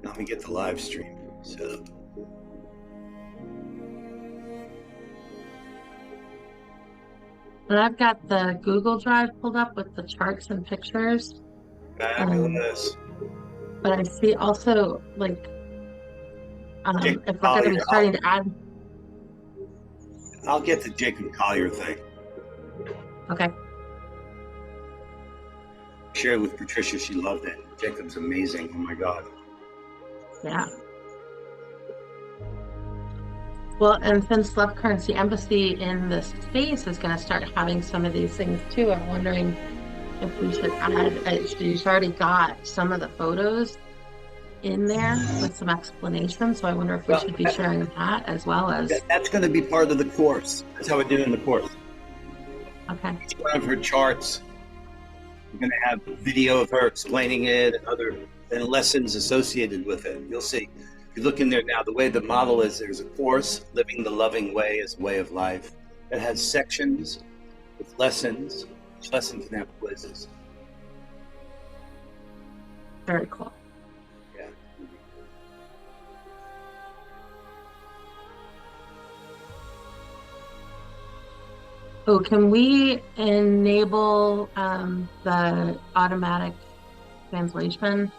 Let me get the live stream set up. And I've got the Google Drive pulled up with the charts and pictures. Fabulous. But I see also like Jacob if we're going to be Collier. starting to add. I'll get the Jacob Collier thing. Okay. Shared with Patricia, she loved it. Jacob's amazing. Oh my God. Yeah. Well, and since Love Currency Embassy in the space is going to start having some of these things too, I'm wondering if we should add, she's already got some of the photos in there with some explanation. So I wonder if we should be sharing that as well as. That's going to be part of the course. That's how we do it in the course. Okay. Each one of her charts, we're going to have video of her explaining it and other lessons associated with it. You'll see. If you look in there now, the way the model is, there's a course, Living the Loving Way as a Way of Life, that has sections with lessons. Each lesson can have quizzes. Very cool. Yeah. Oh, can we enable the automatic translation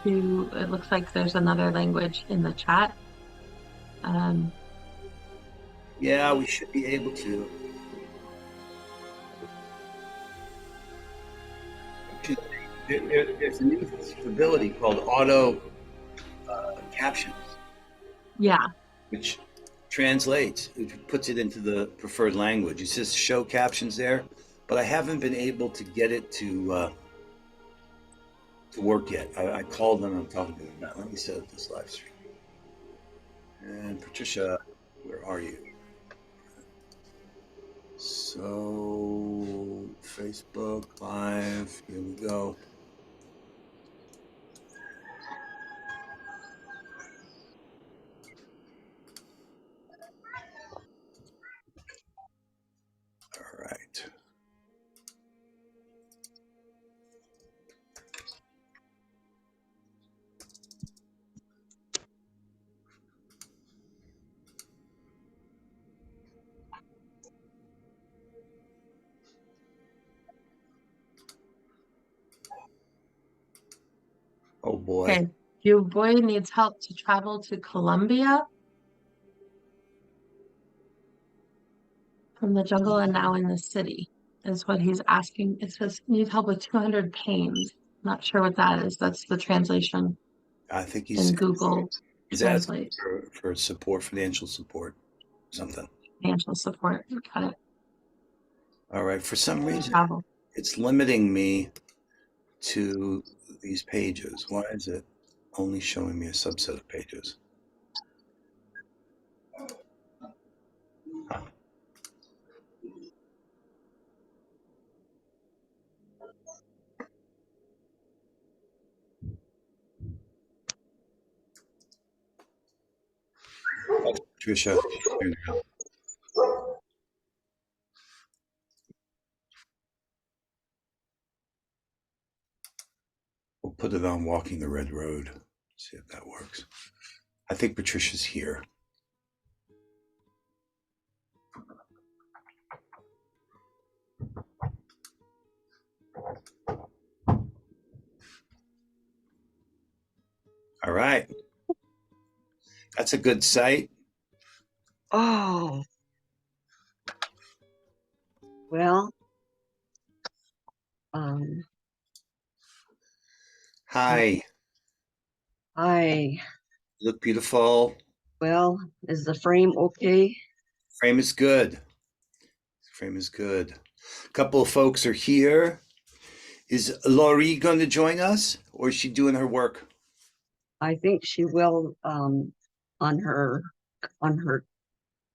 to, it looks like there's another language in the chat. Yeah, we should be able to. There's a new ability called auto captions. Yeah. Which translates, it puts it into the preferred language. It says show captions there, but I haven't been able to get it to work yet. I called them. I'm talking to them now. Let me set up this live stream. And Patricia, where are you? So Facebook Live. Here we go. All right. Oh boy. Okay. Your boy needs help to travel to Colombia from the jungle and now in the city is what he's asking. It says needs help with 200 pains. Not sure what that is. That's the translation. I think in Google he's asking Translate. for support, financial support, something. Financial support. Got it. All right. For some reason, Travel. it's limiting me to these pages. Why is it only showing me a subset of pages? Patricia, here now. We'll put it on Walking the Red Road. See if that works. I think Patricia's here. All right. That's a good site. Oh. Well. Hi. Hi. You look beautiful. Well, is the frame okay? Frame is good. Frame is good. A couple of folks are here. Is Laurie going to join us, or is she doing her work? I think she will on her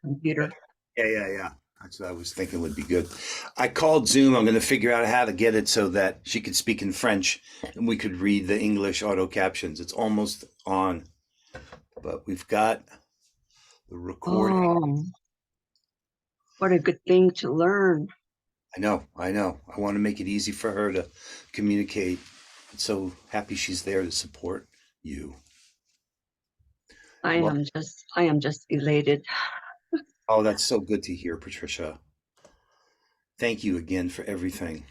computer. Yeah. That's what I was thinking would be good. I called Zoom. I'm going to figure out how to get it so that she could speak in French and we could read the English auto captions. It's almost on, but we've got the recording. Oh, what a good thing to learn. I know. I want to make it easy for her to communicate. I'm so happy she's there to support you. I am just elated. Oh, that's so good to hear, Patricia. Thank you again for everything.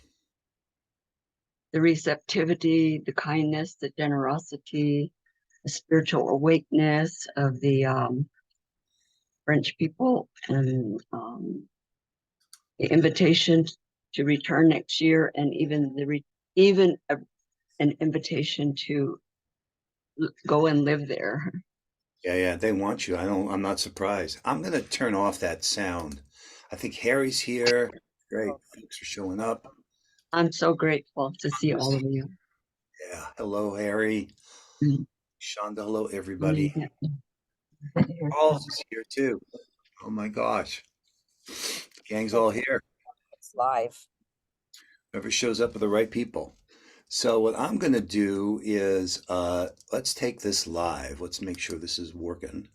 The receptivity, the kindness, the generosity, the spiritual awakeness of the French people, and the invitation to return next year, and even an invitation to go and live there. Yeah, they want you. I'm not surprised. I'm gonna turn off that sound. I think Harry's here. Great. Folks are showing up. I'm so grateful to see all of you. Yeah. Hello, Harry. Mm. Shonda, hello, everybody. Mm. Paul's is here too. Oh my gosh. Gang's all here. It's live. Whoever shows up are the right people. So what I'm gonna do is let's take this live. Let's make sure this is working.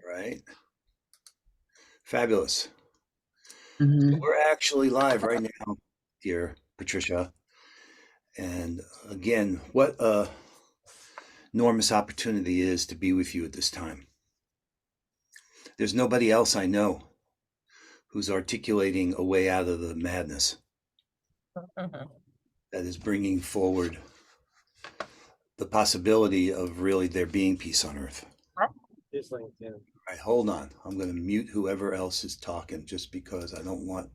Right. Fabulous. Mhm. We're actually live right now, dear Patricia. And again, what a enormous opportunity it is to be with you at this time. There's nobody else I know who's articulating a way out of the madness that is bringing forward the possibility of really there being peace on earth. All right, hold on. I'm going to mute whoever else is talking just because I don't want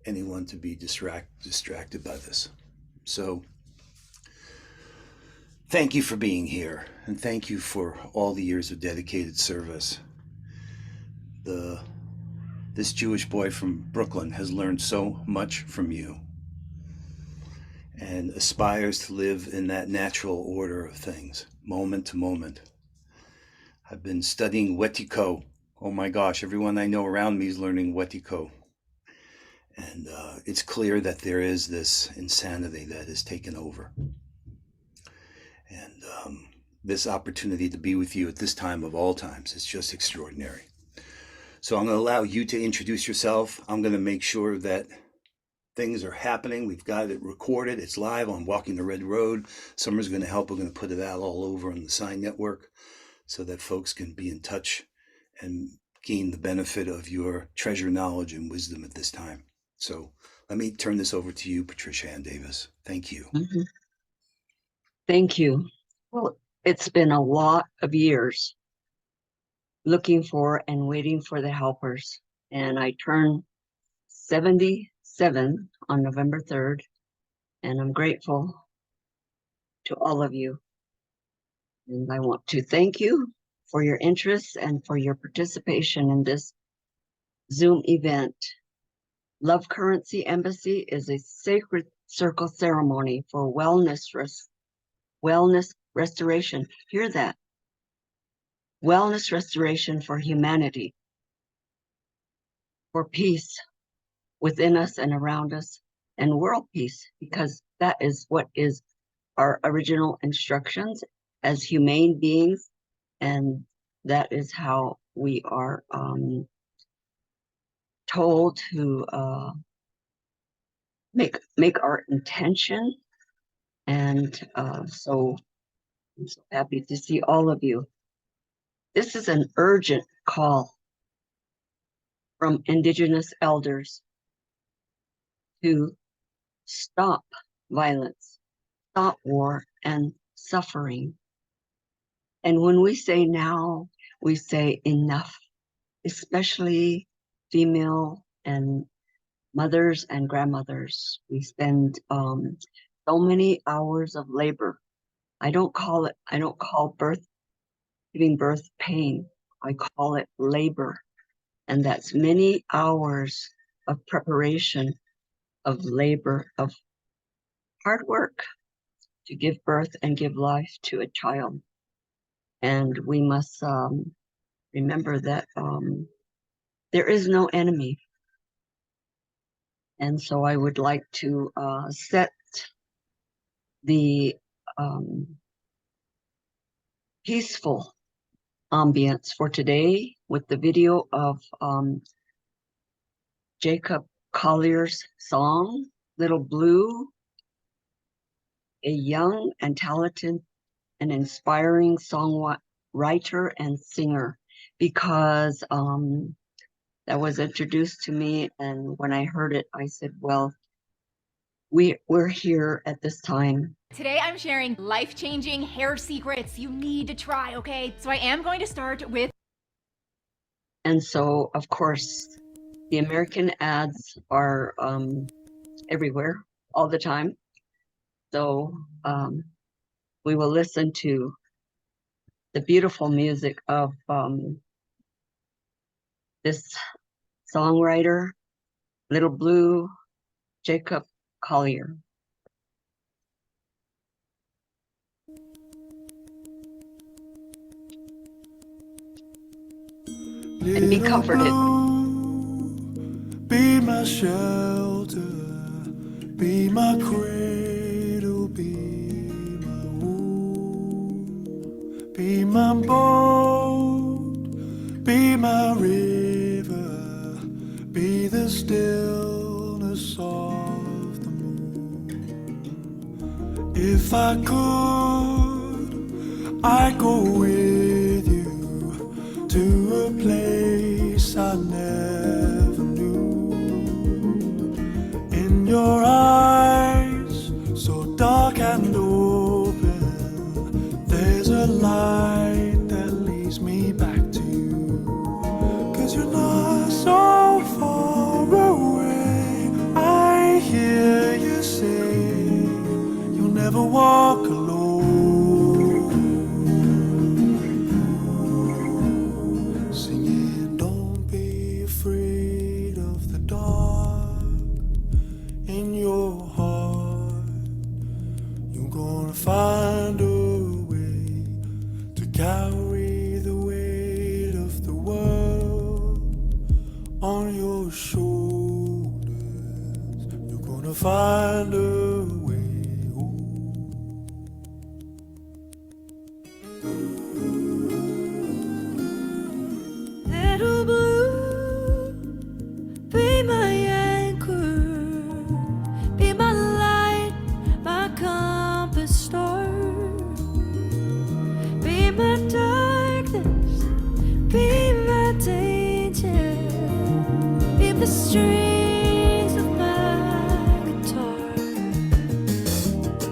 anyone to be distracted by this. So thank you for being here, and thank you for all the years of dedicated service. This Jewish boy from Brooklyn has learned so much from you and aspires to live in that natural order of things, moment to moment. I've been studying Wetiko. Oh my gosh, everyone I know around me is learning Wetiko. And it's clear that there is this insanity that has taken over. And this opportunity to be with you at this time of all times is just extraordinary. So I'm going to allow you to introduce yourself. I'm going to make sure that things are happening. We've got it recorded. It's live on Walking the Red Road. Summer's going to help. We're going to put it out all over on the Sign Network so that folks can be in touch and gain the benefit of your treasure knowledge and wisdom at this time. So let me turn this over to you, Patricia Ann Davis. Thank you. Mhm. Thank you. Well, it's been a lot of years looking for and waiting for the helpers. And I turned 77 on November 3rd, and I'm grateful to all of you. And I want to thank you for your interest and for your participation in this Zoom event. Love Currency Embassy is a sacred circle ceremony for wellness restoration. Hear that? Wellness restoration for humanity, for peace within us and around us, and world peace, because that is what is our original instructions as humane beings, and that is how we are told to make our intention. And so I'm so happy to see all of you. This is an urgent call from Indigenous elders to stop violence, stop war and suffering. And when we say now, we say enough, especially female and mothers and grandmothers. We spend so many hours of labor. I don't call giving birth pain. I call it labor. And that's many hours of preparation, of labor, of hard work to give birth and give life to a child. And we must remember that there is no enemy. And so I would like to set the peaceful ambience for today with the video of Jacob Collier's song, Little Blue, a young and talented and inspiring songwriter and singer, because that was introduced to me, and when I heard it, I said, well, we're here at this time. Today I'm sharing life-changing hair secrets you need to try, okay? So I am going to start with... And so, of course, the American ads are everywhere, all the time. So we will listen to the beautiful music of this songwriter, Little Blue, Jacob Collier. And be comforted. Be my shelter, be my cradle, be my womb, be my boat, be my river, be the stillness of the moon. If I could, I'd go with you to a place I never knew. In your eyes, so dark and open, there's a light that leads me back to you. 'Cause you're not so far away. I hear you say you'll never walk alone. Find a way to carry the weight of the world on your shoulders. You're gonna find a way. Little blue, be my anchor, be my light, my compass star. Be my darkness, be my danger, be the strings of my guitar.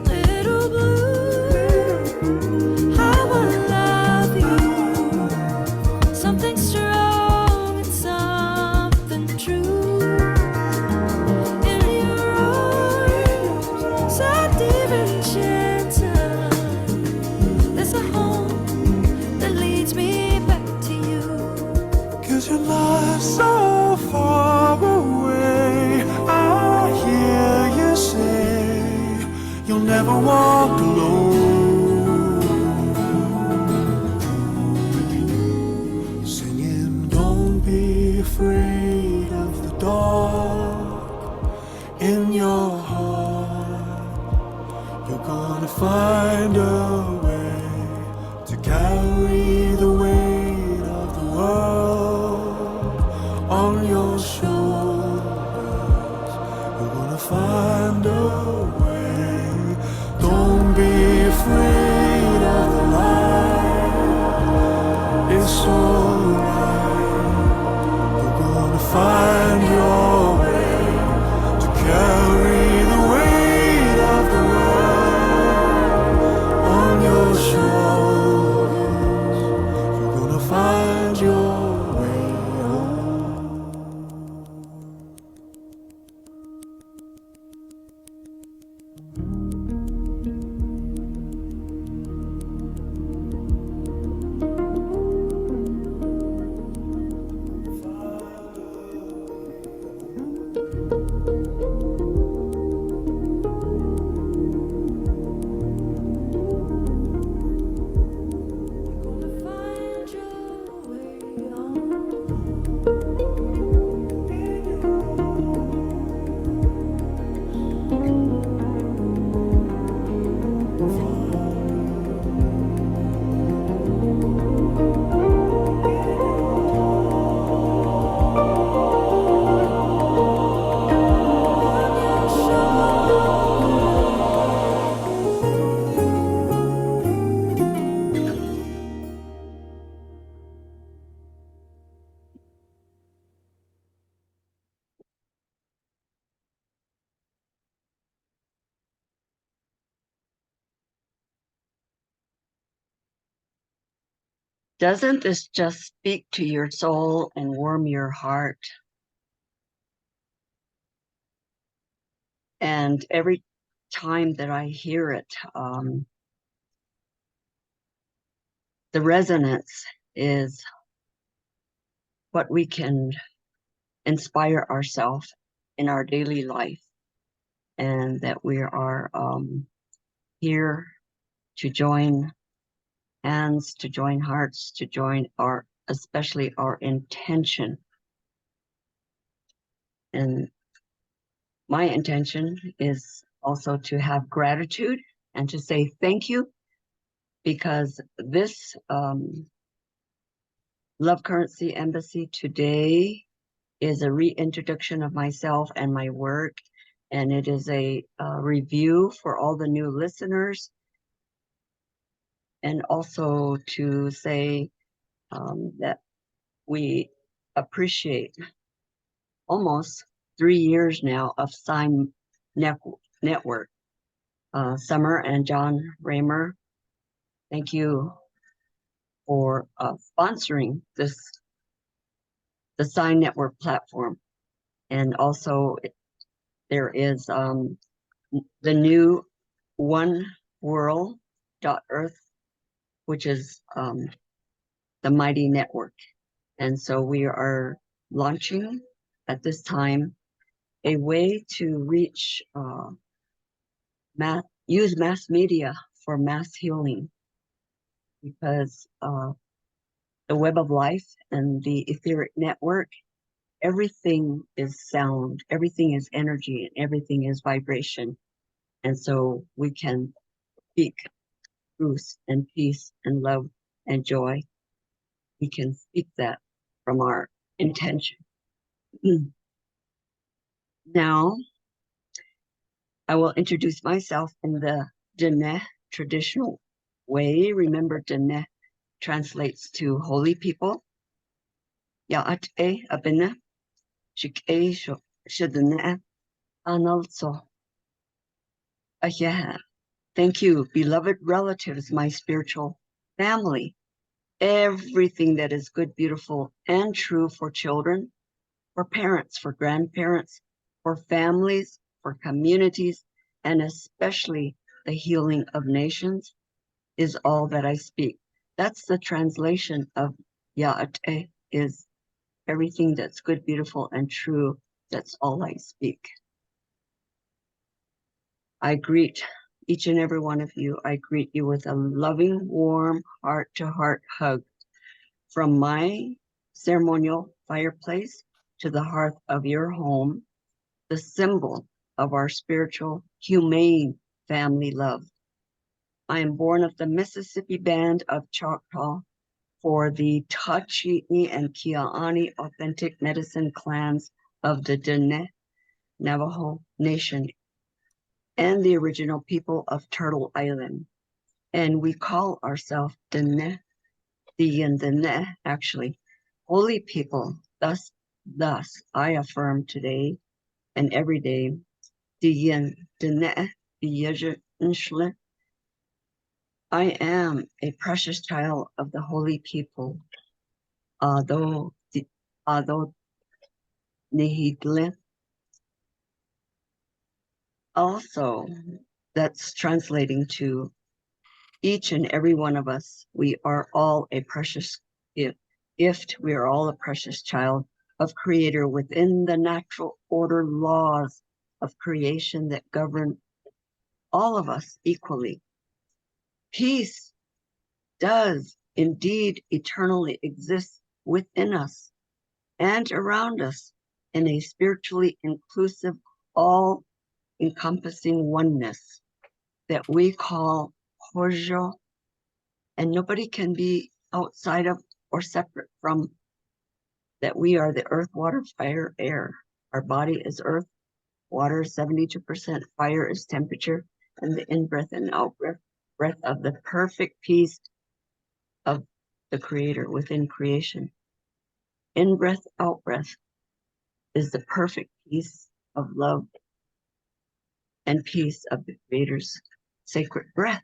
Little blue, how I love you, something strong and something true. In your arms, so deep and gentle, there's a home that leads me back to you. 'Cause you're not so far away. I hear you say you'll never walk alone. Singing, don't be afraid of the dark. In your heart, you're gonna find a way to carry the weight of the world on your shoulders. You're gonna find a way. Don't be afraid of the light. It's alright. You're gonna find your way to carry the weight of the world on your shoulders. You're gonna find your way home. Doesn't this just speak to your soul and warm your heart? And every time that I hear it, the resonance is what we can inspire ourselves in our daily life, and that we are here to join hands, to join hearts, to join our, especially our intention. And my intention is also to have gratitude and to say thank you, because this Love Currency Embassy today is a reintroduction of myself and my work, and it is a review for all the new listeners, and also to say that we appreciate almost 3 years now of Sign Network. Summer and John Raymer, thank you for sponsoring the Sign Network platform. And also there is the new oneworld.earth, which is the mighty network. And so we are launching at this time a way to reach use mass media for mass healing, because the web of life and the etheric network, everything is sound, everything is energy, and everything is vibration. And so we can speak truth and peace and love and joy. We can speak that from our intention. Now, I will introduce myself in the Dine'e traditional way. Remember, Dine'e translates to holy people. Ya'at'e Abini, Shik'e Shadine'e, Analso. Thank you, beloved relatives, my spiritual family. Everything that is good, beautiful, and true for children, for parents, for grandparents, for families, for communities, and especially the healing of nations is all that I speak. That's the translation of Ya'at'e, is everything that's good, beautiful, and true. That's all I speak. I greet each and every one of you. I greet you with a loving, warm, heart-to-heart hug from my ceremonial fireplace to the hearth of your home, the symbol of our spiritual, humane family love. I am born of the Mississippi Band of Choctaw for the Chiinii and Aanii authentic medicine clans of the Dine Navajo Nation and the original people of Turtle Island. And we call ourselves Diyiin Dine'e, actually, holy people. Thus, I affirm today and every day, Diyiin Dine'e, biyazhi, nsli. I am a precious child of the holy people. Aaa Doo, nihi. Also, that's translating to each and every one of us. We are all a precious gift. We are all a precious child of Creator within the natural order laws of creation that govern all of us equally. Peace does indeed eternally exist within us and around us in a spiritually inclusive, all-encompassing oneness that we call Hozho, and nobody can be outside of or separate from that. We are the earth, water, fire, air. Our body is earth, water is 72%, fire is temperature, and the in-breath and out-breath of the perfect peace of the Creator within creation. In-breath, out-breath is the perfect peace of love and peace of the Creator's sacred breath.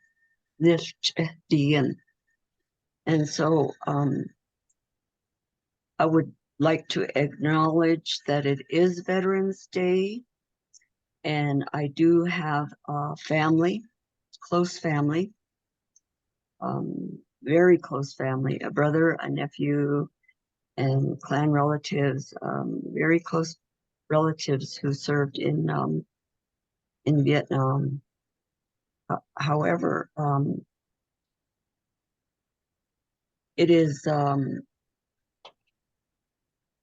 Diyiin. And so I would like to acknowledge that it is Veterans Day, and I do have a family, close family, very close family, a brother, a nephew, and clan relatives, very close relatives who served in Vietnam. However, it is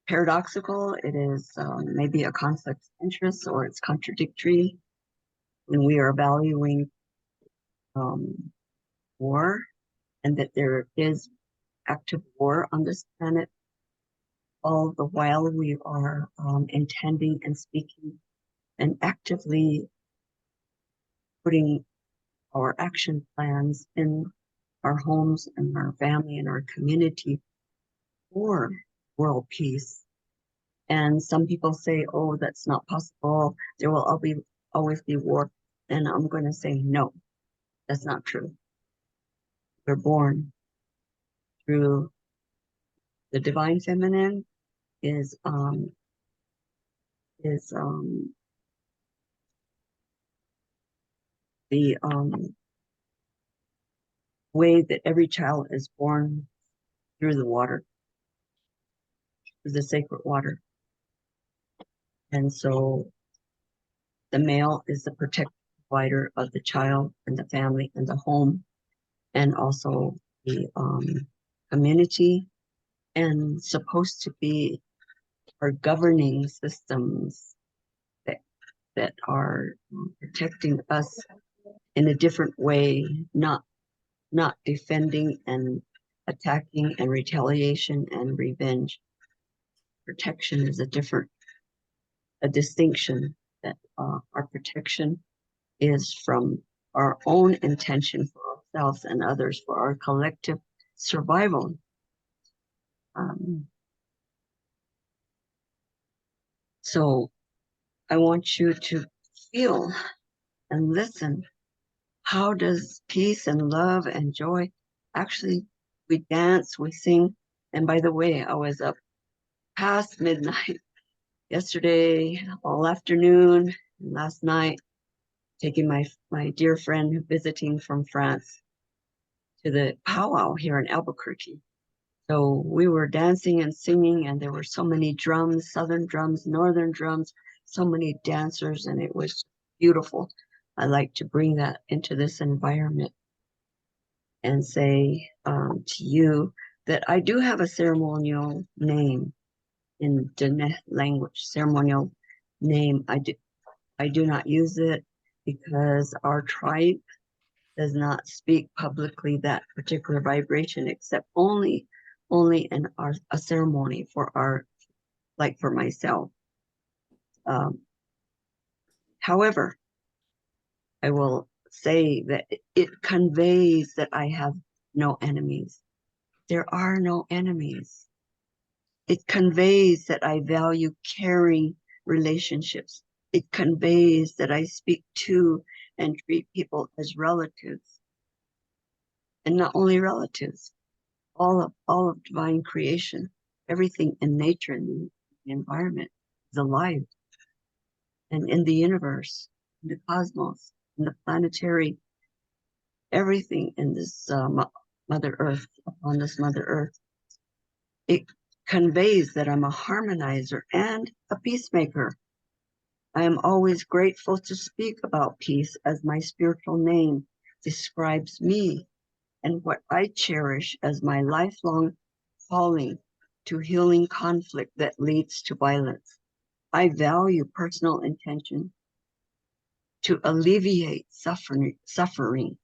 paradoxical. It is maybe a conflict of interest, or it's contradictory when we are valuing war, and that there is active war on this planet, all the while we are intending and speaking and actively putting our action plans in our homes and our family and our community for world peace. And some people say, oh, that's not possible. There will always be war. And I'm going to say, no, that's not true. We're born through the divine feminine is the way that every child is born through the water, through the sacred water. And so the male is the protective provider of the child and the family and the home, and also the community, and supposed to be our governing systems that are protecting us in a different way, not defending and attacking and retaliation and revenge. Protection is a distinction, that our protection is from our own intention for ourselves and others, for our collective survival. So I want you to feel and listen. How does peace and love and joy actually, we dance, we sing. And by the way, I was up past midnight yesterday, all afternoon, and last night, taking my dear friend visiting from France to the powwow here in Albuquerque. So we were dancing and singing, and there were so many drums, southern drums, northern drums, so many dancers, and it was beautiful. I like to bring that into this environment and say to you that I do have a ceremonial name in Dine'e language, ceremonial name. I do not use it because our tribe does not speak publicly that particular vibration, except only in a ceremony for like for myself. However, I will say that it conveys that I have no enemies. There are no enemies. It conveys that I value caring relationships. It conveys that I speak to and treat people as relatives. And not only relatives, all of divine creation, everything in nature and the environment is alive. And in the universe, in the cosmos, in the planetary, everything in this Mother Earth, upon this Mother Earth, it conveys that I'm a harmonizer and a peacemaker. I am always grateful to speak about peace, as my spiritual name describes me and what I cherish as my lifelong calling to healing conflict that leads to violence. I value personal intention to alleviate suffering.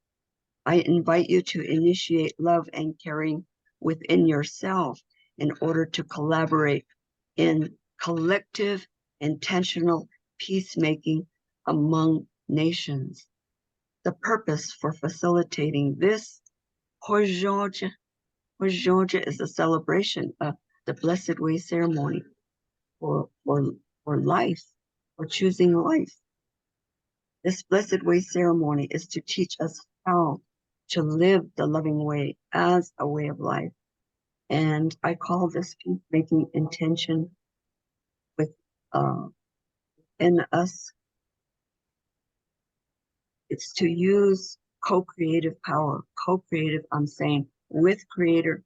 I invite you to initiate love and caring within yourself in order to collaborate in collective, intentional peacemaking among nations. The purpose for facilitating this Hozho is a celebration of the Blessed Way ceremony for life, for choosing life. This Blessed Way ceremony is to teach us how to live the loving way as a way of life. And I call this peacemaking intention with in us. It's to use co-creative power, co-creative, I'm saying, with Creator,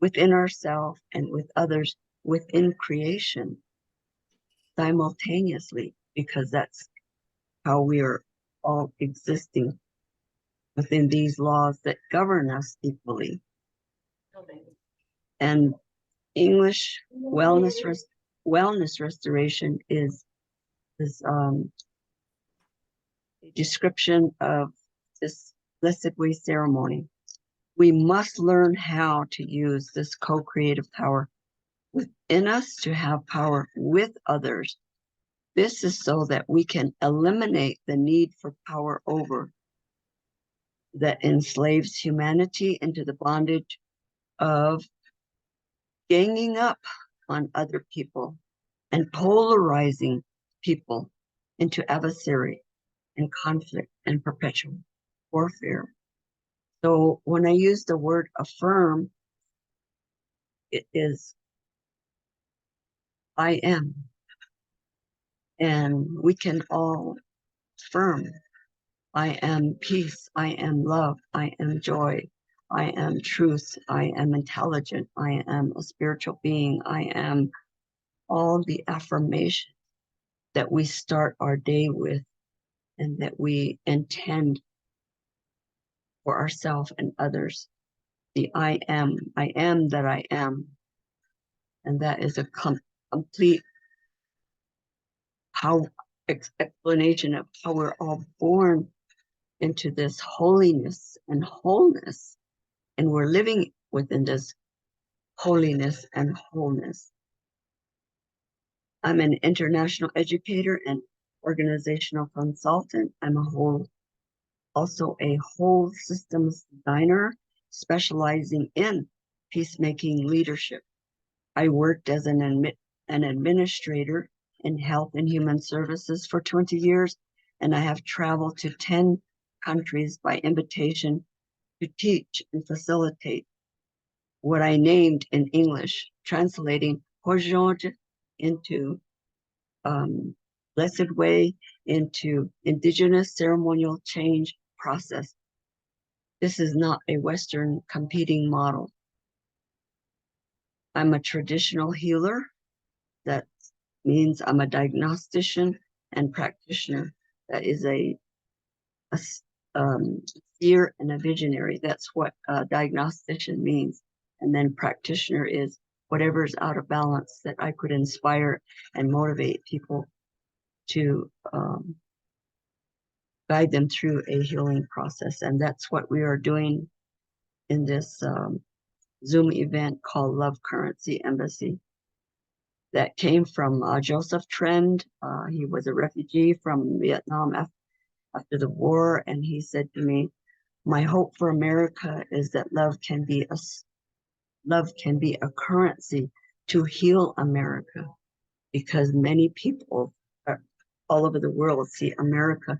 within ourselves and with others, within creation, simultaneously, because that's how we are all existing within these laws that govern us equally. And English wellness restoration is a description of this blessed way ceremony. We must learn how to use this co-creative power within us to have power with others. This is so that we can eliminate the need for power over that enslaves humanity into the bondage of ganging up on other people and polarizing people into adversary and conflict and perpetual warfare. So when I use the word affirm, it is I am. And we can all affirm I am peace, I am love, I am joy, I am truth, I am intelligent, I am a spiritual being, I am all the affirmation that we start our day with and that we intend for ourselves and others. The I am that I am. And that is a complete explanation of how we're all born into this holiness and wholeness. And we're living within this holiness and wholeness. I'm an international educator and organizational consultant. I'm also a whole systems designer specializing in peacemaking leadership. I worked as an administrator in health and human services for 20 years, and I have traveled to 10 countries by invitation to teach and facilitate what I named in English, translating Hozho into blessed way, into indigenous ceremonial change process. This is not a Western competing model. I'm a traditional healer. That means I'm a diagnostician and practitioner. That is a seer and a visionary. That's what a diagnostician means. And then practitioner is whatever's out of balance that I could inspire and motivate people to guide them through a healing process. And that's what we are doing in this Zoom event called Love Currency Embassy. That came from Joseph Trend. He was a refugee from Vietnam after the war, and he said to me, "My hope for America is that love can be a currency to heal America, because many people all over the world see America,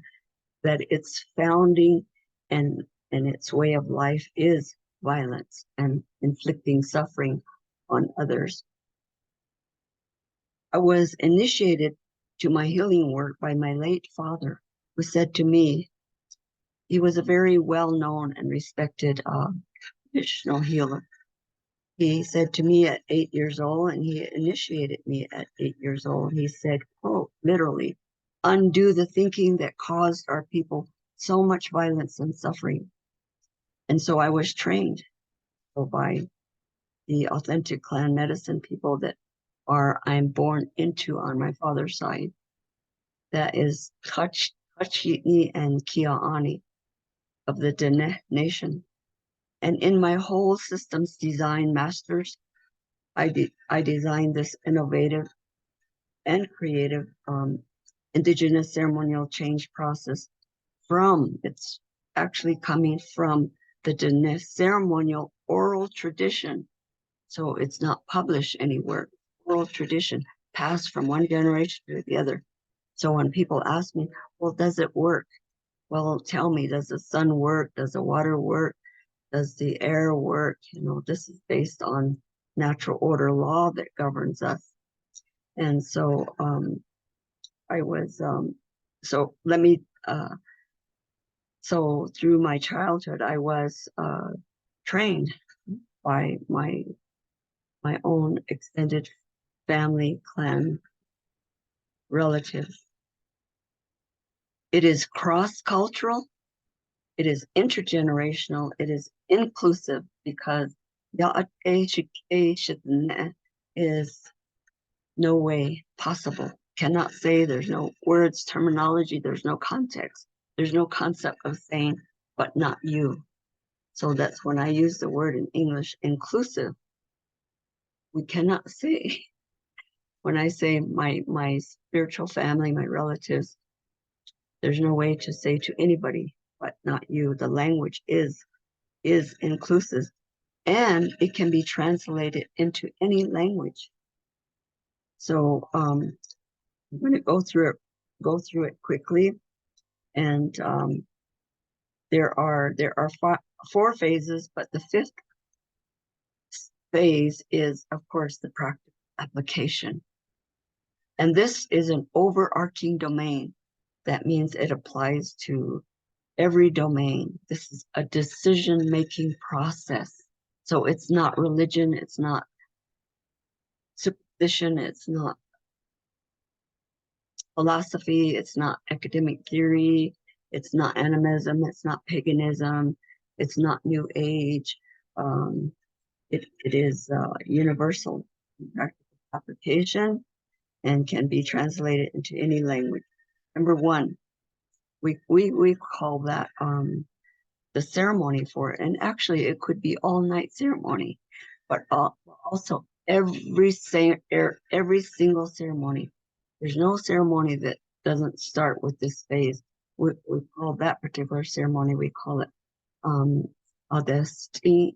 that its founding and its way of life is violence and inflicting suffering on others." I was initiated to my healing work by my late father, who said to me, he was a very well-known and respected traditional healer. He said to me at 8 years old, and he initiated me at 8 years old, he said, quote, literally, undo the thinking that caused our people so much violence and suffering. And so I was trained by the authentic clan medicine people that I'm born into on my father's side. That is chiinii and aanii of the Dine Nation. And in my whole systems design masters, I designed this innovative and creative indigenous ceremonial change process it's actually coming from the Dine ceremonial oral tradition. So it's not published anywhere. Oral tradition passed from one generation to the other. So when people ask me, well, does it work? well, tell me, does the sun work? Does the water work? Does the air work? You know, this is based on natural order law that governs us. And so I was, so let me, so through my childhood, I was trained by my own extended family, clan, relatives. It is cross-cultural, it is intergenerational, it is inclusive, because Aaa Doo is no way possible. Cannot say, there's no words, terminology, there's no context. There's no concept of saying, but not you. So that's when I use the word in English, inclusive. We cannot say, when I say my spiritual family, my relatives, there's no way to say to anybody, but not you. The language is inclusive, and it can be translated into any language. So I'm going to go through it quickly. And there are four phases, but the fifth phase is, of course, the practical application. And this is an overarching domain. That means it applies to every domain. This is a decision-making process. So it's not religion, it's not superstition, it's not philosophy, it's not academic theory, it's not animism, it's not paganism, it's not New Age. It is universal practical application and can be translated into any language. Number one, we call that the ceremony for it, and actually it could be all-night ceremony, but also every single ceremony. There's no ceremony that doesn't start with this phase. We call that particular ceremony, we call it Aaa Doo,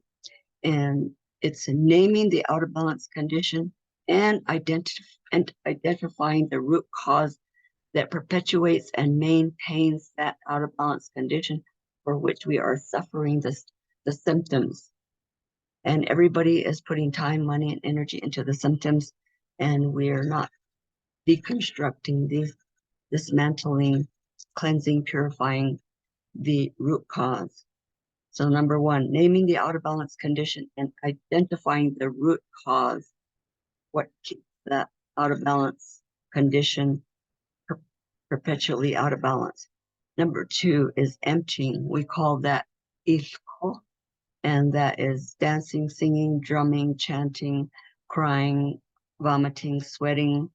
and it's naming the out of balance condition and identifying the root cause that perpetuates and maintains that out of balance condition for which we are suffering the symptoms. And everybody is putting time, money, and energy into the symptoms, and we are not deconstructing these, dismantling, cleansing, purifying the root cause. So number one, naming the out of balance condition and identifying the root cause. What keeps that out of balance condition perpetually out of balance? Number two is emptying. We call that ifko, and that is dancing, singing, drumming, chanting, crying, vomiting, sweating.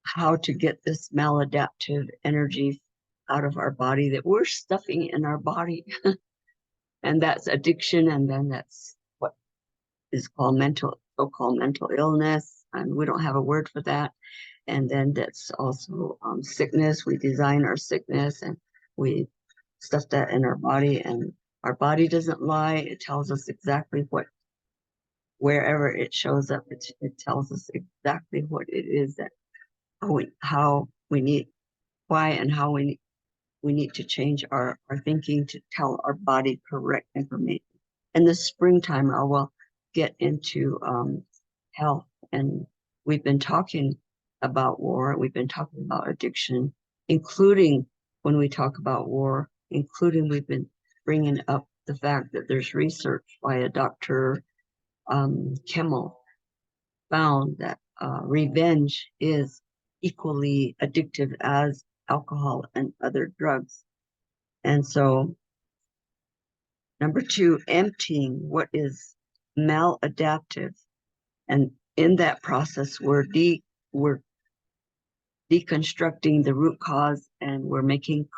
How to get this maladaptive energy out of our body that we're stuffing in our body. And that's addiction, and then that's what is called so-called mental illness, and we don't have a word for that. And then that's also sickness. We design our sickness and we stuff that in our body, and our body doesn't lie. It tells us exactly what, wherever it shows up, it tells us exactly what it is that how we need, why and how we need to change our thinking to tell our body correct information. In the springtime, I will get into health, and we've been talking about war, we've been talking about addiction, including when we talk about war, including we've been bringing up the fact that there's research by a Dr. Kimmel found that revenge is equally addictive as alcohol and other drugs. And so, number two, emptying what is maladaptive. And in that process, we're deconstructing the root cause, and we're making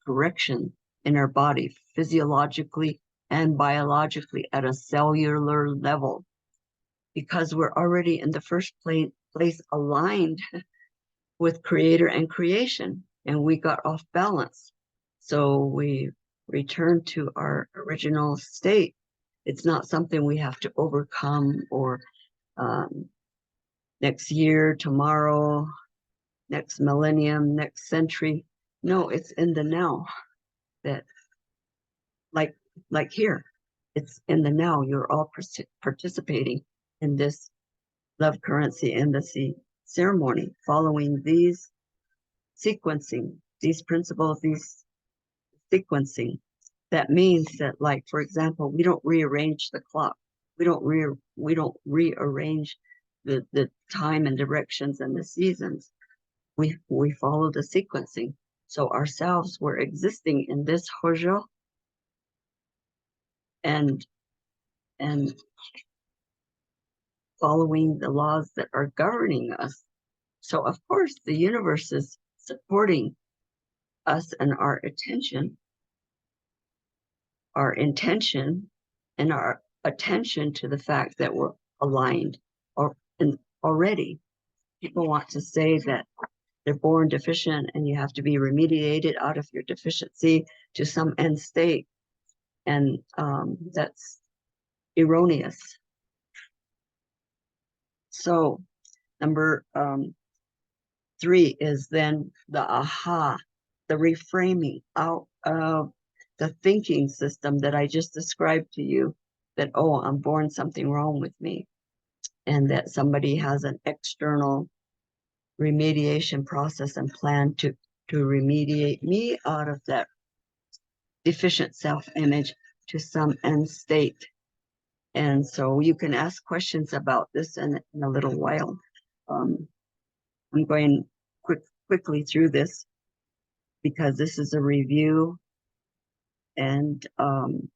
correction in our body, physiologically and biologically at a cellular level, because we're already in the first place aligned with creator and creation, and we got off balance. So we return to our original state. It's not something we have to overcome, or next year, tomorrow, next millennium, next century. No, it's in the now that, like here, it's in the now. You're all participating in this love currency embassy ceremony, following these sequencing, these principles, these sequencing. That means that, like, for example, we don't rearrange the clock. We don't rearrange the time and directions and the seasons. We follow the sequencing. So ourselves, we're existing in this Hozho and following the laws that are governing us. So of course the universe is supporting us and our intention, and our attention to the fact that we're aligned and already. People want to say that they're born deficient and you have to be remediated out of your deficiency to some end state. And that's erroneous. So number 3 is then the aha, the reframing out of the thinking system that I just described to you, that, oh, I'm born something wrong with me, and that somebody has an external remediation process and plan to remediate me out of that deficient self-image to some end state. And so you can ask questions about this in a little while. I'm going quickly through this because this is a review. And the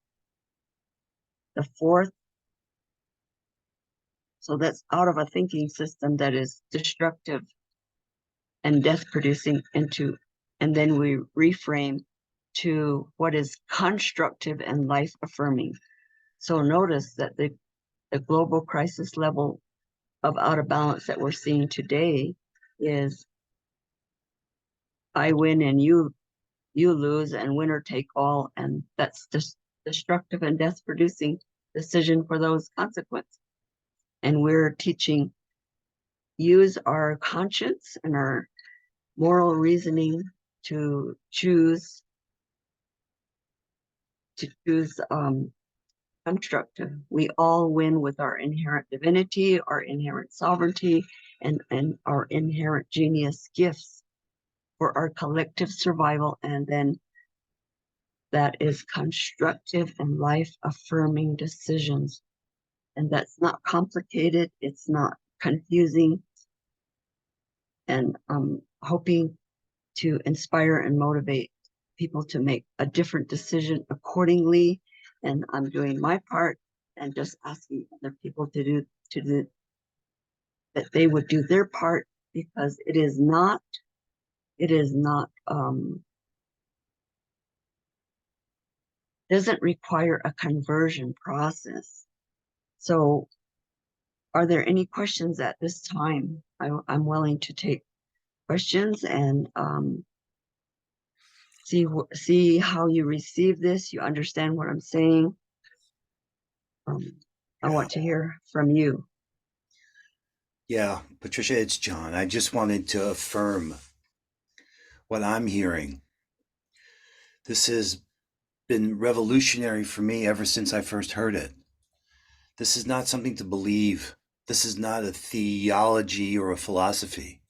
4th, so that's out of a thinking system that is destructive and death producing into, and then we reframe to what is constructive and life affirming. So notice that the global crisis level of out of balance that we're seeing today is I win and you lose, and winner take all, and that's just destructive and death producing decision for those consequences. And we're teaching, use our conscience and our moral reasoning to choose constructive. We all win with our inherent divinity, our inherent sovereignty, and our inherent genius gifts for our collective survival. And then that is constructive and life affirming decisions. And that's not complicated. It's not confusing. And I'm hoping to inspire and motivate people to make a different decision accordingly. And I'm doing my part and just asking other people to do that they would do their part, because it doesn't require a conversion process. So are there any questions at this time? I'm willing to take questions and see how you receive this. You understand what I'm saying? I want to hear from you. Yeah, Patricia, it's John. I just wanted to affirm what I'm hearing. This has been revolutionary for me ever since I first heard it. This is not something to believe. This is not a theology or a philosophy.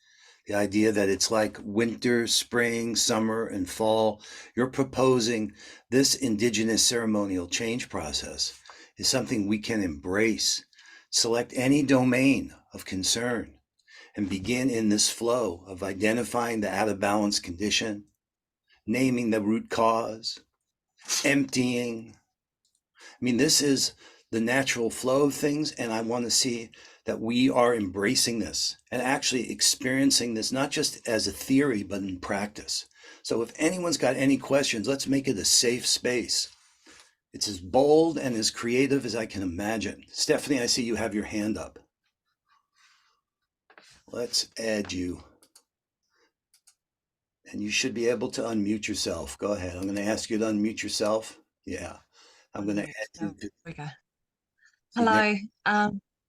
The idea that it's like winter, spring, summer, and fall. You're proposing this indigenous ceremonial change process is something we can embrace. Select any domain of concern and begin in this flow of identifying the out of balance condition, naming the root cause, emptying. I mean, this is the natural flow of things, and I want to see that we are embracing this and actually experiencing this, not just as a theory, but in practice. So if anyone's got any questions, let's make it a safe space. It's as bold and as creative as I can imagine. Stephanie, I see you have your hand up. Let's add you. And you should be able to unmute yourself. Go ahead. I'm going to ask you to unmute yourself. Yeah. I'm going to add you. There we go. Hello.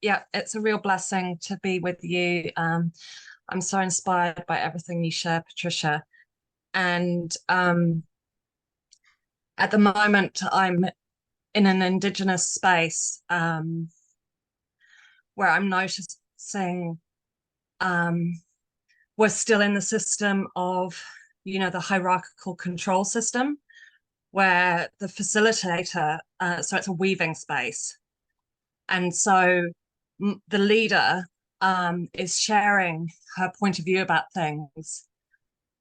Yeah, it's a real blessing to be with you. I'm so inspired by everything you share, Patricia. And at the moment, I'm in an Indigenous space where I'm noticing we're still in the system of, the hierarchical control system, where the facilitator, so it's a weaving space. And so the leader is sharing her point of view about things.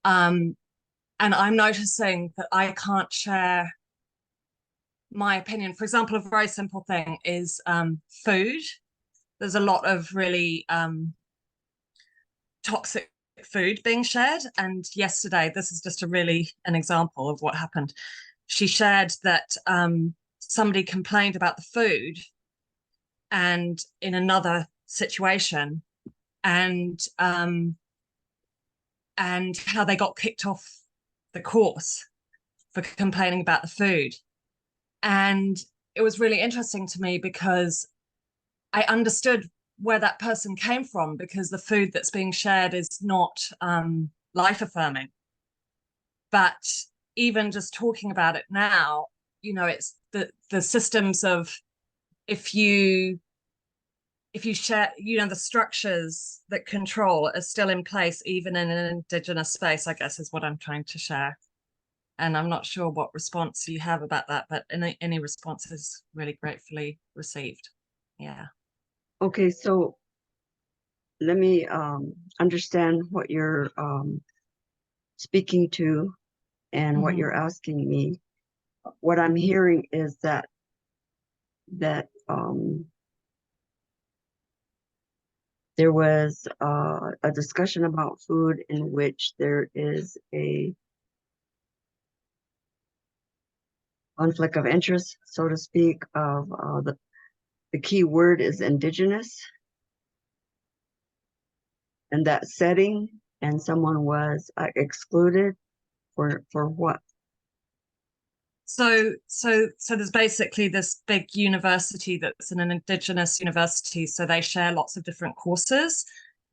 And I'm noticing that I can't share my opinion. For example, a very simple thing is food. There's a lot of really toxic food being shared. And yesterday, this is just an example of what happened. She shared that somebody complained about the food and in another situation, and how they got kicked off the course for complaining about the food. And it was really interesting to me because I understood where that person came from, because the food that's being shared is not life affirming. But even just talking about it now, it's the systems of, if you share, the structures that control are still in place, even in an Indigenous space, I guess, is what I'm trying to share. And I'm not sure what response you have about that, but any response is really gratefully received. Yeah. Okay, so let me understand what you're speaking to and what you're asking me. What I'm hearing is that there was a discussion about food in which there is a conflict of interest, so to speak, of the key word is Indigenous, and that setting, and someone was excluded for what? So there's basically this big university that's an Indigenous university, so they share lots of different courses,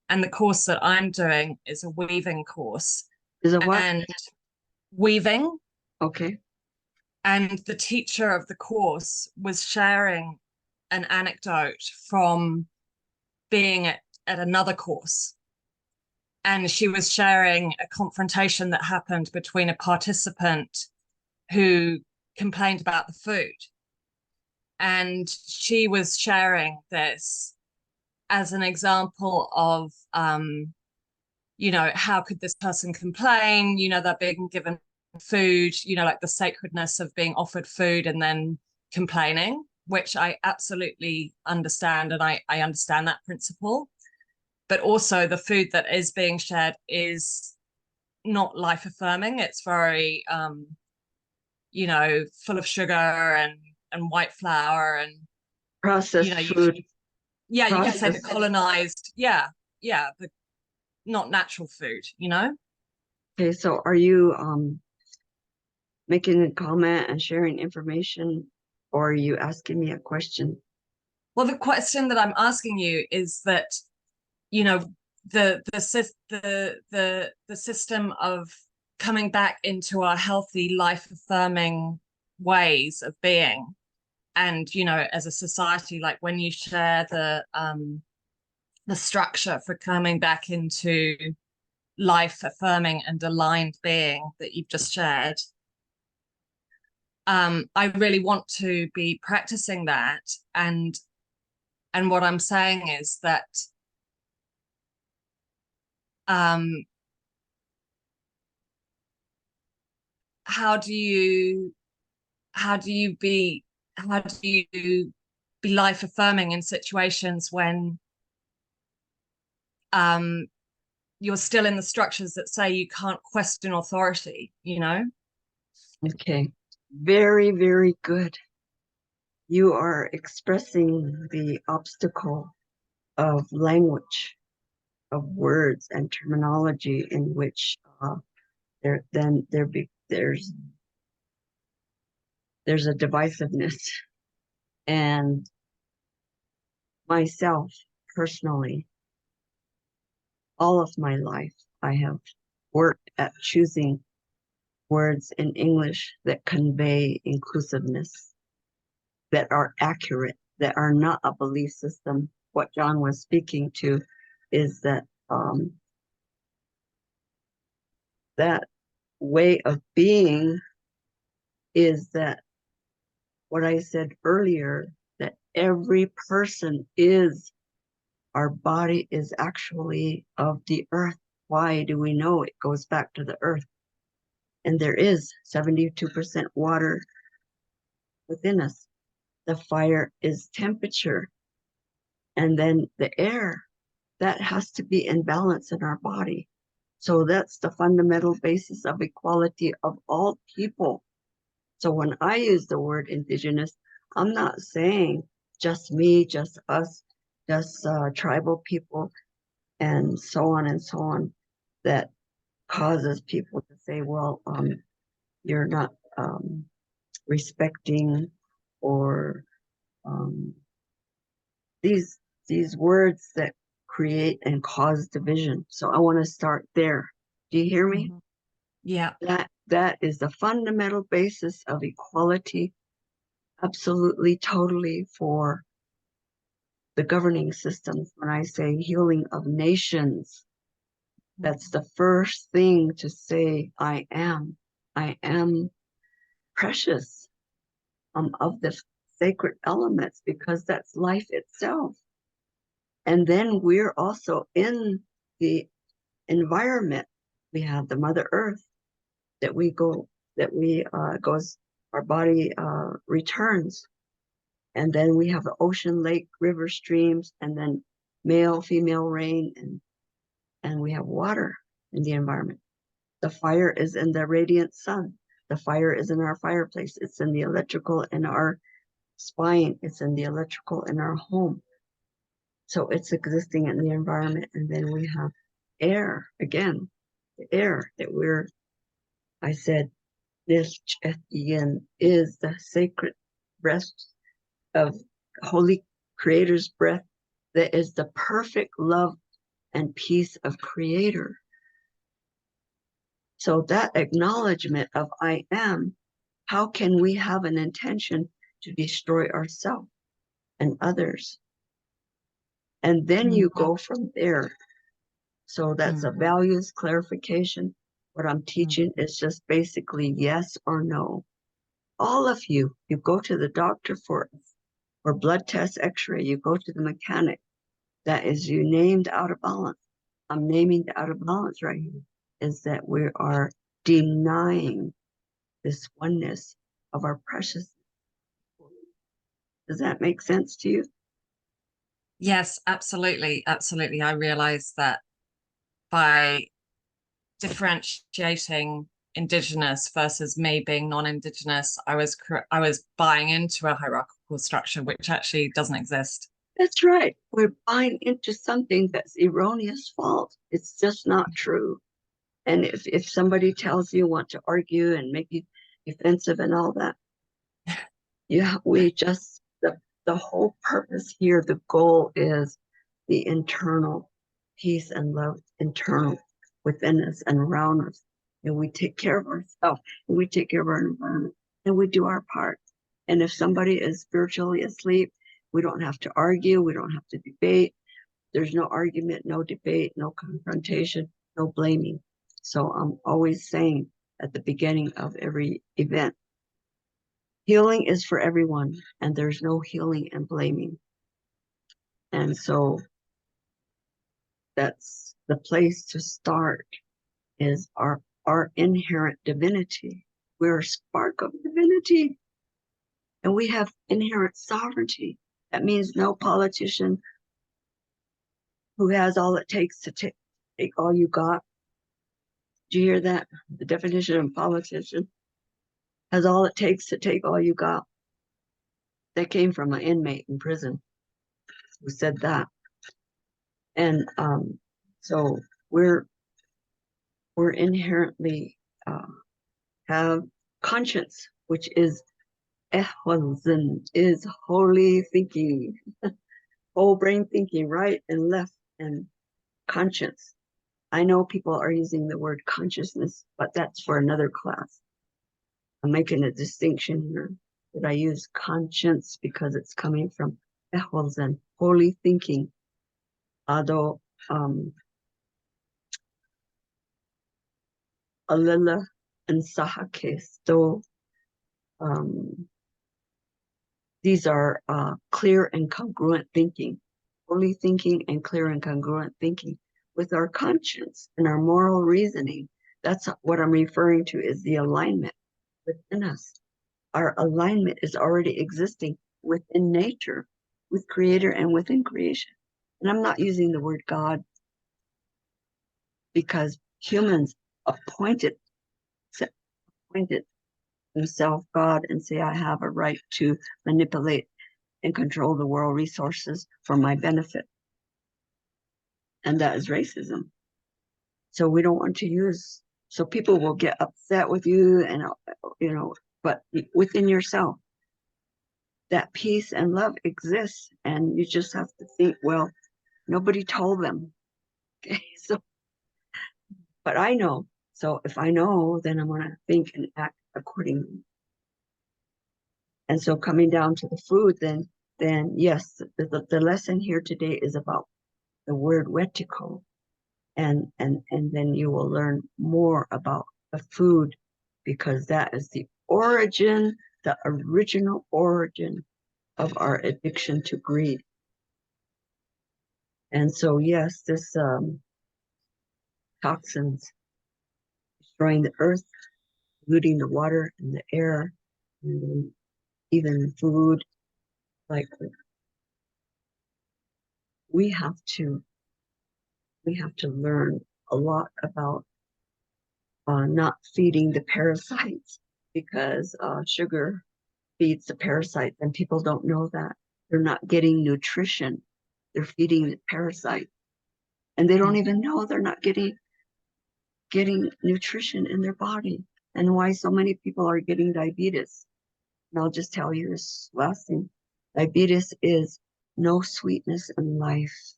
and the course that I'm doing is a weaving course. Is it what? And weaving. Okay. And the teacher of the course was sharing an anecdote from being at another course. And she was sharing a confrontation that happened between a participant who complained about the food. And she was sharing this as an example of, how could this person complain? They're being given food, like the sacredness of being offered food and then complaining, which I absolutely understand. And I understand that principle. But also the food that is being shared is not life affirming. It's very, full of sugar and white flour and Processed food. You could say the colonized, the not natural food, Okay, so are you making a comment and sharing information, or are you asking me a question? Well, the question that I'm asking you is that, the system of coming back into our healthy, life affirming ways of being, and as a society, like when you share the structure for coming back into life affirming and aligned being that you've just shared, I really want to be practicing that. And what I'm saying is that how do you be life affirming in situations when you're still in the structures that say you can't question authority, Okay, very, very good. You are expressing the obstacle of language, of words and terminology in which there's a divisiveness. And myself personally, all of my life, I have worked at choosing words in English that convey inclusiveness, that are accurate, that are not a belief system. What John was speaking to is that that way of being is that what I said earlier, that every person is, our body is actually of the earth. Why do we know? It goes back to the earth. And there is 72% water within us. The fire is temperature. And then the air, that has to be in balance in our body. So that's the fundamental basis of equality of all people. So when I use the word indigenous, I'm not saying just me, just us, just tribal people, and so on, that causes people to say, well, you're not respecting, or these words that create and cause division. So I want to start there. Do you hear me? Yeah. That is the fundamental basis of equality, absolutely, totally, for the governing systems. When I say healing of nations, that's the first thing to say, I am precious of the sacred elements, because that's life itself. And then we're also in the environment. We have the Mother Earth that we goes, our body returns. And then we have the ocean, lake, river, streams, and then male, female rain, and we have water in the environment. The fire is in the radiant sun. The fire is in our fireplace. It's in the electrical in our spine. It's in the electrical in our home. So it's existing in the environment. And then we have air, again, the air that I said, this Diyiin is the sacred breath of Holy Creator's breath, that is the perfect love and peace of Creator. So that acknowledgement of I am, how can we have an intention to destroy ourselves and others? And then you go from there. So that's a values clarification. What I'm teaching is just basically yes or no. All of you go to the doctor for blood test, x-ray, you go to the mechanic. That is you named out of balance. I'm naming the out of balance right here, is that we are denying this oneness of our precious. Does that make sense to you? Yes, absolutely. Absolutely. I realized that by differentiating indigenous versus me being non-indigenous, I was buying into a hierarchical structure which actually doesn't exist. That's right. We're buying into something that's erroneous, false. It's just not true. And if somebody tells you, want to argue and make you defensive and all that, the whole purpose here, the goal is the internal peace and love, internal within us and around us. And we take care of ourselves, and we take care of our environment, and we do our part. And if somebody is spiritually asleep, we don't have to argue, we don't have to debate. There's no argument, no debate, no confrontation, no blaming. So I'm always saying at the beginning of every event, healing is for everyone, and there's no healing and blaming. And so that's the place to start, is our inherent divinity. We're a spark of divinity, and we have inherent sovereignty. That means no politician who has all it takes to take all you got. Do you hear that? The definition of politician has all it takes to take all you got. That came from an inmate in prison who said that. And so we're inherently have conscience, which is is holy thinking, whole brain thinking, right and left, and conscience. I know people are using the word consciousness, but that's for another class. I'm making a distinction here that I use conscience because it's coming from Zen, holy thinking. Aaa Doo, Alila and Sahake. So these are clear and congruent thinking, holy thinking and clear and congruent thinking with our conscience and our moral reasoning. That's what I'm referring to is the alignment within us. Our alignment is already existing within nature, with creator and within creation. And I'm not using the word God because humans appointed themselves God and say, I have a right to manipulate and control the world resources for my benefit. And that is racism. So we don't want to use, so people will get upset with you and, but within yourself, that peace and love exists. And you just have to think, well, nobody told them. Okay, so, but I know. So if I know, then I'm going to think and act accordingly. And so coming down to the food, then yes, the lesson here today is about the word wetiko. And then you will learn more about the food, because that is the origin, the original origin of our addiction to greed. And so, yes, this toxins destroying the earth, polluting the water and the air, and even food. Like we have to learn a lot about not feeding the parasites, because sugar feeds the parasites, and people don't know that. They're not getting nutrition. They're feeding the parasite, and they don't even know they're not getting nutrition in their body. And why so many people are getting diabetes. And I'll just tell you this last thing. Diabetes is no sweetness in life.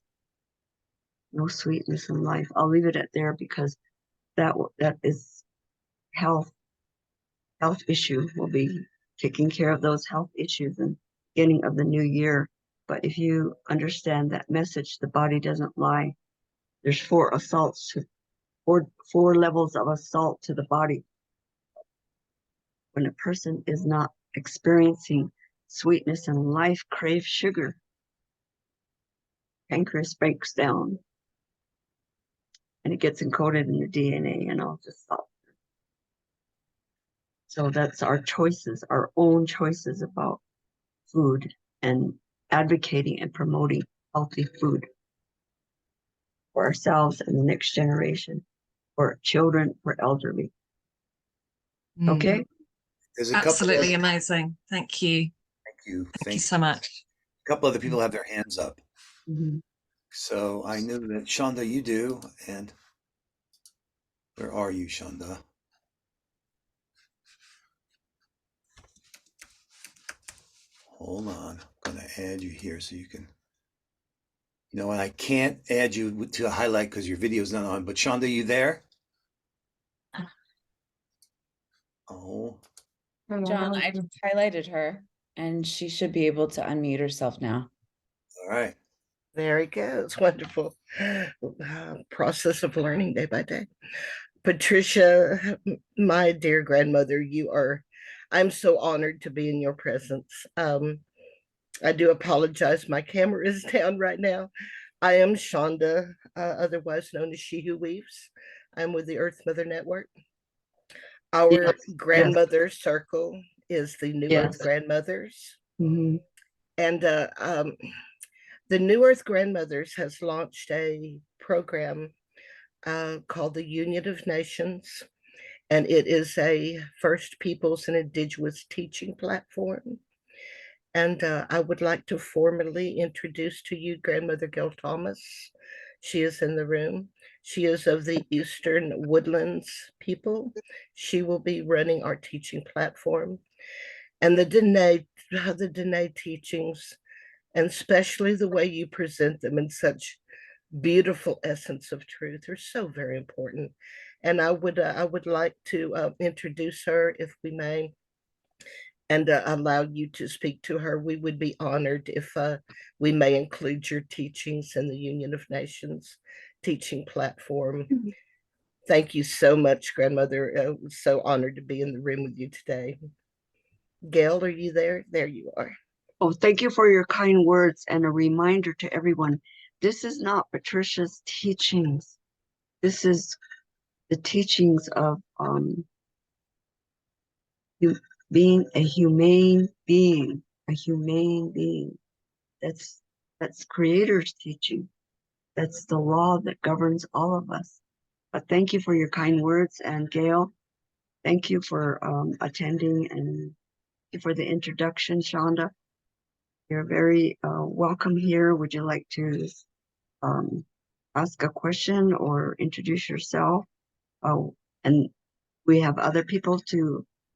No sweetness in life. I'll leave it at there, because that is health issue. We'll be taking care of those health issues in the beginning of the new year. But if you understand that message, the body doesn't lie. There's four levels of assault to the body. When a person is not experiencing sweetness in life, craves sugar, pancreas breaks down, and it gets encoded in the DNA and all this stuff. So that's our choices, our own choices about food, and advocating and promoting healthy food for ourselves and the next generation, for children, for elderly. Okay? There's a couple Absolutely amazing. Thank you. Thank you So much. A couple other people have their hands up. Mhm. So I knew that Shonda, you do. And where are you, Shonda? Hold on. I'm going to add you here so you can. You know, and I can't add you to a highlight because your video's not on. But Shonda, you there? Oh. John, I just highlighted her, and she should be able to unmute herself now. All right. There it goes. Wonderful. Process of learning day by day. Patricia, my dear grandmother, I'm so honored to be in your presence. I do apologize. My camera is down right now. I am Shonda, otherwise known as She Who Weaves. I'm with the Earth Mother Network. Our grandmother circle is the New Earth Grandmothers. Mm-hmm. And the New Earth Grandmothers has launched a program called the Union of Nations, and it is a First Peoples and Indigenous teaching platform. And I would like to formally introduce to you Grandmother Gail Thomas. She is in the room. She is of the Eastern Woodlands people. She will be running our teaching platform. And the Dine'e teachings, and especially the way you present them in such beautiful essence of truth are so very important. And I would like to introduce her, if we may, and allow you to speak to her. We would be honored if we may include your teachings in the Union of Nations teaching platform. Thank you so much, Grandmother. So honored to be in the room with you today. Gail, are you there? There you are. Oh, thank you for your kind words, and a reminder to everyone, this is not Patricia's teachings. This is the teachings of being a humane being, a humane being. That's Creator's teaching. That's the law that governs all of us. But thank you for your kind words, and Gail, thank you for attending, and for the introduction, Shonda. You're very welcome here. Would you like to ask a question or introduce yourself? Oh, and we have other people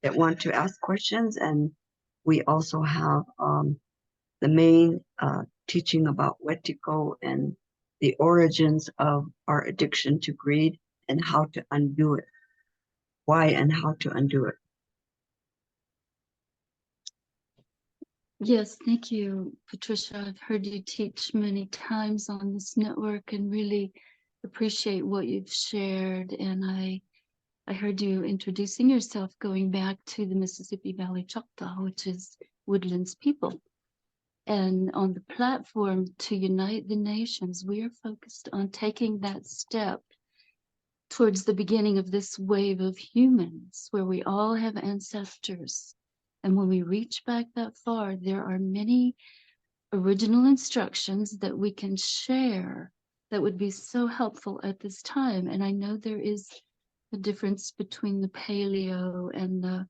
that want to ask questions, and we also have the main teaching about Wetiko and the origins of our addiction to greed and how to undo it. Why and how to undo it. Yes, thank you, Patricia. I've heard you teach many times on this network and really appreciate what you've shared. And I heard you introducing yourself going back to the Mississippi Valley Choctaw, which is Woodlands people. And on the platform to unite the nations, we are focused on taking that step towards the beginning of this wave of humans where we all have ancestors. And when we reach back that far, there are many original instructions that we can share that would be so helpful at this time. And I know there is a difference between the paleo and the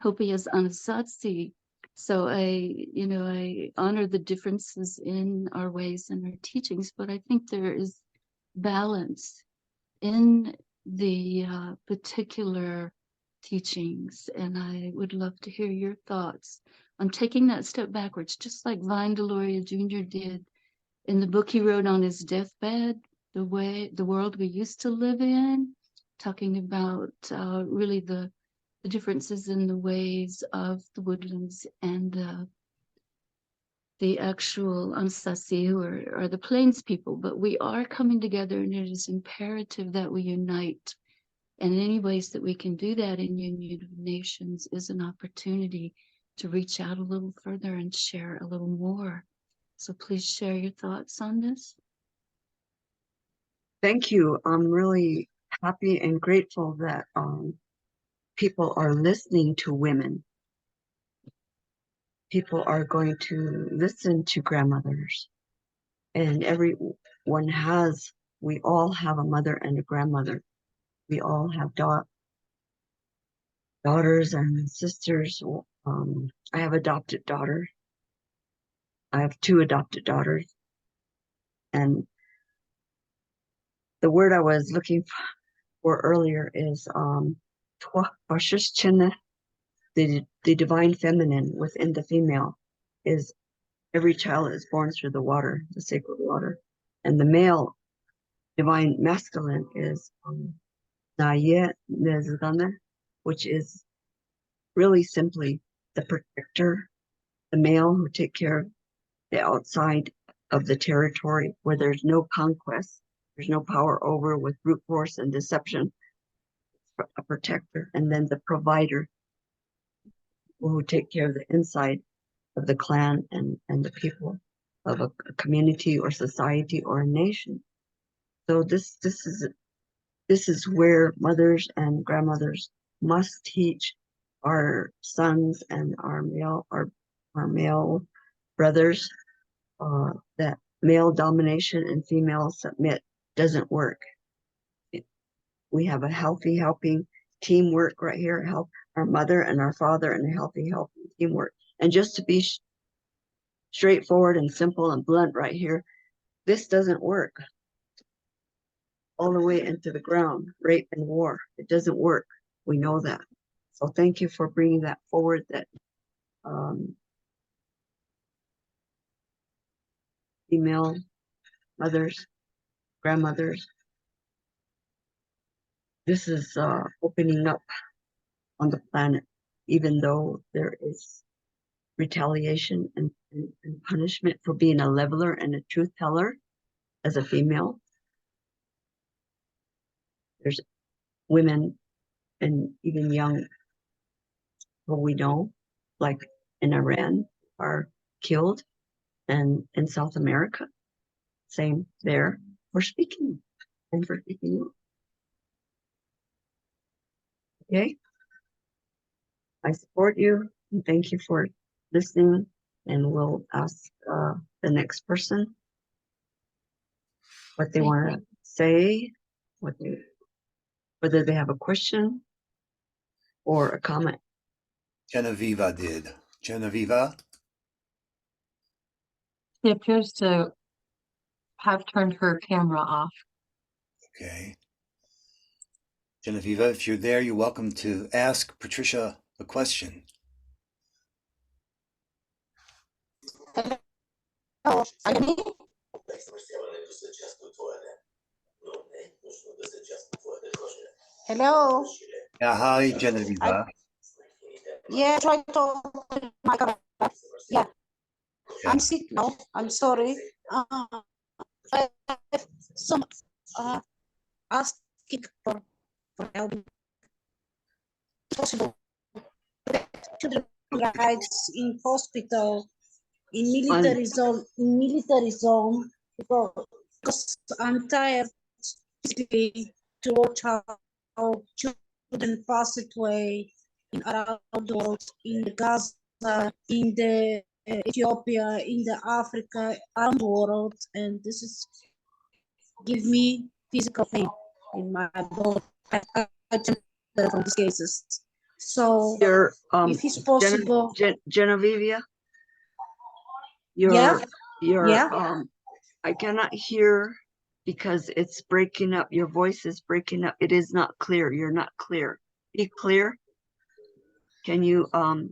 Hopias Anasazi. So I honor the differences in our ways and our teachings, but I think there is balance in the particular teachings, and I would love to hear your thoughts on taking that step backwards, just like Vine Deloria Jr. did in the book he wrote on his deathbed, the world we used to live in, talking about really the differences in the ways of the woodlands and the actual Anasazi, who are the plains people. But we are coming together, and it is imperative that we unite. And in any ways that we can do that in Union of Nations is an opportunity to reach out a little further and share a little more. So please share your thoughts on this. Thank you. I'm really happy and grateful that people are listening to women. People are going to listen to grandmothers. And we all have a mother and a grandmother. We all have daughters and sisters. I have adopted daughters. I have 2 adopted daughters. And the word I was looking for earlier is the divine feminine within the female is every child is born through the water, the sacred water. And the male divine masculine is Nihi, which is really simply the protector, the male who take care of the outside of the territory where there's no conquest, there's no power over with brute force and deception, a protector. And then the provider, who take care of the inside of the clan and the people of a community or society or a nation. So this is where mothers and grandmothers must teach our sons and our male brothers that male domination and female submit doesn't work. We have a healthy helping teamwork right here. Help our mother and our father and a healthy teamwork. And just to be straightforward and simple and blunt right here, this doesn't work. All the way into the ground, rape and war. It doesn't work. We know that. So thank you for bringing that forward, that female mothers grandmothers. This is opening up on the planet, even though there is retaliation and punishment for being a leveler and a truth teller as a female. There's women and even young who we know, like in Iran, are killed, and in South America, same there, for speaking and for speaking up. Okay, I support you and thank you for listening, and we'll ask the next person what they want to say, whether they have a question or a comment. Genevieve did. Genevieve? She appears to have turned her camera off. Okay. Genevieve, if you're there, you're welcome to ask Patricia a question. Hello, Hello. Yeah, hi, Genevieve. Yeah, try to my camera. Yeah. Yeah. I'm sick now. I'm sorry. I have some asking for help. Possible. Children rights in hospital, in military zone, because I'm tired physically to watch how children pass away in around the world, in the Gaza, in the Ethiopia, in the Africa, around the world, and this is give me physical pain in my body. I from these cases. So Your if it's possible, Genevieve, yeah. I cannot hear because it's breaking up. Your voice is breaking up. It is not clear. You're not clear. Be clear. Can you okay,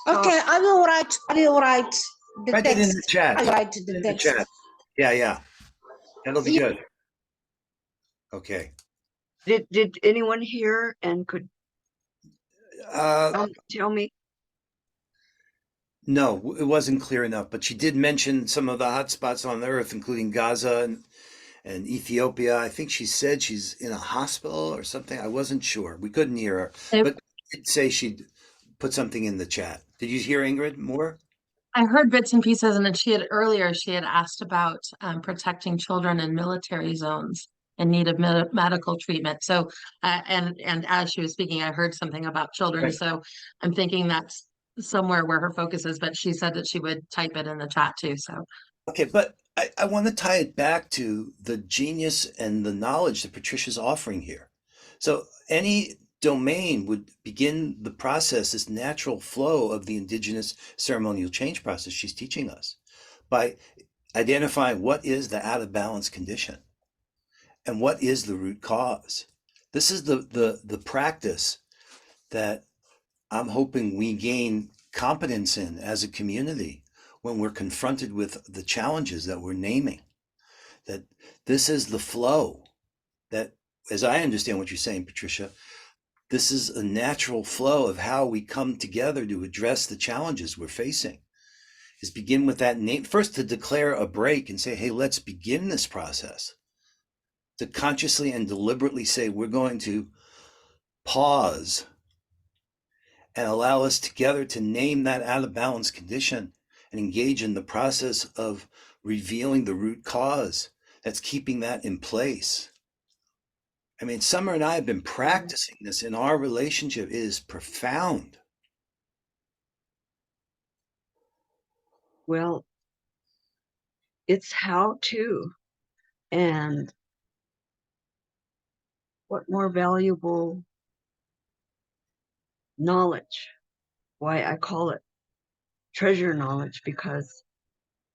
I will write the Write text. it in the chat. I'll write the text. Chat. Yeah. That'll be good. Okay. did anyone hear and could tell me? No, it wasn't clear enough, but she did mention some of the hot spots on Earth, including Gaza and Ethiopia. I think she said she's in a hospital or something. I wasn't sure. We couldn't hear her, but she did say she'd put something in the chat. Did you hear Ingrid more? I heard bits and pieces, and then she had asked about protecting children in military zones in need of medical treatment. So, and as she was speaking, I heard something about children. Right. So I'm thinking that's somewhere where her focus is, but she said that she would type it in the chat too. So, okay, but I want to tie it back to the genius and the knowledge that Patricia's offering here. So any domain would begin the process, this natural flow of the indigenous ceremonial change process she's teaching us by identifying what is the out of balance condition and what is the root cause. This is the practice that I'm hoping we gain competence in as a community when we're confronted with the challenges that we're naming. That this is the flow that, as I understand what you're saying, Patricia, this is a natural flow of how we come together to address the challenges we're facing. Is begin with that name first, to declare a break and say, hey, let's begin this process. To consciously and deliberately say, we're going to pause and allow us together to name that out of balance condition and engage in the process of revealing the root cause that's keeping that in place. I mean, Summer and I have been practicing this in our relationship. It is profound. Well, it's how to, and what more valuable knowledge, why I call it treasure knowledge, because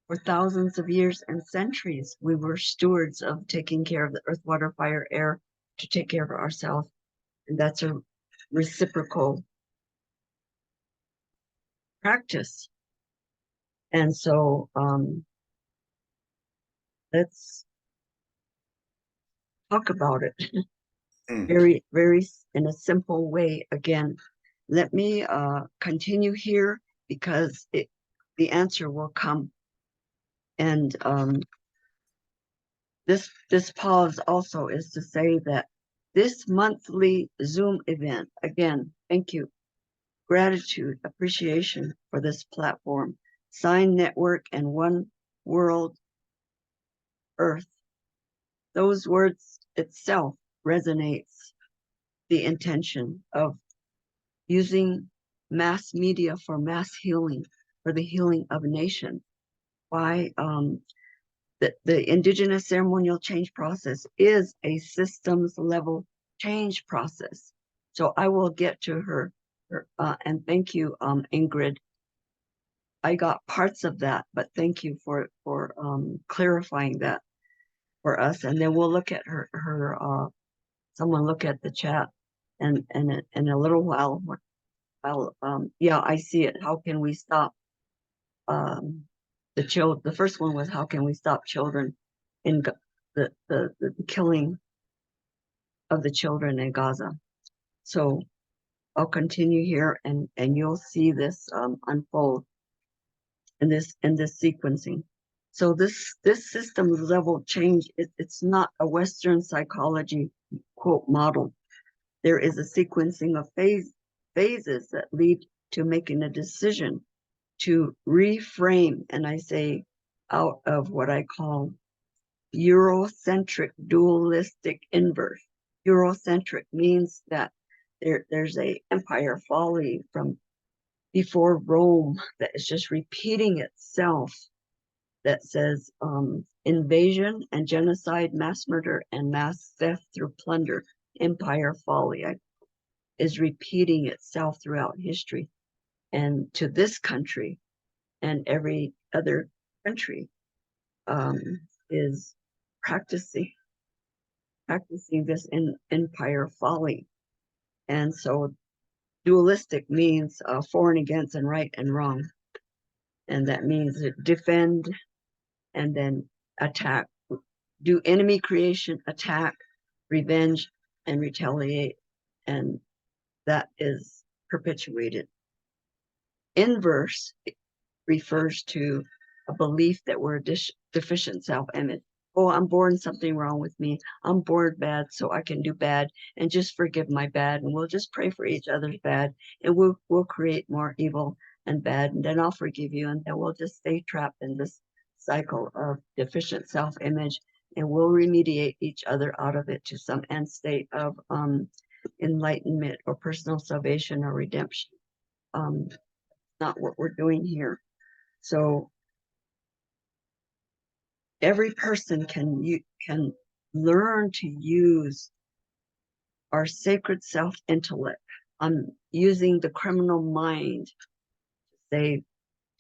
for thousands of years and centuries, we were stewards of taking care of the earth, water, fire, air, to take care of ourselves. And that's a reciprocal practice. And so let's talk about it. Mm. Very, very in a simple way. Again, let me continue here because the answer will come. And this pause also is to say that this monthly Zoom event, again, thank you, gratitude, appreciation for this platform, Sign Network and One World Earth. Those words itself resonates the intention of using mass media for mass healing, for the healing of a nation. Why the indigenous ceremonial change process is a systems level change process. So I will get to her and thank you, Ingrid. I got parts of that, but thank you for clarifying that for us. And then we'll look at her someone look at the chat and in a little while. Yeah, I see it. How can we stop the first one was how can we stop children in the killing of the children in Gaza. So I'll continue here and you'll see this unfold in this sequencing. So this system level change, it's not a Western psychology quote model. There is a sequencing of phases that lead to making a decision to reframe, and I say out of what I call Eurocentric dualistic inverse. Eurocentric means that there's a empire folly from before Rome that is just repeating itself, that says invasion and genocide, mass murder and mass theft through plunder, empire folly is repeating itself throughout history. And to this country and every other country is practicing this in empire folly. And so dualistic means for and against and right and wrong. And that means defend and then attack. Do enemy creation, attack, revenge, and retaliate. And that is perpetuated. Inverse refers to a belief that we're a deficient self-image. Oh, I'm born, something wrong with me. I'm born bad, so I can do bad and just forgive my bad. And we'll just pray for each other's bad. And we'll create more evil and bad. And then I'll forgive you. And then we'll just stay trapped in this cycle of deficient self-image. And we'll remediate each other out of it to some end state of enlightenment or personal salvation or redemption. Not what we're doing here. So every person can learn to use our sacred self-intellect. I'm using the criminal mind to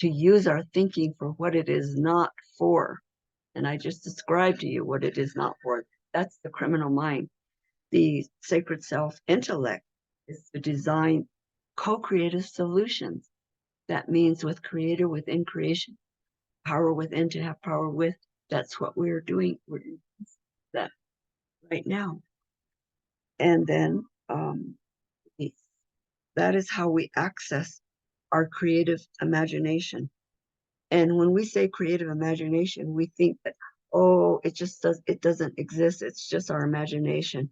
use our thinking for what it is not for. And I just described to you what it is not for. That's the criminal mind. The sacred self-intellect is to design co-creative solutions. That means with creator, within creation, power within to have power with. That's what we're doing. We're doing that right now. And then that is how we access our creative imagination. And when we say creative imagination, we think that, oh, it doesn't exist. It's just our imagination.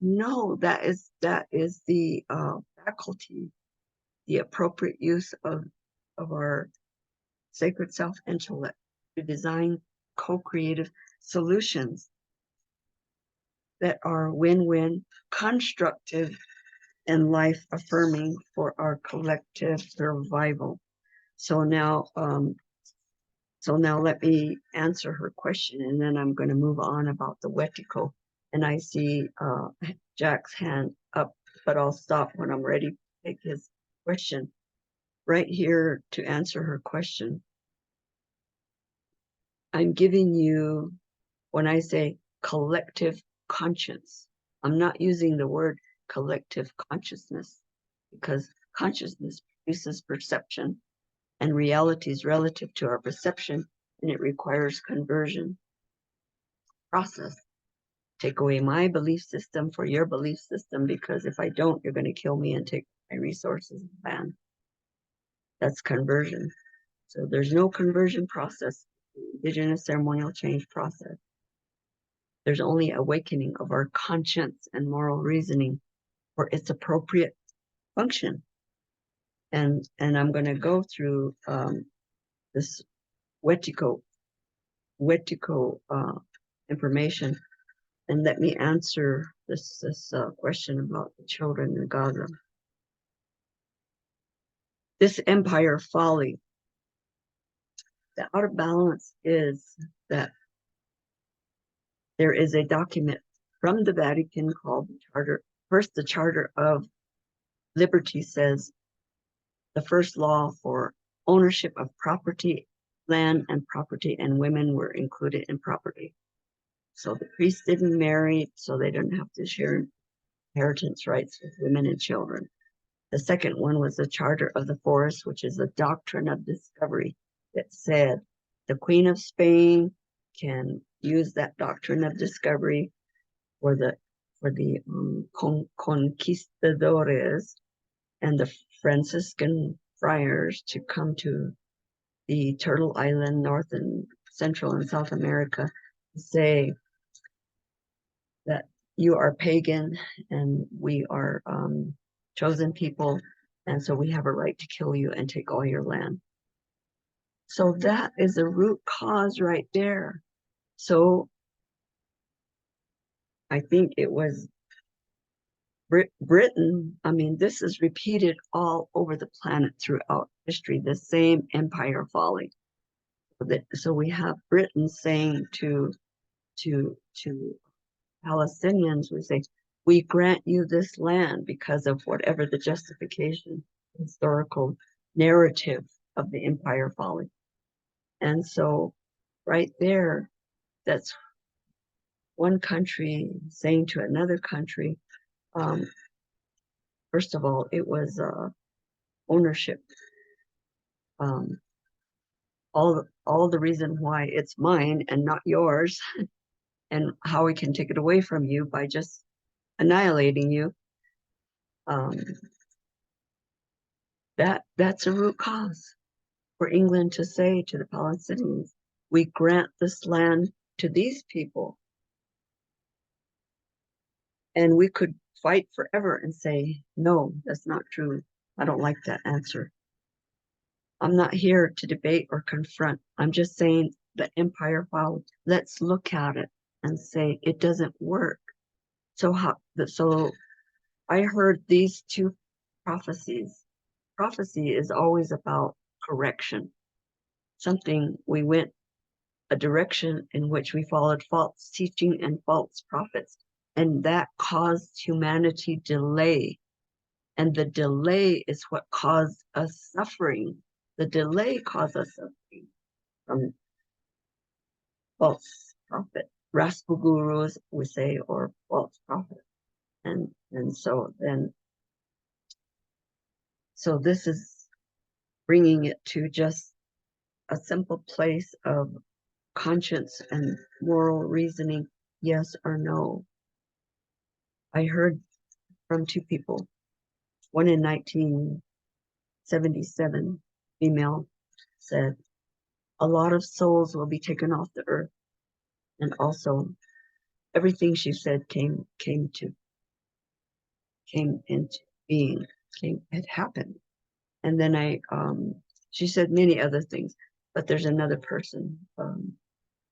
No, that is the faculty, the appropriate use of our sacred self-intellect to design co-creative solutions that are win-win, constructive, and life-affirming for our collective survival. So now let me answer her question, and then I'm going to move on about the Wetiko. And I see Jack's hand up, but I'll stop when I'm ready to take his question. Right here to answer her question. I'm giving you, when I say collective conscience, I'm not using the word collective consciousness, because consciousness produces perception and reality is relative to our perception, and it requires conversion. process. Take away my belief system for your belief system, because if I don't, you're going to kill me and take my resources and land. That's conversion. So there's no conversion process, indigenous ceremonial change process. There's only awakening of our conscience and moral reasoning for its appropriate function. And I'm going to go through this wetiko information, and let me answer this question about the children in Gaza. This empire folly, the out of balance is that there is a document from the Vatican called the Charter. First, the Charter of Liberty says the first law for ownership of property, land and property, and women were included in property. So the priests didn't marry, so they didn't have to share inheritance rights with women and children. The second one was the Charter of the Forest, which is a doctrine of discovery that said the Queen of Spain can use that doctrine of discovery for the conquistadores and the Franciscan friars to come to the Turtle Island, North and Central and South America, to say that you are pagan and we are chosen people, and so we have a right to kill you and take all your land. So that is the root cause right there. So I think it was Britain. I mean, this is repeated all over the planet throughout history, the same empire folly. So we have Britain saying to Palestinians, we say, we grant you this land because of whatever the justification, historical narrative of the empire folly. And so right there, that's one country saying to another country, first of all, it was ownership. All the reason why it's mine and not yours, and how we can take it away from you by just annihilating you. That's a root cause for England to say to the Palestinians, we grant this land to these people. And we could fight forever and say, no, that's not true. I don't like that answer. I'm not here to debate or confront. I'm just saying the empire followed. Let's look at it and say it doesn't work. So I heard these two prophecies. Prophecy is always about correction. We went a direction in which we followed false teaching and false prophets, and that caused humanity delay. And the delay is what caused us suffering. The delay caused us suffering from false prophet, rascal gurus, we say, or false prophet. And so this is bringing it to just a simple place of conscience and moral reasoning, yes or no. I heard from two people, one in 1977, female, said, a lot of souls will be taken off the earth. And also everything she said came into being, it happened. And then she said many other things, but there's another person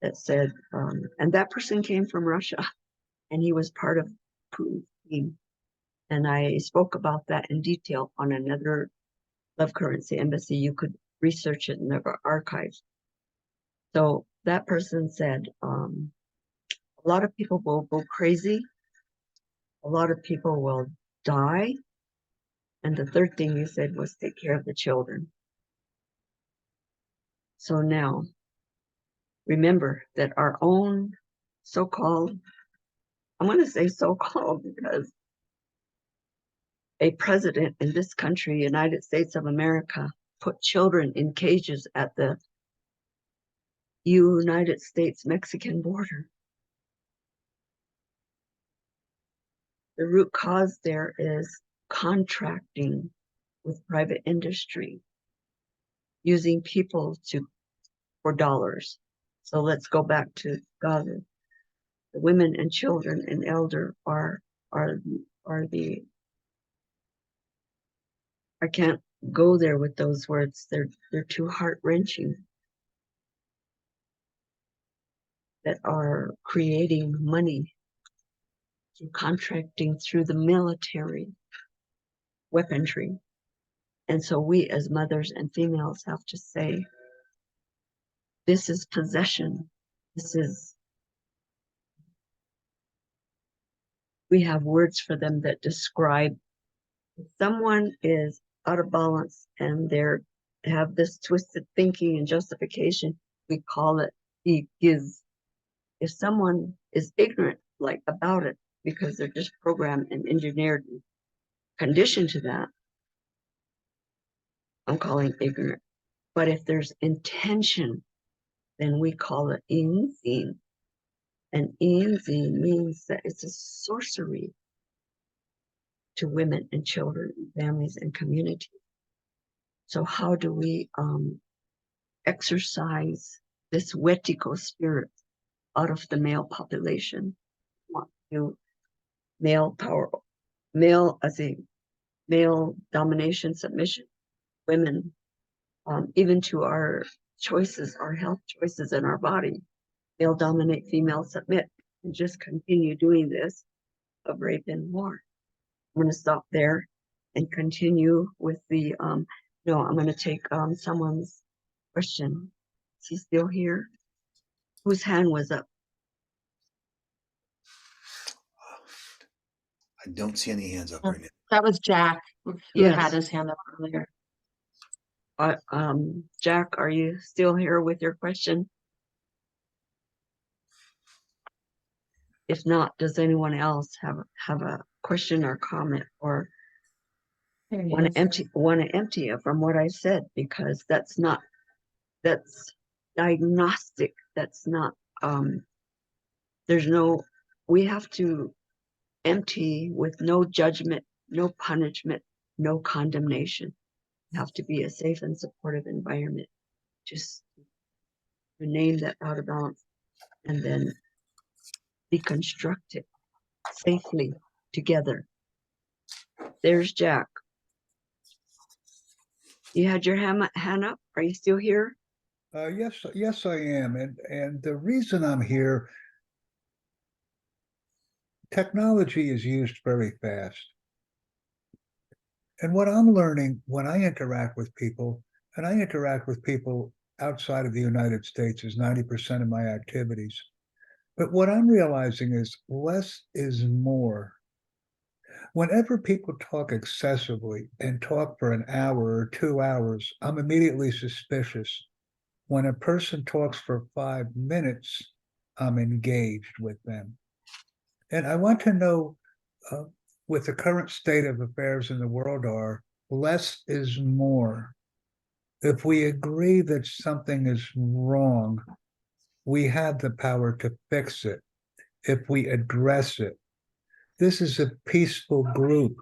that said, and that person came from Russia, and he was part of Putin's team. And I spoke about that in detail on another Love Currency Embassy. You could research it in the archives. So that person said, a lot of people will go crazy. A lot of people will die. And the third thing you said was take care of the children. So now, remember that our own so-called, I'm going to say so-called because a president in this country, United States of America, put children in cages at the United States-Mexican border. The root cause there is contracting with private industry, using people for dollars. So let's go back to Gaza. The women and children and elder are the, I can't go there with those words. They're too heart-wrenching, that are creating money through contracting through the military weaponry. And so we as mothers and females have to say, this is possession. We have words for them that describe if someone is out of balance and have this twisted thinking and justification, we call it giz. If someone is ignorant about it because they're just programmed and engineered and conditioned to that, I'm calling ignorant. But if there's intention, then we call it nsli. And nsli means that it's a sorcery to women and children and families and communities. So how do we exercise this wetiko spirit out of the male population? Want to male power, male domination, submission, women, even to our choices, our health choices in our body. Male dominate, female submit, and just continue doing this of rape and war. I'm going to stop there and continue with the, no, I'm going to take someone's question. Is he still here? Whose hand was up? I don't see any hands up right now. That was Jack, who had his hand up earlier. Jack, are you still here with your question? If not, does anyone else have a question or comment, or want to empty it from what I said? Because that's diagnostic. That's not, we have to empty with no judgment, no punishment, no condemnation. You have to be a safe and supportive environment. Just to name that out of balance and then deconstruct it safely together. There's Jack. You had your hand up. Are you still here? Yes, I am. And the reason I'm here, technology is used very fast. And what I'm learning when I interact with people, and I interact with people outside of the United States is 90% of my activities. But what I'm realizing is less is more. Whenever people talk excessively and talk for an hour or 2 hours, I'm immediately suspicious. When a person talks for 5 minutes, I'm engaged with them. And I want to know, with the current state of affairs in the world less is more. If we agree that something is wrong, we have the power to fix it if we address it. This is a peaceful group.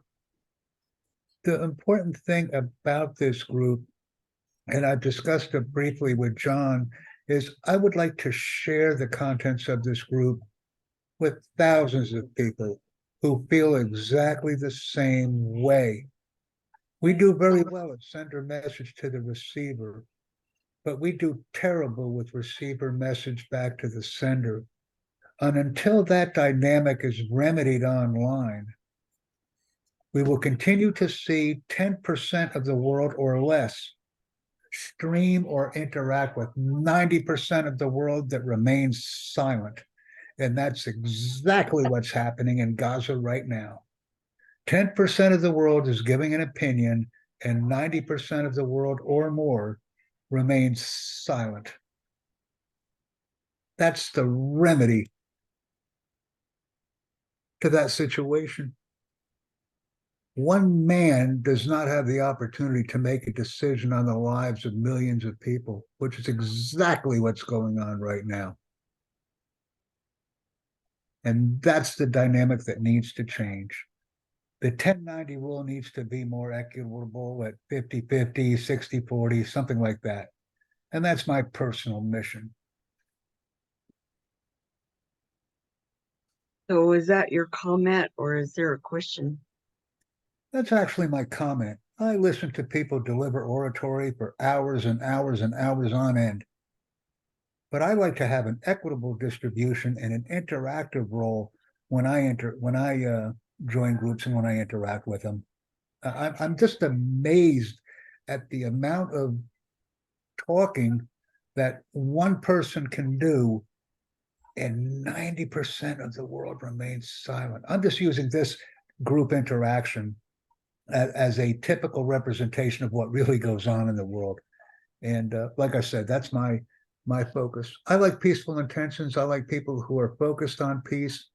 The important thing about this group, and I've discussed it briefly with John, is I would like to share the contents of this group with thousands of people who feel exactly the same way. We do very well at sender message to the receiver, but we do terrible with receiver message back to the sender. And until that dynamic is remedied online, we will continue to see 10% of the world or less stream or interact with 90% of the world that remains silent. And that's exactly what's happening in Gaza right now. 10% of the world is giving an opinion, and 90% of the world or more remains silent. That's the remedy to that situation. One man does not have the opportunity to make a decision on the lives of millions of people, which is exactly what's going on right now. And that's the dynamic that needs to change. The 1090 rule needs to be more equitable at 50-50, 60-40, something like that. And that's my personal mission. So is that your comment or is there a question? That's actually my comment. I listen to people deliver oratory for hours and hours and hours on end. But I like to have an equitable distribution and an interactive role when I join groups and when I interact with them. I'm just amazed at the amount of talking that one person can do and 90% of the world remains silent. I'm just using this group interaction as a typical representation of what really goes on in the world. And like I said, that's my focus. I like peaceful intentions. I like people who are focused on peace.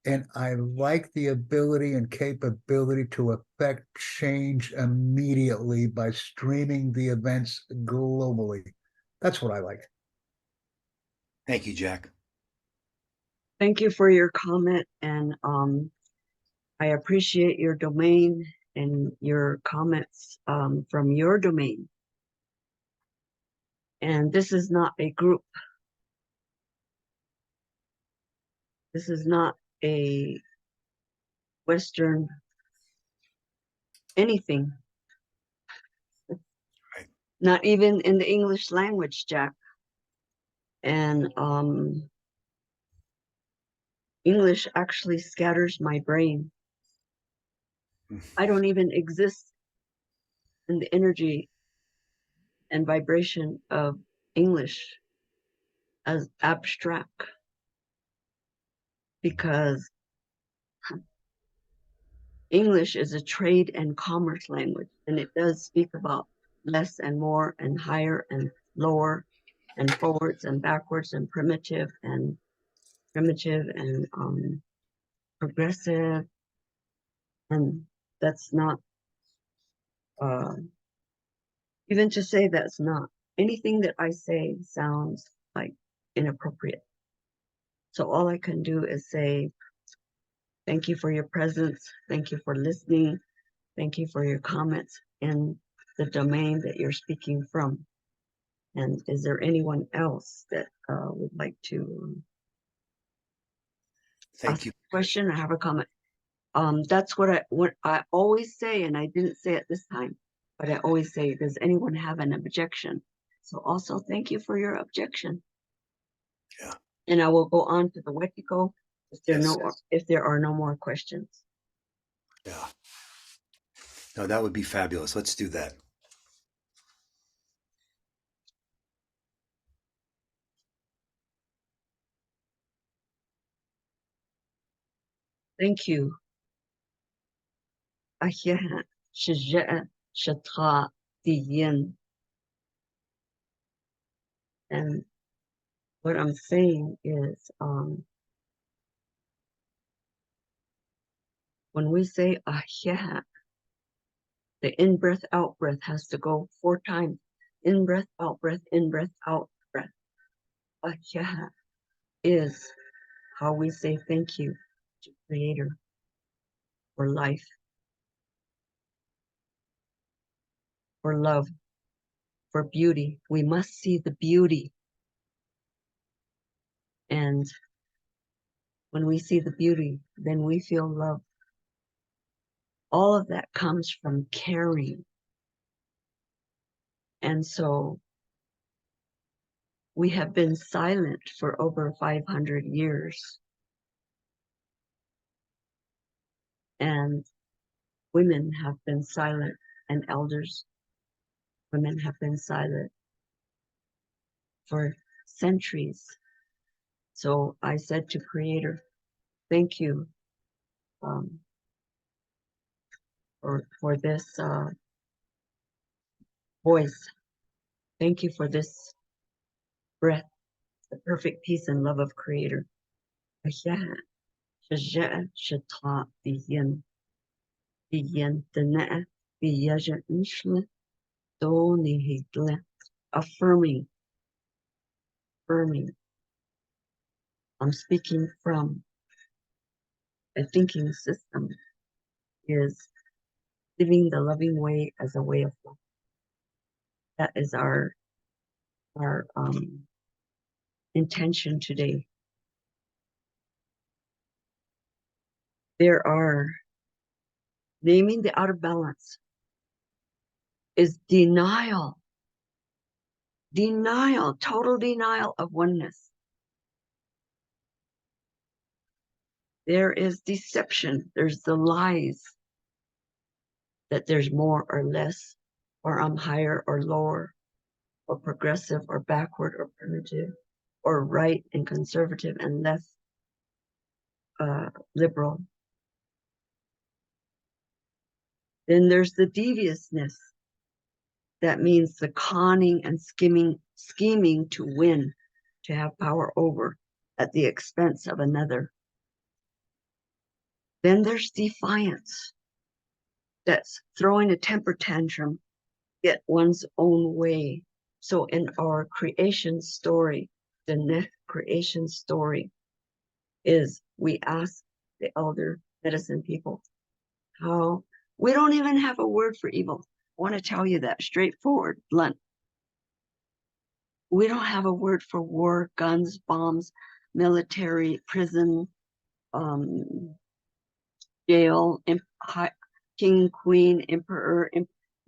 And I like the ability and capability to affect change immediately by streaming the events globally. That's what I like. Thank you, Jack. Thank you for your comment, and I appreciate your domain and your comments from your domain. And this is not a group. This is not a Western anything. Right. Not even in the English language, Jack. And English actually scatters my brain. I don't even exist in the energy and vibration of English as abstract, because English is a trade and commerce language, and it does speak about less and more and higher and lower and forwards and backwards and primitive and progressive. And that's not even to say that's not. Anything that I say sounds like inappropriate. So all I can do is say, thank you for your presence. Thank you for listening. Thank you for your comments in the domain that you're speaking from. And is there anyone else that would like to Thank you. ask a question or have a comment? That's what I always say, and I didn't say it this time, but I always say, does anyone have an objection? So also thank you for your objection. Yeah. And I will go on to the Wetiko Yes. if there are no more questions. Yeah. No, that would be fabulous. Let's do that. Thank you. أحيانا شجاع شطراء ديين. And what I'm saying is, when we say ahya, the in breath, out breath has to go 4 times. In breath, out breath, in breath, out breath. Ahya is how we say thank you to Creator for life, for love, for beauty. We must see the beauty. And when we see the beauty, then we feel love. All of that comes from caring. And so we have been silent for over 500 years. And women have been silent, and elders, women have been silent for centuries. So I said to Creator, thank you for this voice. Thank you for this breath, the perfect peace and love of Creator. Diyiin Dine'e, biyazhi nsli, nihi. Affirming. I'm speaking from a thinking system is living the loving way as a way of life. That is our intention today. There are naming the out of balance is denial, total denial of oneness. There is deception. There's the lies that there's more or less, or I'm higher or lower, or progressive or backward or primitive, or right and conservative and less liberal. Then there's the deviousness. That means the conning and scheming to win, to have power over at the expense of another. Then there's defiance. That's throwing a temper tantrum, get one's own way. So in our creation story, the next creation story is we ask the elder medicine people how we don't even have a word for evil. I want to tell you that straightforward, blunt. We don't have a word for war, guns, bombs, military, prison, jail, king, queen, emperor.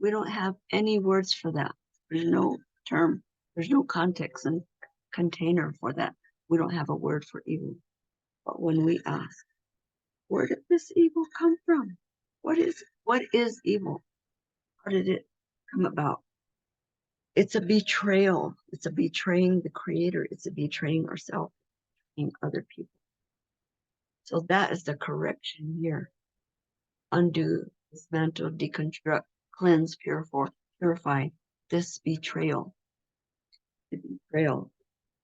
We don't have any words for that. There's no term. There's no context and container for that. We don't have a word for evil. But when we ask, where did this evil come from? What is evil? How did it come about? It's a betrayal. It's a betraying the creator. It's a betraying ourselves, betraying other people. So that is the correction here. Undo, dismantle, deconstruct, cleanse, purify this betrayal. The betrayal.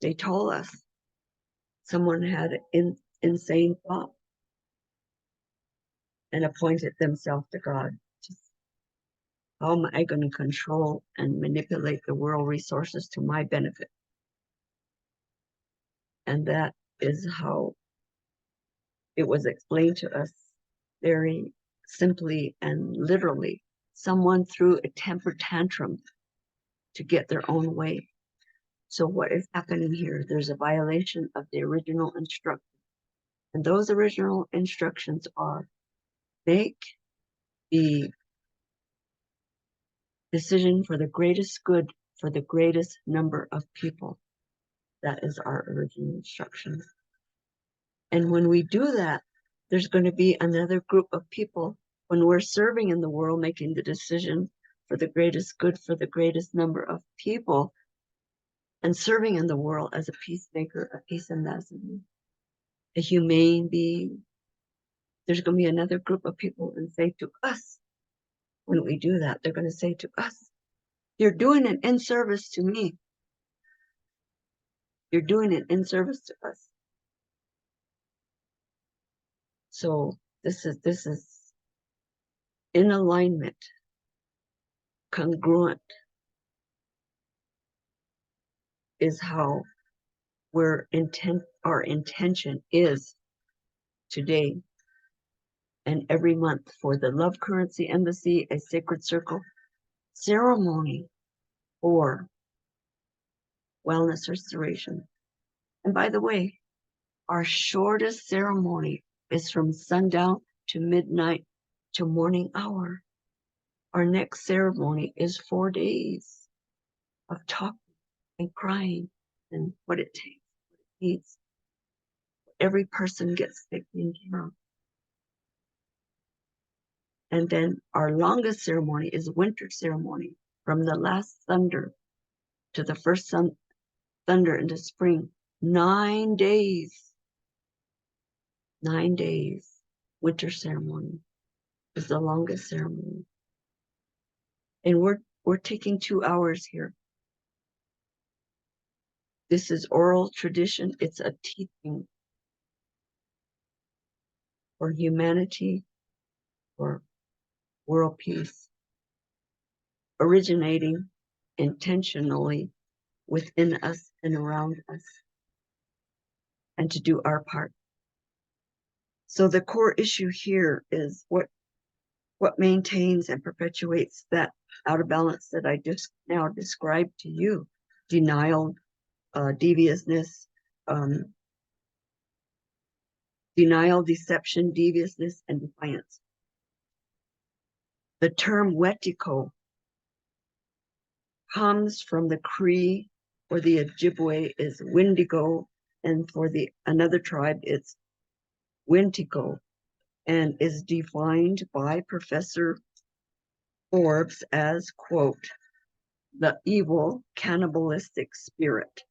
They told us someone had an insane thought and appointed themselves to God. How am I going to control and manipulate the world resources to my benefit? And that is how it was explained to us very simply and literally. Someone threw a temper tantrum to get their own way. So what is happening here? There's a violation of the original instructions. And those original instructions are make the decision for the greatest good for the greatest number of people. That is our original instructions. And when we do that, there's going to be another group of people when we're serving in the world, making the decision for the greatest good for the greatest number of people, and serving in the world as a peacemaker, a peace ambassador, a humane being. There's going to be another group of people and say to us, when we do that, they're going to say to us, you're doing an in service to me. You're doing an in service to us. So this is in alignment, congruent, is how our intention is today and every month for the Love Currency Embassy, a sacred circle ceremony for wellness restoration. And by the way, our shortest ceremony is from sundown to midnight to morning hour. Our next ceremony is 4 days of talking and crying and what it takes, what it needs. Every person gets taken care of. And then our longest ceremony is winter ceremony, from the last thunder to the first thunder into spring. 9 days. 9 days. Winter ceremony is the longest ceremony. And we're taking 2 hours here. This is oral tradition. It's a teaching for humanity, for world peace, originating intentionally within us and around us, and to do our part. So the core issue here is what maintains and perpetuates that out of balance that I just now described to you: denial, deviousness, denial, deception, deviousness, and defiance. The term wetiko comes from the Cree, or the Ojibwe is Windigo, and for the another tribe it's Wintiko, and is defined by Professor Forbes as, quote, the evil cannibalistic spirit.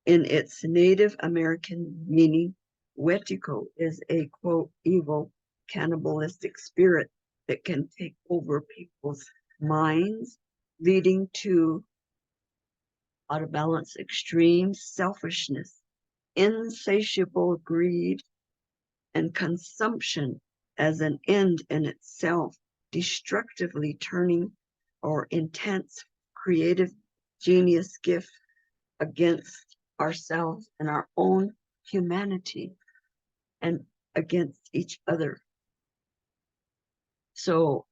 In its Native American meaning, Wetiko is a, quote, evil cannibalistic spirit that can take over people's minds, leading to out of balance extreme selfishness, insatiable greed, and consumption as an end in itself, destructively turning our intense creative genius gift against ourselves and our own humanity and against each other. So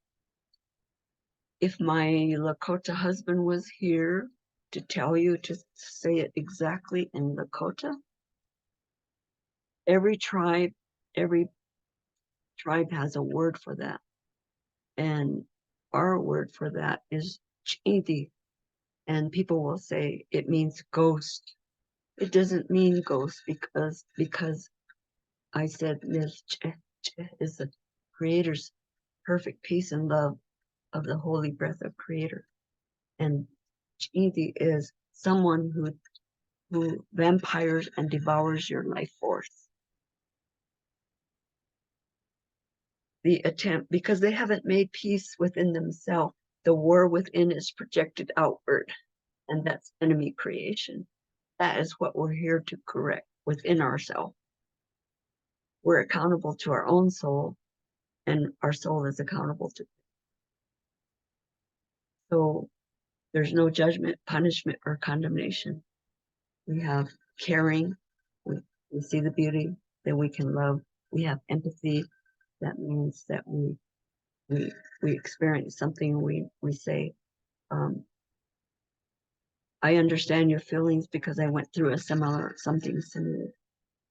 if my Lakota husband was here to tell you to say it exactly in Lakota, every tribe has a word for that. And our word for that is chiinii. And people will say it means ghost. It doesn't mean ghost because I said Ms. is the Creator's perfect peace and love of the holy breath of Creator. And chiinii is someone who vampires and devours your life force. The attempt, because they haven't made peace within themselves, the war within is projected outward, and that's enemy creation. That is what we're here to correct within ourselves. We're accountable to our own soul, and our soul is accountable to. So there's no judgment, punishment, or condemnation. We have caring, we see the beauty, that we can love. We have empathy. That means that we experience something, we say, I understand your feelings because I went through something similar.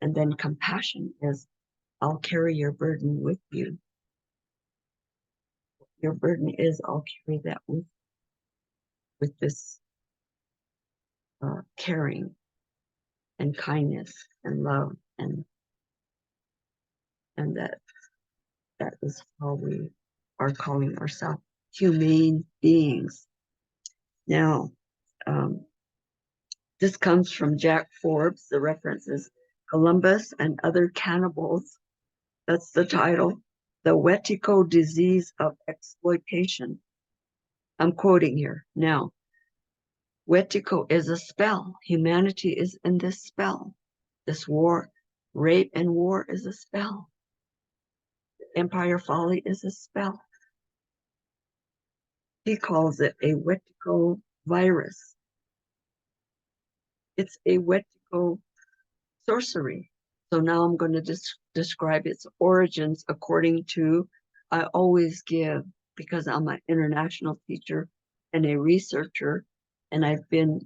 And then compassion is, I'll carry your burden with you. Your burden is, I'll carry that with this caring and kindness and love, and that is how we are calling ourselves humane beings. Now, this comes from Jack Forbes. The reference is Columbus and Other Cannibals. That's the title. The Wetiko Disease of Exploitation. I'm quoting here. Now, Wetiko is a spell. Humanity is in this spell. This war, rape and war is a spell. Empire folly is a spell. He calls it a Wetiko virus. It's a Wetiko sorcery. So now I'm going to describe its origins according to, I always give, because I'm an international teacher and a researcher, and I've been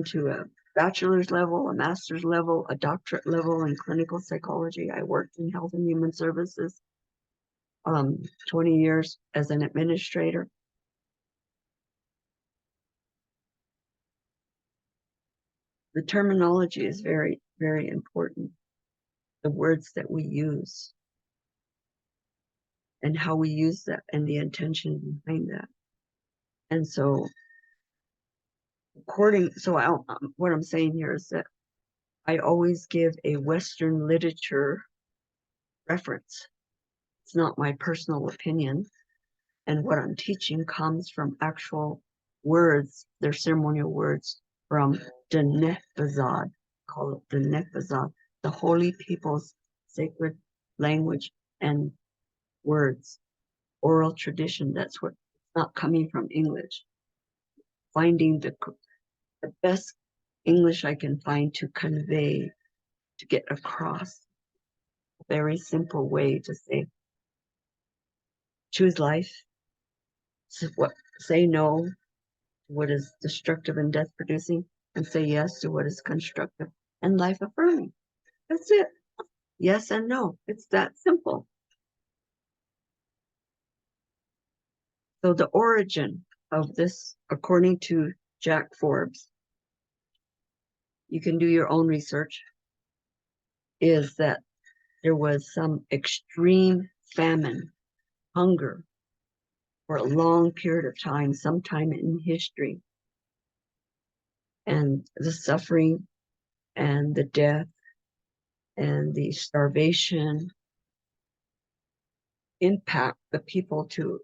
to a bachelor's level, a master's level, a doctorate level in clinical psychology. I worked in health and human services, 20 years as an administrator. The terminology is very, very important. The words that we use and how we use that and the intention behind that. And so what I'm saying here is that I always give a Western literature reference. It's not my personal opinion. And what I'm teaching comes from actual words, they're ceremonial words from Dine'e, call it Dine'e, the holy people's sacred language and words, oral tradition. That's what, not coming from English. Finding the best English I can find to convey to get across a very simple way to say, choose life, say no to what is destructive and death producing, and say yes to what is constructive and life affirming. That's it. Yes and no. It's that simple. So the origin of this, according to Jack Forbes, you can do your own research, is that there was some extreme famine, hunger, for a long period of time, sometime in history. And the suffering and the death and the starvation impact the people to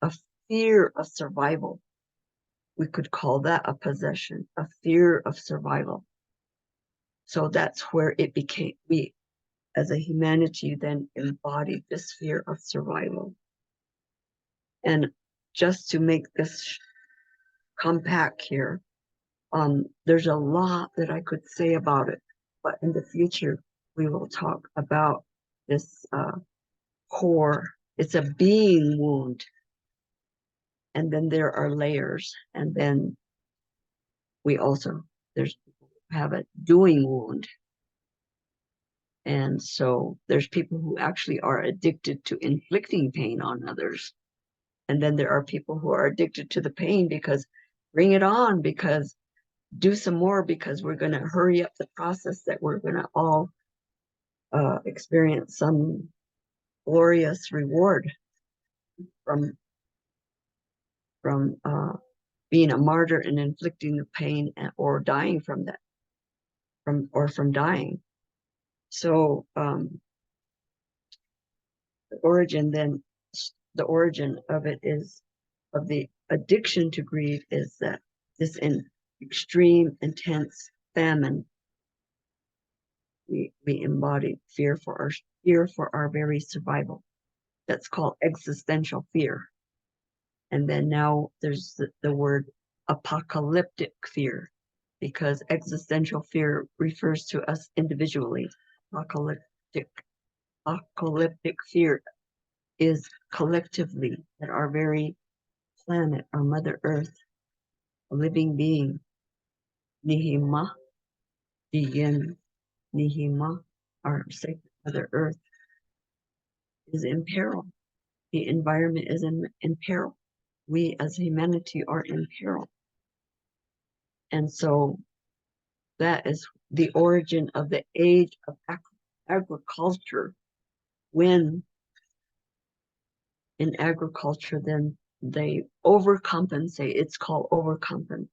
a fear of survival. We could call that a possession, a fear of survival. So that's where it became, we as a humanity then embodied this fear of survival. And just to make this compact here, there's a lot that I could say about it, but in the future, we will talk about this core. It's a being wound. And then there are layers. And then we also, there's have a doing wound. And so there's people who actually are addicted to inflicting pain on others. And then there are people who are addicted to the pain because bring it on, because do some more, because we're going to hurry up the process that we're going to all experience some glorious reward from being a martyr and inflicting the pain or dying from that, from dying. So the origin of it is, of the addiction to grief, is that this extreme, intense famine, we embody fear for our very survival. That's called existential fear. And then now there's the word apocalyptic fear, because existential fear refers to us individually. Apocalyptic fear is collectively, that our very planet, our Mother Earth, a living being, nihi, Diyiin Dine'e, our sacred Mother Earth, is in peril. The environment is in peril. We as humanity are in peril. And so that is the origin of the age of agriculture, when in agriculture then they overcompensate. It's called overcompensate.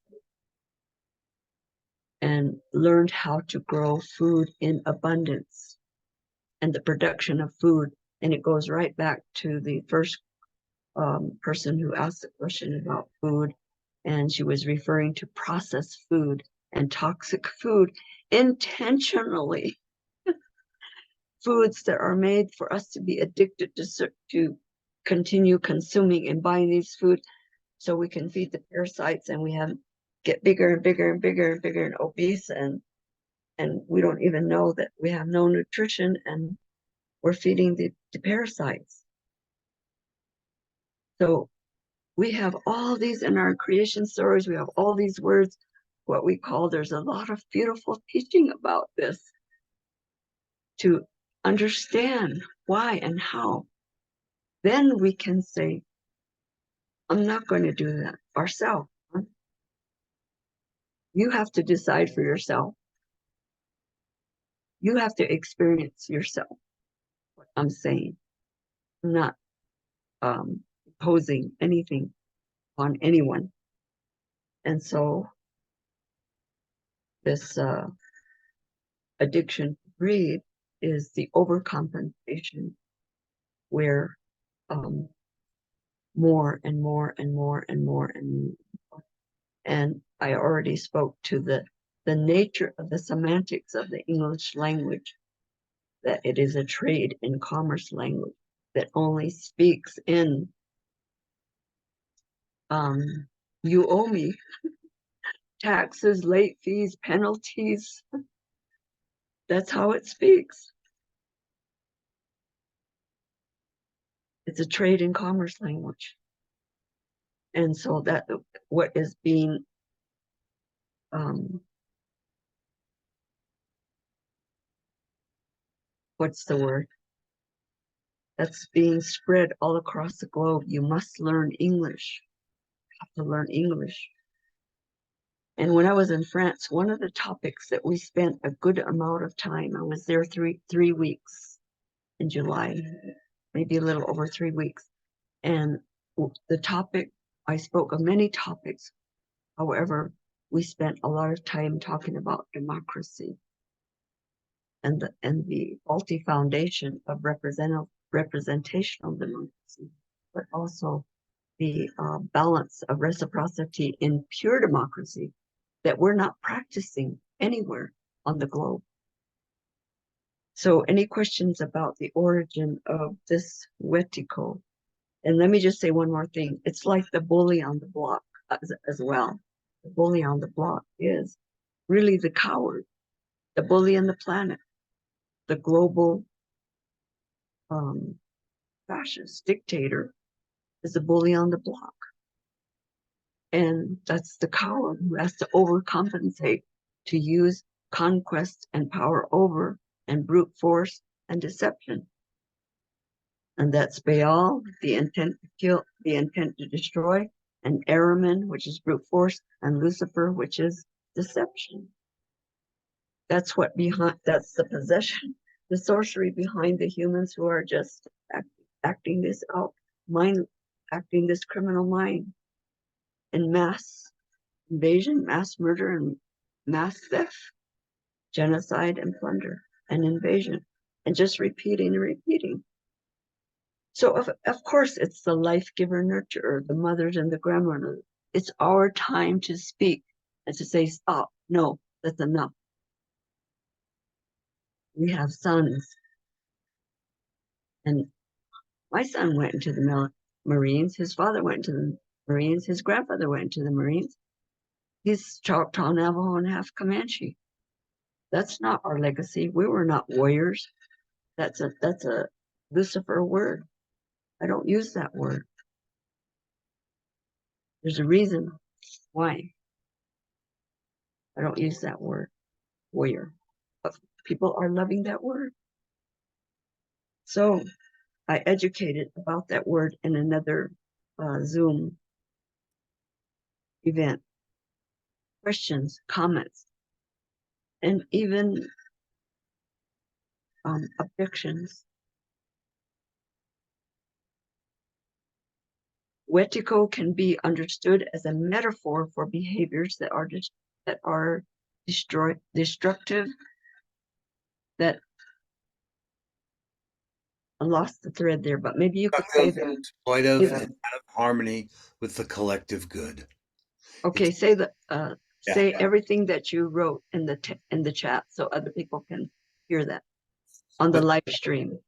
And learned how to grow food in abundance and the production of food. And it goes right back to the first person who asked the question about food. And she was referring to processed food and toxic food intentionally. Foods that are made for us to be addicted to continue consuming and buying these food so we can feed the parasites, and we get bigger and bigger and bigger and bigger and obese, and we don't even know that we have no nutrition and we're feeding the parasites. So we have all these in our creation stories. We have all these words, what we call, there's a lot of beautiful teaching about this to understand why and how. Then we can say, I'm not going to do that ourselves. You have to decide for yourself. You have to experience yourself what I'm saying. I'm not imposing anything on anyone. And so this addiction to greed is the overcompensation, where more and more and more and more and more. And I already spoke to the nature of the semantics of the English language, that it is a trade and commerce language that only speaks in you owe me, taxes, late fees, penalties, That's how it speaks. It's a trade and commerce language. And so that what is being what's the word? That's being spread all across the globe. You must learn English. You have to learn English. And when I was in France, one of the topics that we spent a good amount of time, I was there three weeks in July, maybe a little over 3 weeks. And the topic, I spoke of many topics. However, we spent a lot of time talking about democracy and the faulty foundation of representational democracy, but also the balance of reciprocity in pure democracy that we're not practicing anywhere on the globe. So any questions about the origin of this wetiko? And let me just say one more thing. It's like the bully on the block as well. The bully on the block is really the coward, the bully on the planet, the global fascist dictator is the bully on the block. And that's the coward who has to overcompensate to use conquest and power over and brute force and deception. And that's Baal, the intent to kill, the intent to destroy, and Araman, which is brute force, and Lucifer, which is deception. That's that's the possession, the sorcery behind the humans who are just acting this out, acting this criminal mind in mass invasion, mass murder, and mass theft, genocide and plunder and invasion, and just repeating and repeating. So of course it's the life giver nurturer, the mothers and the grandmothers. It's our time to speak and to say, stop, no, that's enough. We have sons. And my son went into the Marines, his father went into the Marines, his grandfather went into the Marines. He's Choctaw, Navajo, and half Comanche. That's not our legacy. We were not warriors. That's a Lucifer word. I don't use that word. There's a reason why I don't use that word, warrior. But people are loving that word. So I educated about that word in another Zoom event. Questions, comments, and even objections. Wetiko can be understood as a metaphor for behaviors that are destructive, that I lost the thread there, but maybe you could say that. Exploitive and out of harmony with the collective good. Okay, say everything that you wrote in the chat so other people can hear that on the live stream.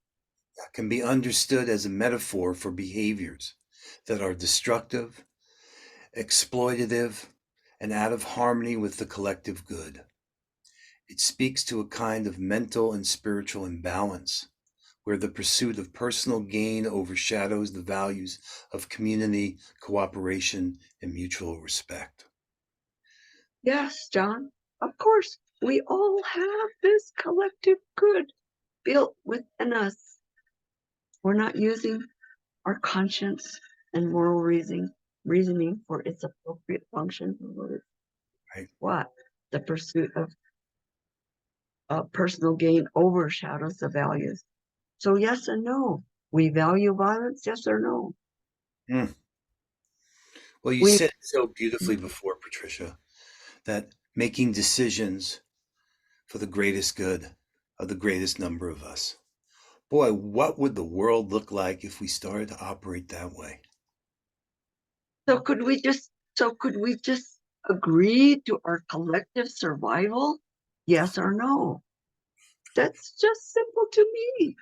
Can be understood as a metaphor for behaviors that are destructive, exploitative, and out of harmony with the collective good. It speaks to a kind of mental and spiritual imbalance where the pursuit of personal gain overshadows the values of community, cooperation, and mutual respect. Yes, John, of course, we all have this collective good built within us. We're not using our conscience and moral reasoning for its appropriate function. Right. What? The pursuit of personal gain overshadows the values. So yes and no. We value violence, yes or no? Well, you said so beautifully before, Patricia, that making decisions for the greatest good of the greatest number of us. Boy, what would the world look like if we started to operate that way? So could we just agree to our collective survival? Yes or no? That's just simple to me.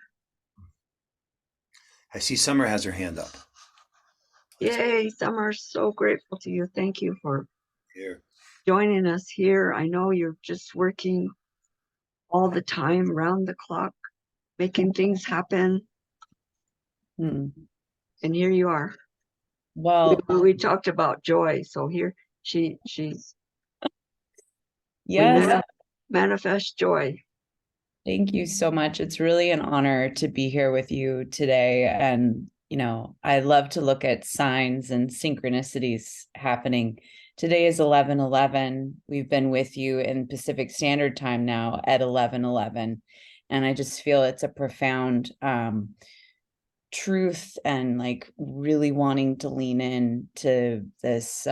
I see Summer has her hand up. Yay, Summer, so grateful to you. Thank you for Here. joining us here. I know you're just working all the time, round the clock, making things happen. Hmm. And here you are. Well, We talked about joy, so here she's yes. Manifest joy. Thank you so much. It's really an honor to be here with you today. And, you know, I love to look at signs and synchronicities happening. Today is 11/11. We've been with you in Pacific Standard Time now at 11/11. And I just feel it's a profound truth, and like really wanting to lean in to this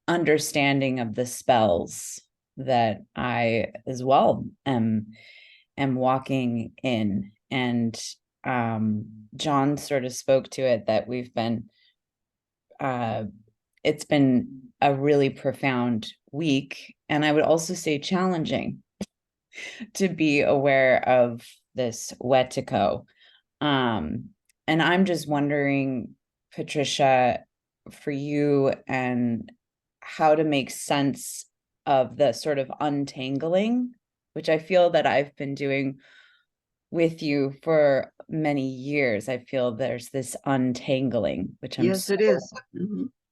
understanding of the spells that I as well am walking in. And John sort of spoke to it, that we've been it's been a really profound week, and I would also say challenging to be aware of this wetiko. And I'm just wondering, Patricia, for you, and how to make sense of the sort of untangling, which I feel that I've been doing with you for many years. I feel there's this untangling, which I'm Yes, it is.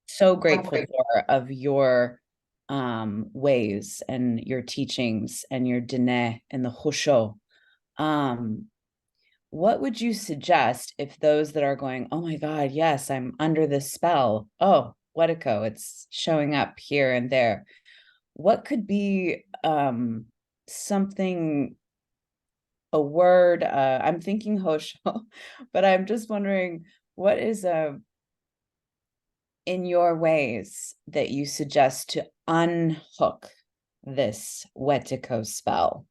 so grateful for, of your ways and your teachings and your Dine'e and the Hozho. What would you suggest if those that are going, oh my God, yes, I'm under this spell. Oh, wetiko, it's showing up here and there. What could be something, a word, I'm thinking Hozho, but I'm just wondering, what is in your ways that you suggest to unhook this wetiko spell?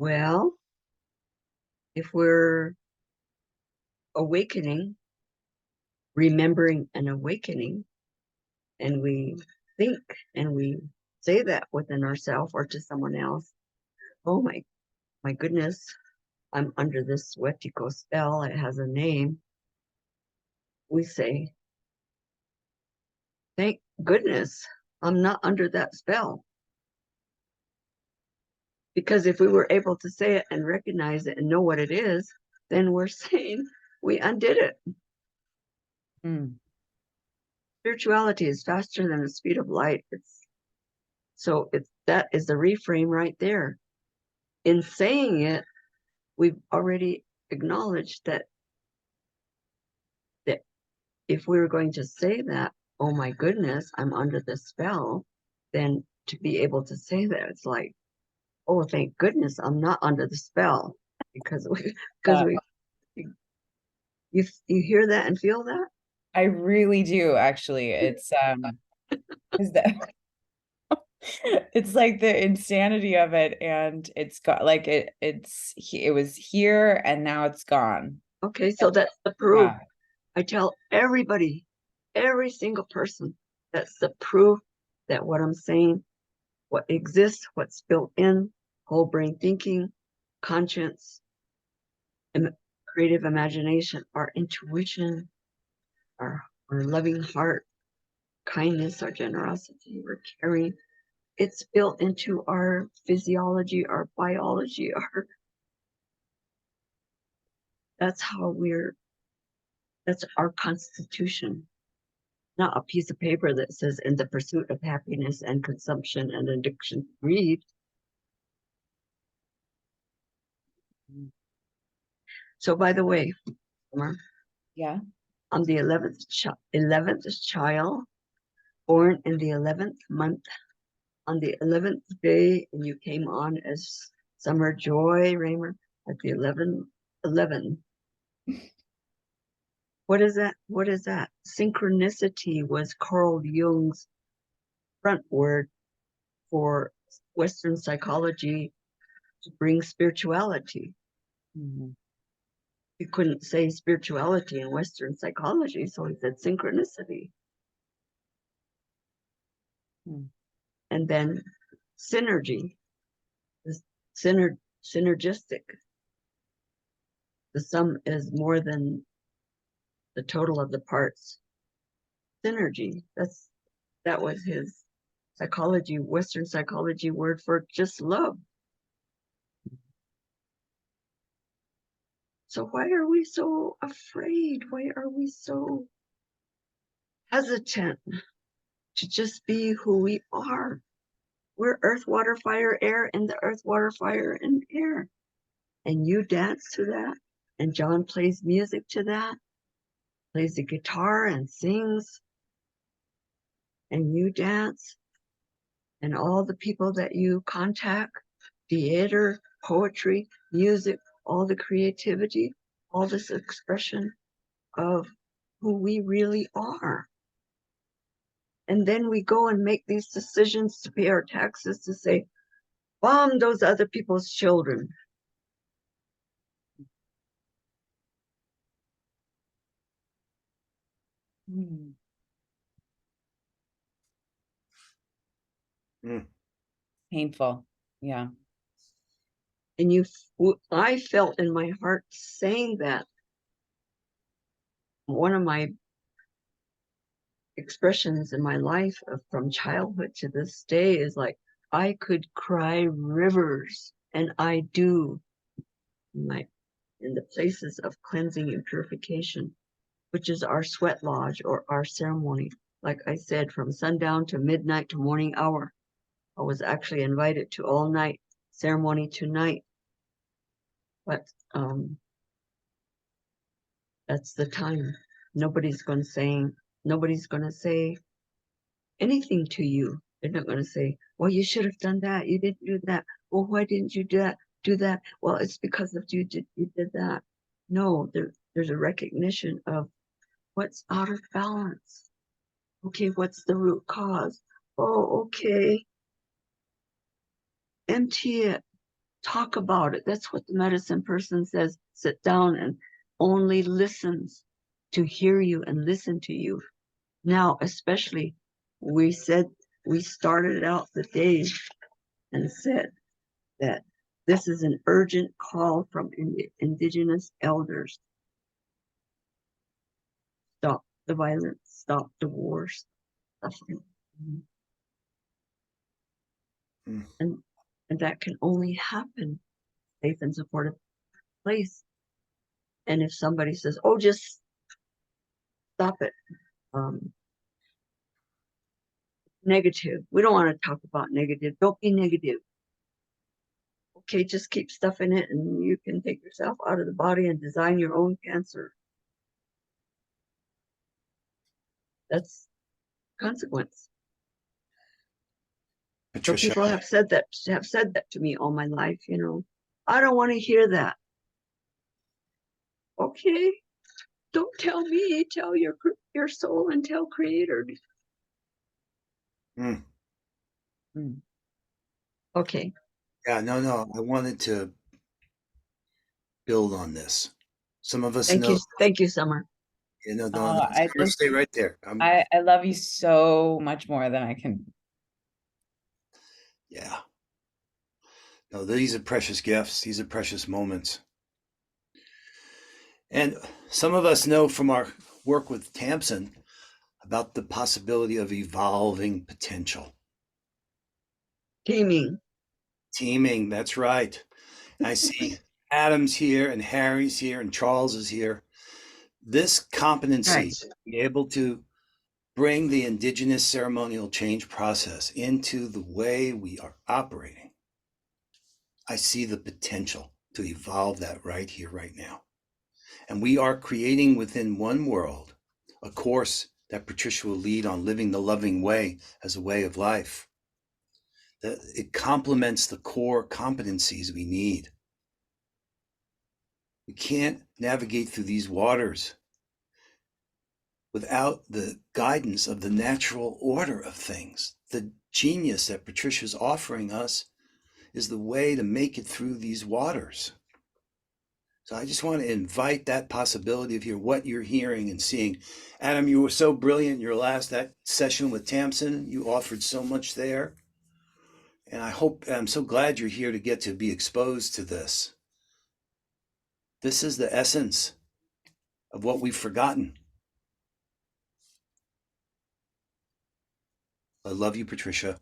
Well, if we're awakening, remembering an awakening, and we think and we say that within ourselves or to someone else, oh my goodness, I'm under this wetiko spell, it has a name. We say, thank goodness I'm not under that spell. Because if we were able to say it and recognize it and know what it is, then we're saying we undid it. Spirituality is faster than the speed of light. That is the reframe right there. In saying it, we've already acknowledged that if we were going to say that, oh my goodness, I'm under this spell, then to be able to say that, it's like, oh, thank goodness I'm not under the spell. Because you hear that and feel that? I really do, actually. It's is that it's like the insanity of it, and it's got like it was here and now it's gone. Okay, so that's the proof. I tell everybody, every single person, that's the proof that what I'm saying, what exists, what's built in, whole brain thinking, conscience, and creative imagination, our intuition, our loving heart, kindness, our generosity, our caring, it's built into our physiology, our biology, that's our constitution. Not a piece of paper that says in the pursuit of happiness and consumption and addiction, greed. So by the way, yeah, I'm the 11th child, born in the 11th month, on the 11th day, and you came on as Summer Joy Raymer at the 11. What is that? What is that? Synchronicity was Carl Jung's front word for Western psychology to bring spirituality. You couldn't say spirituality in Western psychology, so he said synchronicity. And then synergy, synergistic. The sum is more than the total of the parts. Synergy, that was his psychology, Western psychology word for just love. So why are we so afraid? Why are we so hesitant to just be who we are? We're earth, water, fire, air, and the earth, water, fire, and air. And you dance to that. And John plays music to that, plays the guitar and sings. And you dance. And all the people that you contact, theater, poetry, music, all the creativity, all this expression of who we really are. And then we go and make these decisions to pay our taxes to say, bomb those other people's children. Mm. Mm. Painful. Yeah. And I felt in my heart saying that. One of my expressions in my life from childhood to this day is like, I could cry rivers, and I do, in the places of cleansing and purification, which is our sweat lodge or our ceremony. Like I said, from sundown to midnight to morning hour. I was actually invited to all night ceremony tonight. But that's the time. Nobody's going to say anything to you. They're not going to say, well, you should have done that. You didn't do that. Well, why didn't you do that? Well, it's because of you did that. No, there's a recognition of what's out of balance. Okay, what's the root cause? Oh, okay. Empty it. Talk about it. That's what the medicine person says. Sit down and only listens to hear you and listen to you. Now, especially, we started out the day and said that this is an urgent call from Indigenous elders. Stop the violence, stop the wars, suffering. And that can only happen safe and supportive place. And if somebody says, oh, just stop it. Negative. We don't want to talk about negative. Don't be negative. Okay, just keep stuffing it and you can take yourself out of the body and design your own cancer. That's consequence. Patricia, So people have said that to me all my life, I don't want to hear that. Okay, don't tell me, tell your soul and tell Creator. Okay. Yeah, no. I wanted to build on this. Some of us know. Thank you, Summer. Stay right there. I love you so much more than I can. Yeah. No, these are precious gifts. These are precious moments. And some of us know from our work with Tamsin about the possibility of evolving potential. Teaming, that's right. I see Adam's here and Harry's here and Charles is here. This competency, be able to bring the Indigenous ceremonial change process into the way we are operating. I see the potential to evolve that right here, right now. And we are creating within one world a course that Patricia will lead on living the loving way as a way of life. That it complements the core competencies we need. We can't navigate through these waters without the guidance of the natural order of things. The genius that Patricia's offering us is the way to make it through these waters. So I just want to invite that possibility of what you're hearing and seeing. Adam, you were so brilliant in that session with Tamsin. You offered so much there. And I'm so glad you're here to get to be exposed to this. This is the essence of what we've forgotten. I love you, Patricia.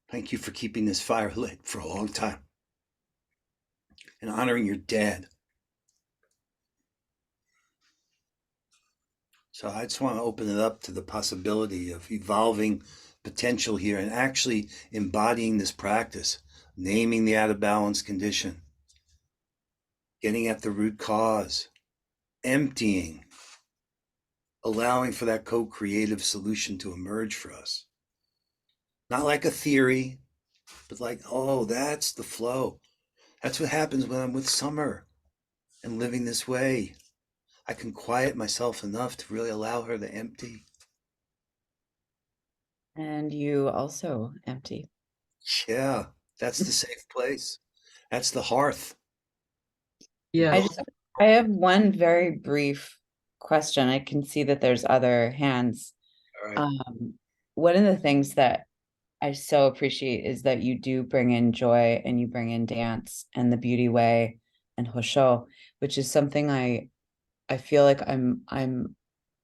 Thank you for keeping this fire lit for a long time and honoring your dad. So I just want to open it up to the possibility of evolving potential here and actually embodying this practice, naming the out of balance condition, getting at the root cause, emptying, allowing for that co-creative solution to emerge for us. Not like a theory, but like, oh, that's the flow. That's what happens when I'm with Summer and living this way. I can quiet myself enough to really allow her to empty. And you also empty. Yeah, that's the safe place. That's the hearth. Yeah. I have one very brief question. I can see that there's other hands. All right. One of the things that I so appreciate is that you do bring in joy and you bring in dance and the beauty way and Hozho, which is something I feel like I'm in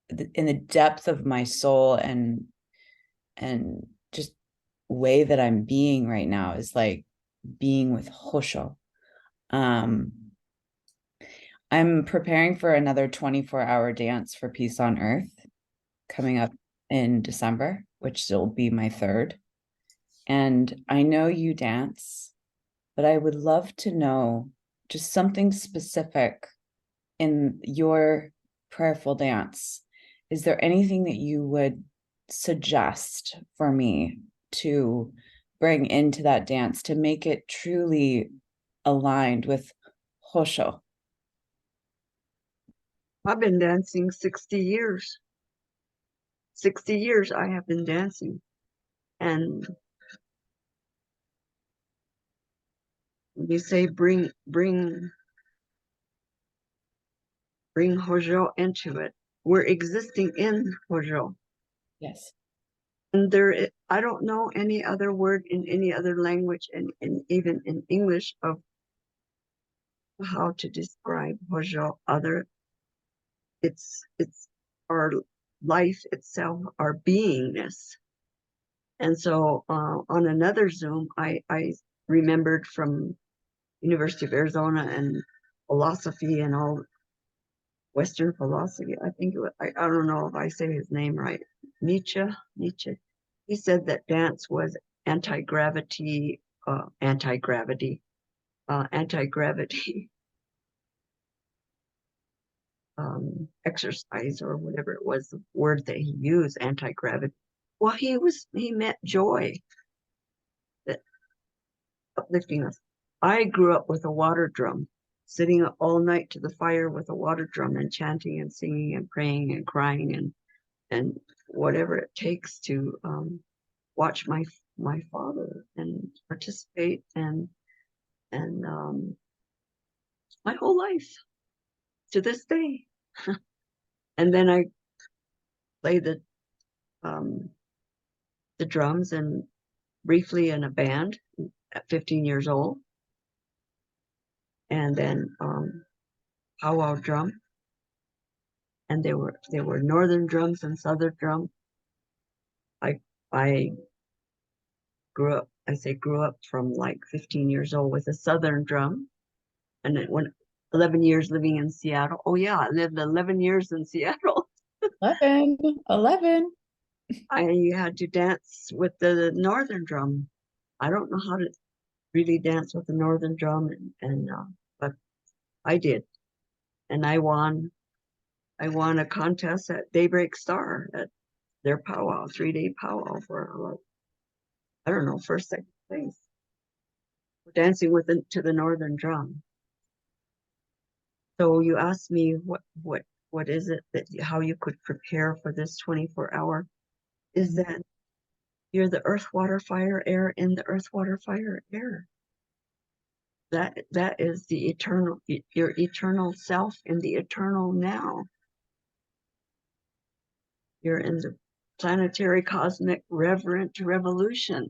the depth of my soul and just way that I'm being right now is like being with Hozho. I'm preparing for another 24-hour dance for Peace on Earth coming up in December, which will be my third. And I know you dance, but I would love to know just something specific in your prayerful dance. Is there anything that you would suggest for me to bring into that dance to make it truly aligned with Hozho? I've been dancing 60 years. 60 years I have been dancing. And you say bring Hozho into it. We're existing in Hozho. Yes. And I don't know any other word in any other language and even in English of how to describe Hozho other. It's our life itself, our beingness. And so on another Zoom, I remembered from University of Arizona and philosophy and all Western philosophy. I think I don't know if I say his name right. Nietzsche. He said that dance was anti-gravity exercise or whatever it was, the word that he used, anti-gravity. Well, he meant joy, that uplifting us. I grew up with a water drum, sitting all night to the fire with a water drum and chanting and singing and praying and crying and whatever it takes to watch my father and participate and my whole life to this day. And then I play the drums and briefly in a band at 15 years old, and then powwow drum, and there were northern drums and southern drum. I grew up from like 15 years old with a southern drum, and then when 11 years living in Seattle. Oh yeah, I lived 11 years in Seattle. 11. I had to dance with the northern drum. I don't know how to really dance with the northern drum, but I did, and I won a contest at Daybreak Star at their powwow, 3-day powwow for I don't know, first, second place. Dancing to the northern drum. So you asked me what is it that how you could prepare for this 24-hour? Is that you're the earth, water, fire, air in the earth, water, fire, air. That is the eternal, your eternal self in the eternal now. You're in the planetary cosmic reverent revolution.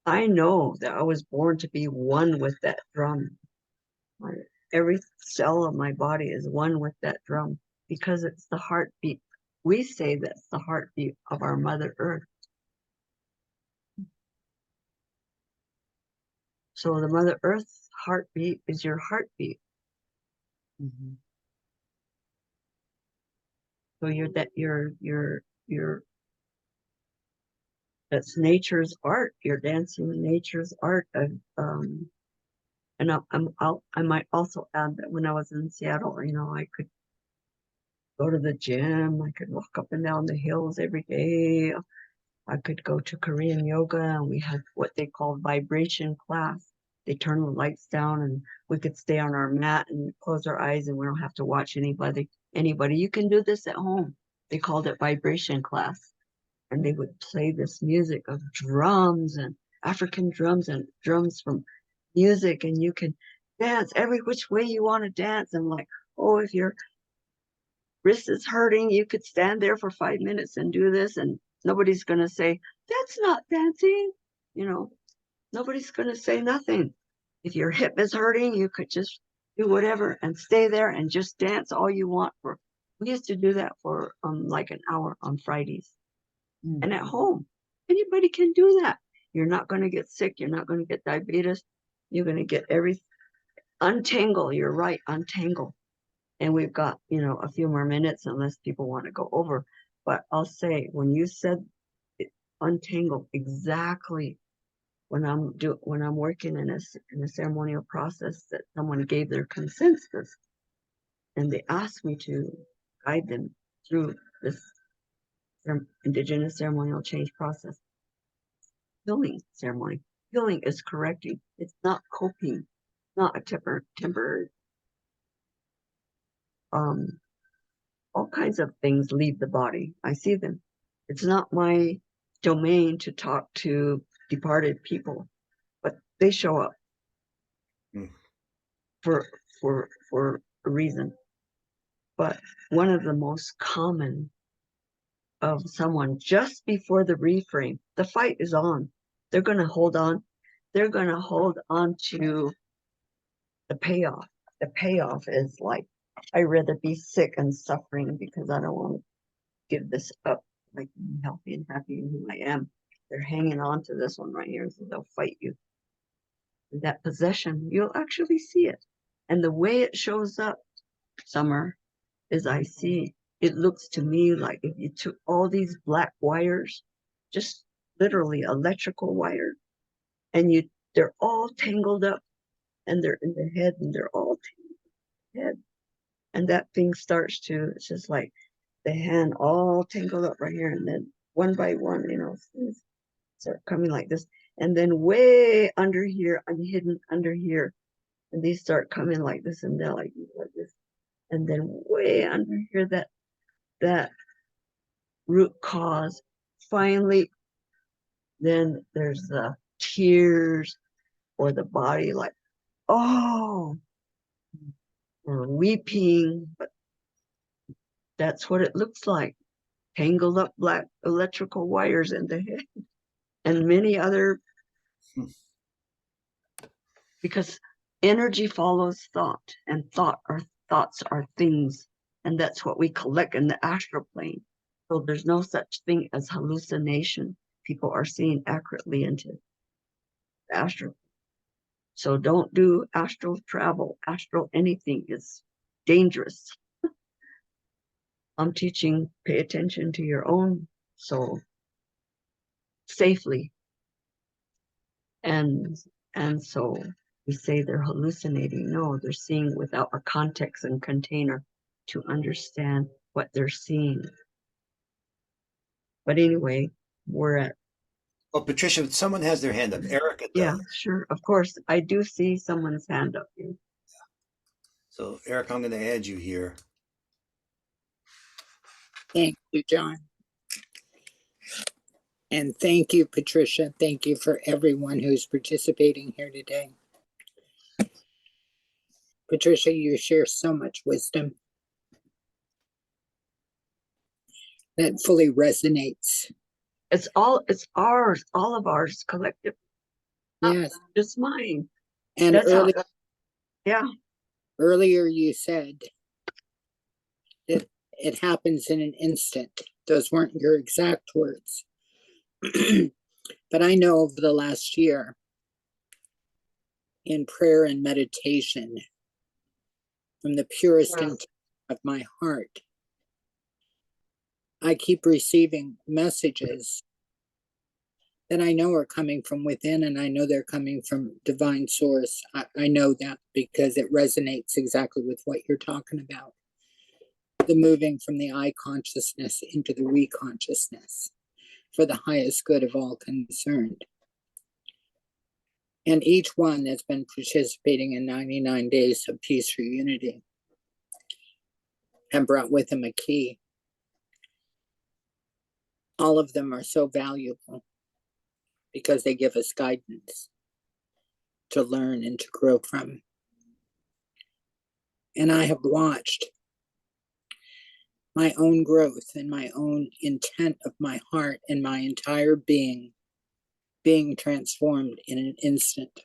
I know that I was born to be one with that drum. Every cell of my body is one with that drum because it's the heartbeat we say that's the heartbeat of our Mother Earth. So the Mother Earth's heartbeat is your heartbeat. Mhm. So that's nature's art. You're dancing nature's art. And I might also add that when I was in Seattle, I could go to the gym. I could walk up and down the hills every day. I could go to Korean yoga, and we had what they call vibration class. They turn the lights down, and we could stay on our mat and close our eyes, and we don't have to watch anybody. You can do this at home. They called it vibration class. And they would play this music of drums and African drums and drums from music, and you can dance every which way you want to dance. And like, oh, if your wrist is hurting, you could stand there for 5 minutes and do this, and nobody's gonna say, that's not dancing. Nobody's gonna say nothing. If your hip is hurting, you could just do whatever and stay there and just dance all you want for. We used to do that for like an hour on Fridays. And at home, anybody can do that. You're not going to get sick. You're not going to get diabetes. You're going to get everything. Untangle. You're right. Untangle. And we've got, a few more minutes unless people want to go over. But I'll say, when you said untangle, exactly when I'm working in a ceremonial process that someone gave their consensus, and they asked me to guide them through this Indigenous ceremonial change process. Healing ceremony. Healing is correcting. It's not coping, not a temporary. All kinds of things leave the body. I see them. It's not my domain to talk to departed people, but they show up for a reason. But one of the most common of someone just before the reframe, the fight is on. They're going to hold on. They're going to hold on to the payoff. The payoff is like, I'd rather be sick and suffering because I don't want to give this up. Like, I'm healthy and happy in who I am. They're hanging on to this one right here, so they'll fight you. That possession, you'll actually see it. And the way it shows up, Summer, is I see it looks to me like if you took all these black wires, just literally electrical wires, and they're all tangled up, and they're in the head, and they're all tangled in the head. And that thing starts to, it's just like the hand all tangled up right here, and then one by one, things start coming like this. And then way under here, hidden under here, and these start coming like this, and they're like this. And then way under here, that root cause. Finally, then there's the tears or the body like, oh, or weeping. But that's what it looks like. Tangled up black electrical wires in the head and many other, because energy follows thought, and thoughts are things. And that's what we collect in the astral plane. So there's no such thing as hallucination. People are seeing accurately into the astral. So don't do astral travel. Astral anything is dangerous. I'm teaching, pay attention to your own soul safely. And so we say they're hallucinating. No, they're seeing without a context and container to understand what they're seeing. But anyway, we're at. Oh, Patricia, someone has their hand up. Erica does. Yeah, sure. Of course. I do see someone's hand up here. So, Erica, I'm going to add you here. Thank you, John. And thank you, Patricia. Thank you for everyone who's participating here today. Patricia, you share so much wisdom that fully resonates. It's ours, all of ours, collective. Yes. Just mine. And yeah. Earlier you said that It happens in an instant. Those weren't your exact words. But I know over the last year, in prayer and meditation, from the purest intent of my heart, I keep receiving messages that I know are coming from within, and I know they're coming from divine source. I know that because it resonates exactly with what you're talking about. The moving from the I consciousness into the we consciousness for the highest good of all concerned. And each one that's been participating in 99 days of peace for unity and brought with them a key. All of them are so valuable because they give us guidance to learn and to grow from. And I have watched my own growth and my own intent of my heart and my entire being transformed in an instant.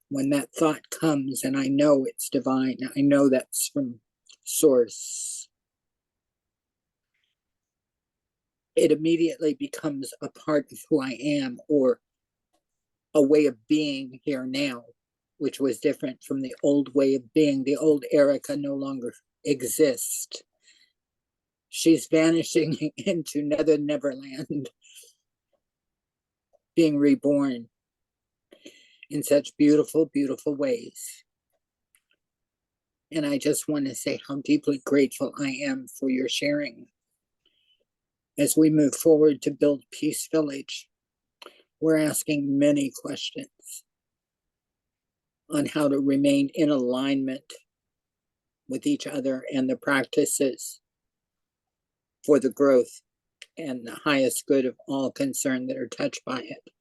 When that thought comes and I know it's divine, I know that's from source, it immediately becomes a part of who I am, or a way of being here now, which was different from the old way of being. The old Erica no longer exists. She's vanishing into Nether Neverland, being reborn in such beautiful, beautiful ways. And I just want to say how deeply grateful I am for your sharing. As we move forward to build Peace Village, we're asking many questions on how to remain in alignment with each other and the practices for the growth and the highest good of all concerned that are touched by it.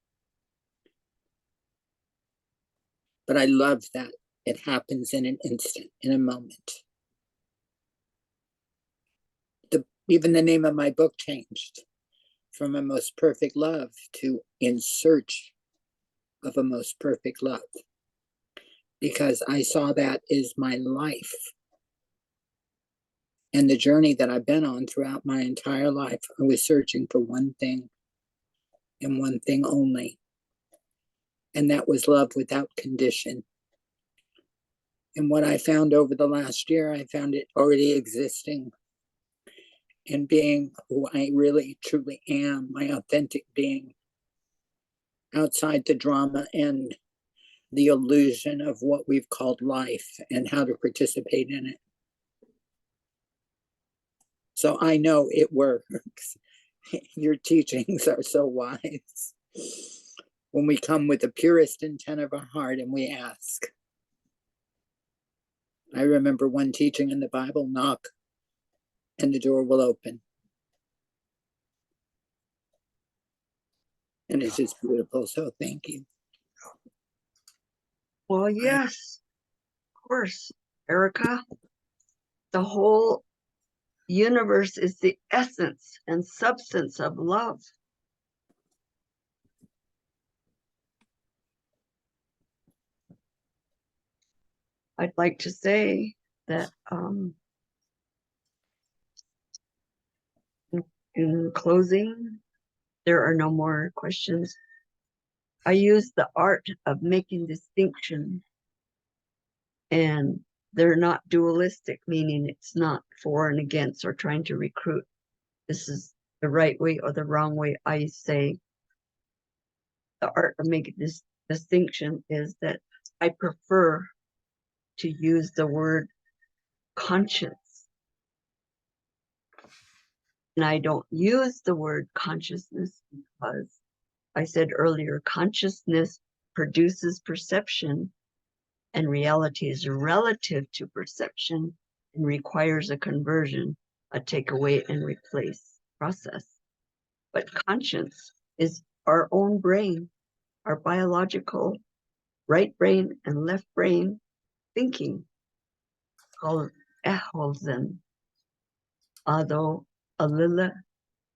But I love that it happens in an instant, in a moment. Even the name of my book changed from A Most Perfect Love to In Search of a Most Perfect Love, because I saw that is my life and the journey that I've been on throughout my entire life. I was searching for one thing and one thing only, and that was love without condition. And what I found over the last year, I found it already existing and being who I really truly am, my authentic being, outside the drama and the illusion of what we've called life and how to participate in it. So I know it works. Your teachings are so wise. When we come with the purest intent of our heart and we ask. I remember one teaching in the Bible, knock and the door will open. And it's just beautiful, so thank you. Well, yes, of course, Erica. The whole universe is the essence and substance of love. I'd like to say that in closing, there are no more questions. I use the art of making distinction, and they're not dualistic, meaning it's not for and against or trying to recruit. This is the right way or the wrong way. I say the art of making this distinction is that I prefer to use the word conscience. And I don't use the word consciousness because I said earlier, consciousness produces perception, and reality is relative to perception and requires a conversion, a take away and replace process. But conscience is our own brain, our biological right brain and left brain thinking, called Eholzen, Aaa Doo, Alila,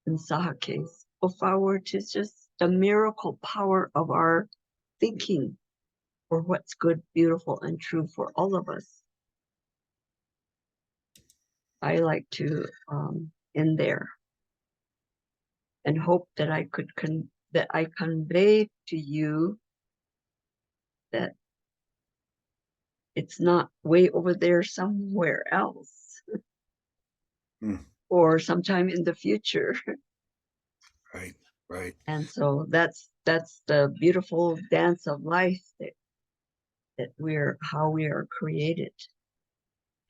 and Sahakes. If I were to just the miracle power of our thinking for what's good, beautiful, and true for all of us. I like to end there and hope that I could that I convey to you that it's not way over there somewhere else or sometime in the future. Right, right. And so that's the beautiful dance of life that we're how we are created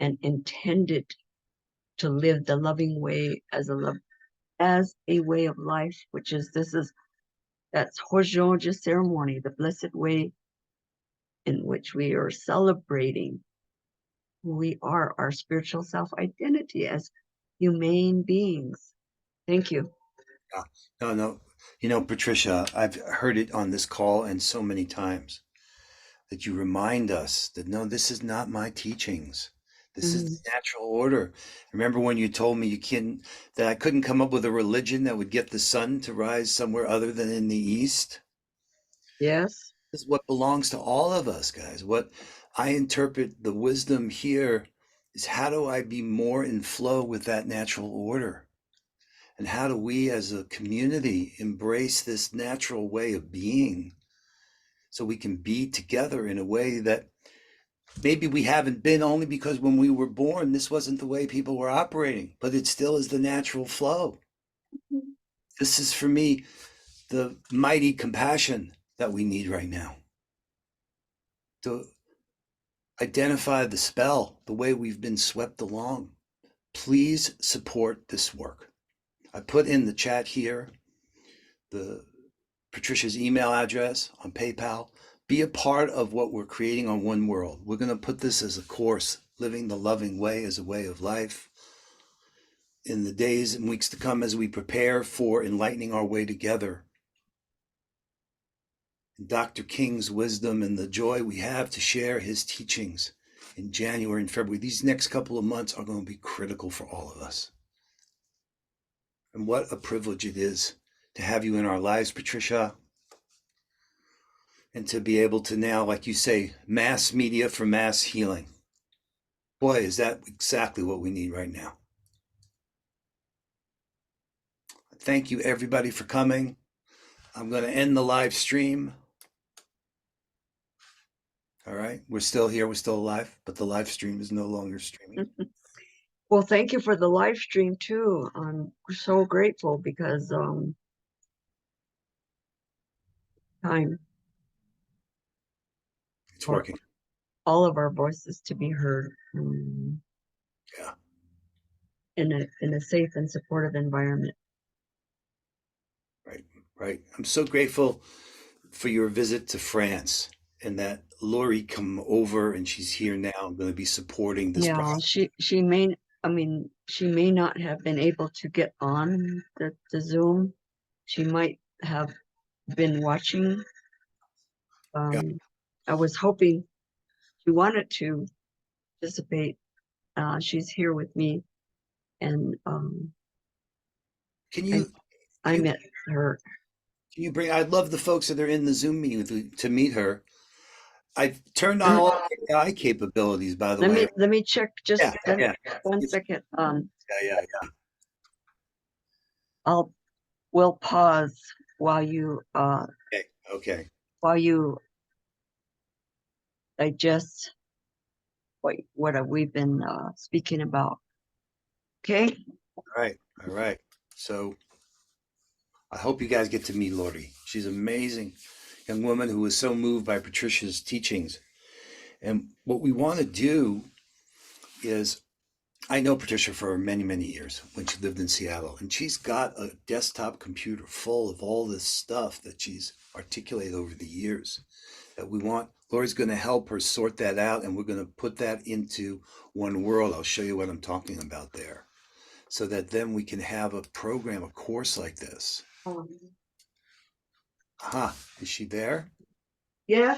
and intended to live the loving way as a way of life, which is that's Hozho ceremony, the blessed way in which we are celebrating who we are, our spiritual self-identity as humane beings. Thank you. No. You know, Patricia, I've heard it on this call and so many times that you remind us that no, this is not my teachings. This is the natural order. Remember when you told me that I couldn't come up with a religion that would get the sun to rise somewhere other than in the east? Yes. This is what belongs to all of us, guys. What I interpret the wisdom here is, how do I be more in flow with that natural order? And how do we as a community embrace this natural way of being so we can be together in a way that maybe we haven't been, only because when we were born, this wasn't the way people were operating, but it still is the natural flow. This is, for me, the mighty compassion that we need right now to identify the spell, the way we've been swept along. Please support this work. I put in the chat here Patricia's email address on PayPal. Be a part of what we're creating on One World. We're going to put this as a course, Living the Loving Way as a Way of Life, in the days and weeks to come as we prepare for enlightening our way together. Dr. King's wisdom and the joy we have to share his teachings in January and February. These next couple of months are going to be critical for all of us. And what a privilege it is to have you in our lives, Patricia. And to be able to now, like you say, mass media for mass healing. Boy, is that exactly what we need right now. Thank you, everybody, for coming. I'm going to end the live stream. All right. We're still here. We're still alive, but the live stream is no longer streaming. Well, thank you for the live stream too. I'm so grateful because time. It's working. All of our voices to be heard. Yeah. In a safe and supportive environment. Right. I'm so grateful for your visit to France, and that Lori come over and she's here now. I'm going to be supporting this process. She may not have been able to get on the Zoom. She might have been watching. I was hoping she wanted to participate. She's here with me, and I met her. Can you bring? I'd love the folks that are in the Zoom meeting to meet her. I've turned on all AI capabilities, by the way. Let me check just 1 second. We'll pause while you Okay. While you digest what have we been speaking about. Okay. All right. So I hope you guys get to meet Lori. She's an amazing young woman who was so moved by Patricia's teachings. And what we want to do is, I know Patricia for many, many years when she lived in Seattle, and she's got a desktop computer full of all this stuff that she's articulated over the years that we want. Lori's going to help her sort that out, and we're going to put that into One World. I'll show you what I'm talking about there, so that then we can have a program, a course like this. Is she there? Yeah.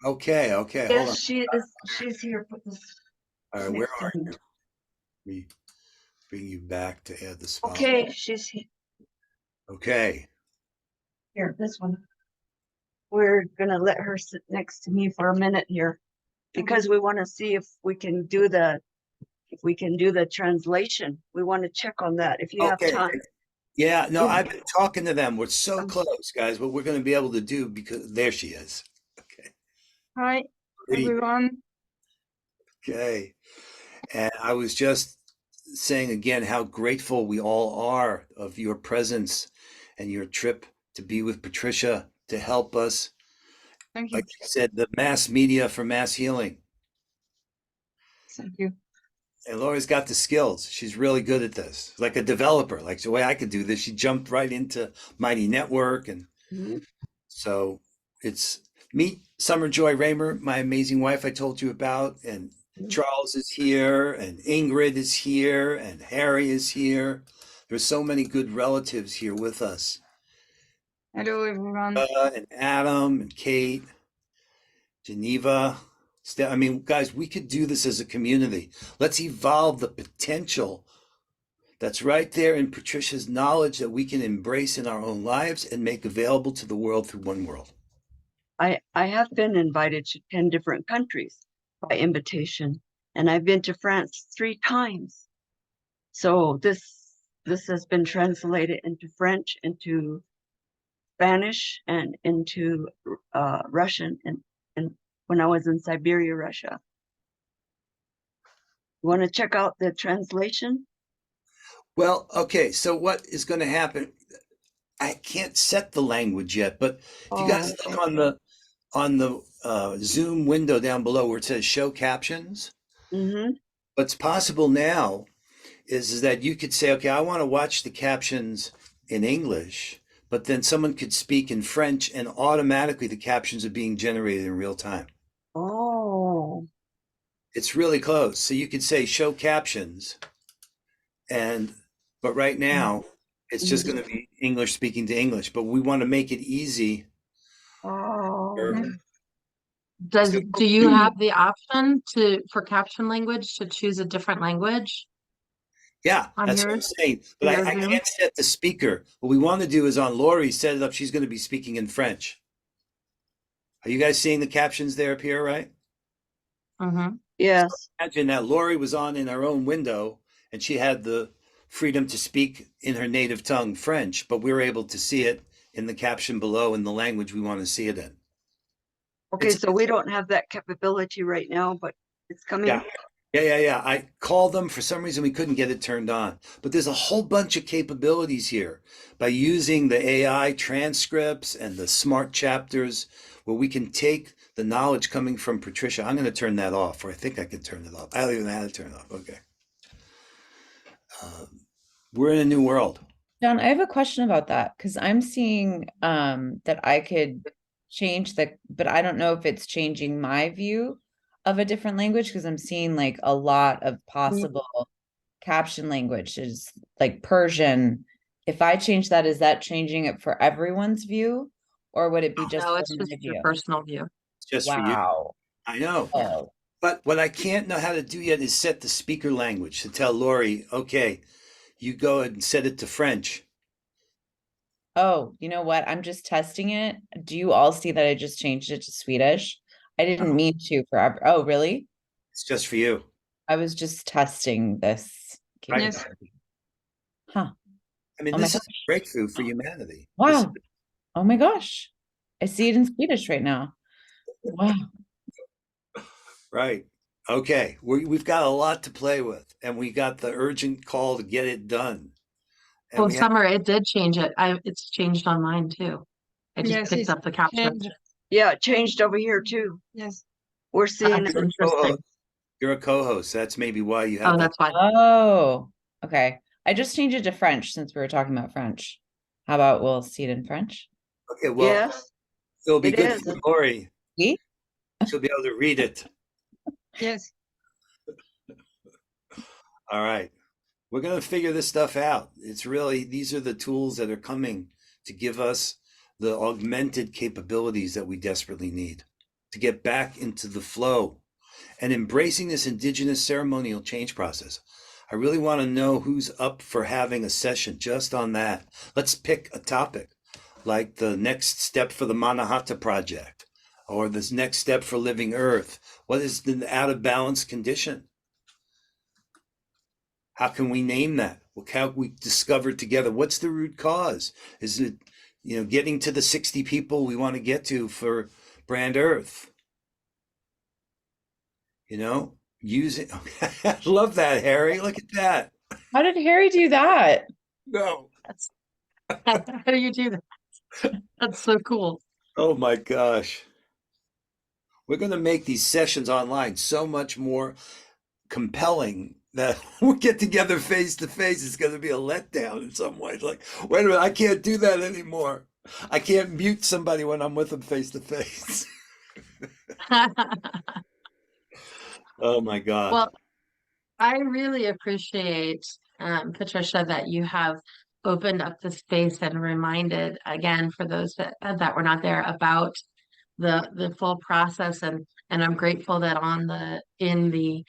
Okay. Yes, Hold on. she is. She's here. Put this. All right, where are you? Let me bring you back to add the spot. Okay, she's here. Okay. Here, this one. We're gonna let her sit next to me for a minute here, because we want to see if we can do the if we can do the translation. We want to check on that if you have Okay. time. Yeah, no, Yeah. I've been talking to them. We're so close, guys. What we're going to be able to do, because there she is. Okay. Hi, Great. everyone. Okay. And I was just saying again how grateful we all are of your presence and your trip to be with Patricia to help us. Thank you. Like you said, the mass media for mass healing. Thank you. And Lori's got the skills. She's really good at this. Like a developer, like the way I could do this. She jumped right into Mighty Network. And so it's meet Summer Joy Raymer, my amazing wife I told you about. And Charles is here, and Ingrid is here, and Harry is here. There's so many good relatives here with us. Hello, everyone. And Adam and Kate, Geneva. I mean, guys, we could do this as a community. Let's evolve the potential that's right there in Patricia's knowledge that we can embrace in our own lives and make available to the world through One World. I have been invited to 10 different countries by invitation, and I've been to France 3 times. So this has been translated into French, into Spanish, and into Russian, and when I was in Siberia, Russia. You want to check out the translation? Well, okay, so what is going to happen? I can't set the language yet, but if you guys look on the Zoom window down below where it says show captions, what's possible now is that you could say, okay, I want to watch the captions in English, but then someone could speak in French and automatically the captions are being generated in real time. Oh. It's really close. So you could say show captions, but right now it's just going to be English speaking to English, but we want to make it easy. Oh. Do you have the option for caption language to choose a different language? Yeah, that's what I'm saying. But I can't set the speaker. What we want to do is on Lori, set it up. She's going to be speaking in French. Are you guys seeing the captions there up here, right? Yes. So imagine that Lori was on in her own window and she had the freedom to speak in her native tongue, French, but we were able to see it in the caption below in the language we want to see it in. Okay, so we don't have that capability right now, but it's coming. Yeah. I called them. For some reason, we couldn't get it turned on. But there's a whole bunch of capabilities here by using the AI transcripts and the smart chapters where we can take the knowledge coming from Patricia. I'm going to turn that off, or I think I can turn it off. I don't even know how to turn it off. Okay. We're in a new world. John, I have a question about that because I'm seeing that I could change but I don't know if it's changing my view of a different language because I'm seeing like a lot of possible caption languages like Persian. If I change that, is that changing it for everyone's view or would it be just No, for it's my just your view? personal view. It's just for you. I know. Oh. But what I can't know how to do yet is set the speaker language to tell Lori, okay, you go and set it to French. Oh, you know what? I'm just testing it. Do you all see that I just changed it to Swedish? I didn't mean to forever. Oh, really? It's just for you. I was just testing this. Right. Huh. I mean, this is a breakthrough for humanity. Wow. Oh my gosh. I see it in Swedish right now. Wow. Right. Okay. We've got a lot to play with, and we got the urgent call to get it done. And Well, Summer, it did change it. It's changed on mine too. I just picked up the caption. Yeah, it changed over here too. Yes. We're seeing That's it. interesting. You're a co-host. That's maybe why you have. Oh, that's fine. Oh, okay. I just changed it to French since we were talking about French. How about we'll see it in French? Okay, well, yes, it'll be it good is. for Lori. See? She'll be able to read it. Yes. All right. We're going to figure this stuff out. It's really, these are the tools that are coming to give us the augmented capabilities that we desperately need to get back into the flow and embracing this indigenous ceremonial change process. I really want to know who's up for having a session just on that. Let's pick a topic like the next step for the Manhattan Project or this next step for Living Earth. What is the out of balance condition? How can we name that? Well, how we discover together? What's the root cause? Is it, getting to the 60 people we want to get to for Brand Earth? Using. I love that, Harry. Look at that. How did Harry do that? No. How do you do that? That's so cool. Oh my gosh. We're going to make these sessions online so much more compelling that we get together face to face. It's going to be a letdown in some ways. Like, wait a minute, I can't do that anymore. I can't mute somebody when I'm with them face to face. Oh my God. Well, I really appreciate, Patricia, that you have opened up the space and reminded again for those that were not there about the full process, and I'm grateful that in the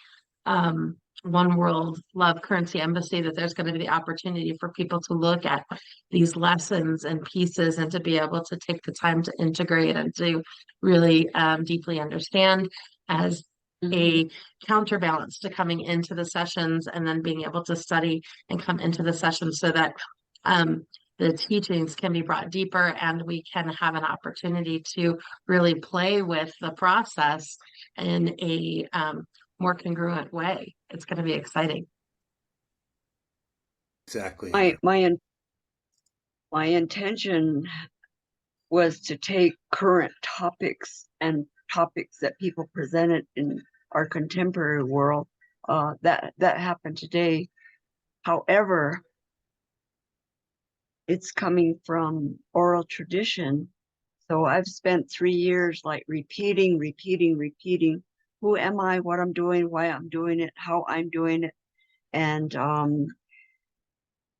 One World Love Currency Embassy that there's going to be the opportunity for people to look at these lessons and pieces and to be able to take the time to integrate and to really deeply understand as a counterbalance to coming into the sessions and then being able to study and come into the sessions so that the teachings can be brought deeper and we can have an opportunity to really play with the process in a more congruent way. It's going to be exciting. Exactly. My intention was to take current topics and topics that people presented in our contemporary world that happened today. However, it's coming from oral tradition. So I've spent 3 years like repeating. Who am I, what I'm doing, why I'm doing it, how I'm doing it. And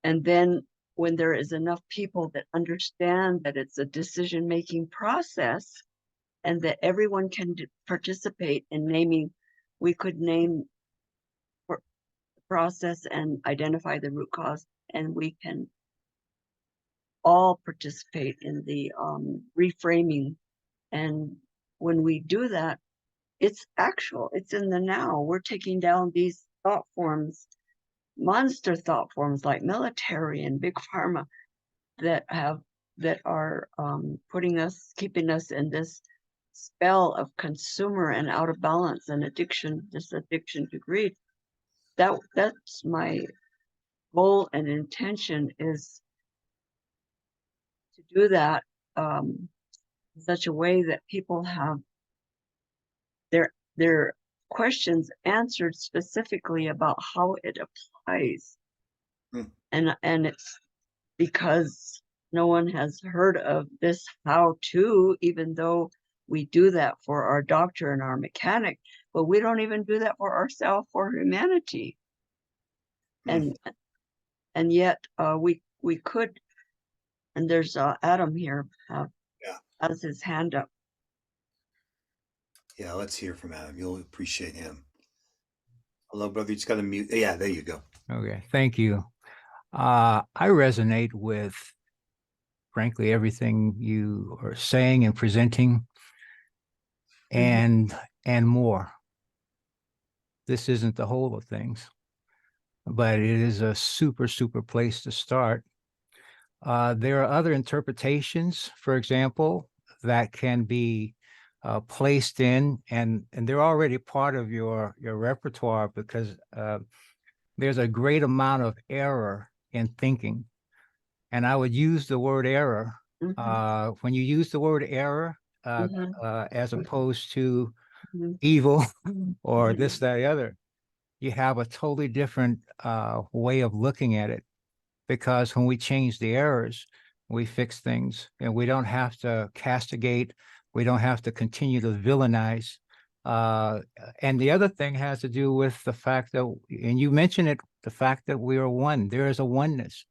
then when there is enough people that understand that it's a decision-making process and that everyone can participate in naming, we could name the process and identify the root cause, and we can all participate in the reframing. And when we do that, it's in the now. We're taking down these thought forms, monster thought forms like military and big pharma that are keeping us in this spell of consumer and out of balance and addiction, this addiction to greed. That's my goal and intention, is to do that in such a way that people have their questions answered specifically about how it applies. And it's because no one has heard of this how-to, even though we do that for our doctor and our mechanic, but we don't even do that for ourselves, for humanity. And yet we could. And there's Adam here, has his hand up. Yeah, let's hear from Adam. You'll appreciate him. Hello, brother. You just got to mute. Yeah, there you go. Okay, thank you. I resonate with, frankly, everything you are saying and presenting, and more. This isn't the whole of things, but it is a super place to start. There are other interpretations, for example, that can be placed in, and they're already part of your repertoire, because there's a great amount of error in thinking. And I would use the word error. When you use the word error as opposed to evil or this, that, the other, you have a totally different way of looking at it. Because when we change the errors, we fix things, and we don't have to castigate. We don't have to continue to villainize. And the other thing has to do with the fact that, and you mentioned it, the fact that we are one. There is a oneness.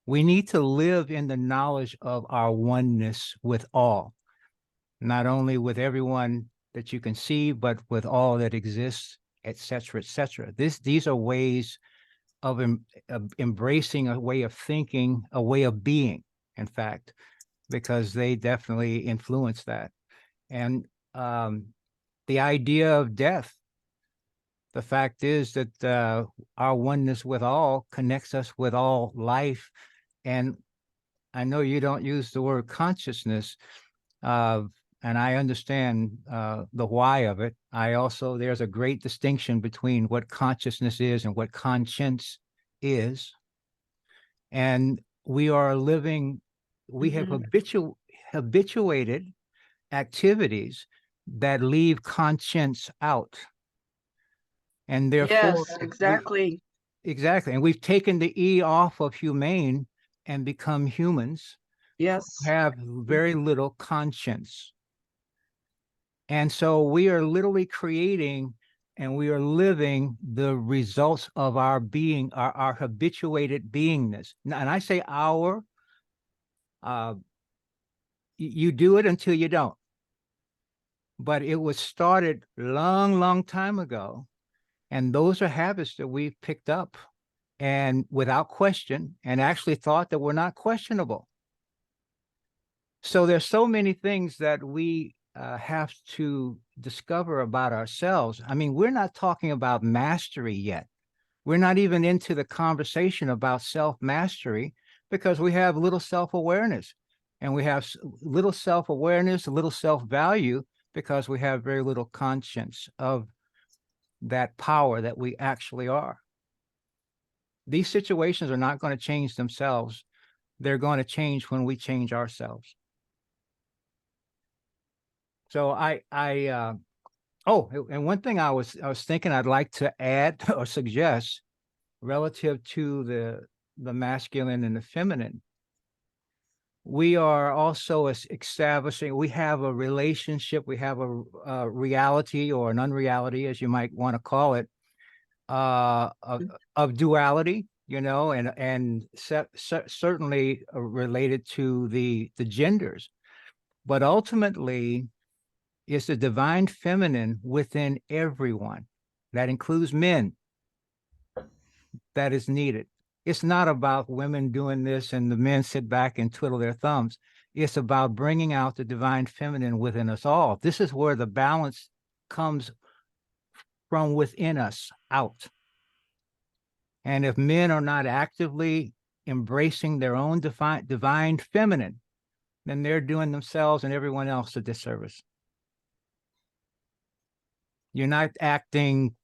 We need to live in the knowledge of our oneness with all, not only with everyone that you can see, but with all that exists, et cetera, et cetera. These are ways of embracing a way of thinking, a way of being, in fact, because they definitely influence that. And the idea of death, The fact is that our oneness with all connects us with all life. And I know you don't use the word consciousness, and I understand the why of it. There's a great distinction between what consciousness is and what conscience is. And we are living, we have habituated activities that leave conscience out. And therefore, Yes, exactly. exactly. And we've taken the E off of humane and become humans. Yes. Have very little conscience. And so we are literally creating and we are living the results of our being, our habituated beingness. And I say our, you do it until you don't. But it was started long time ago. And those are habits that we've picked up and without question, and actually thought that were not questionable. So there's so many things that we have to discover about ourselves. I mean, we're not talking about mastery yet. We're not even into the conversation about self-mastery because we have little self-awareness, and we have little self-awareness, little self-value because we have very little conscience of that power that we actually are. These situations are not going to change themselves. They're going to change when we change ourselves. So and one thing I was thinking I'd like to add or suggest relative to the masculine and the feminine. We are also establishing, we have a relationship, we have a reality or an unreality, as you might want to call it, of duality, you know, and certainly related to the genders. But ultimately, it's the divine feminine within everyone. That includes men. That is needed. It's not about women doing this and the men sit back and twiddle their thumbs. It's about bringing out the divine feminine within us all. This is where the balance comes from within us out. And if men are not actively embracing their own divine feminine, then they're doing themselves and everyone else a disservice. You're not acting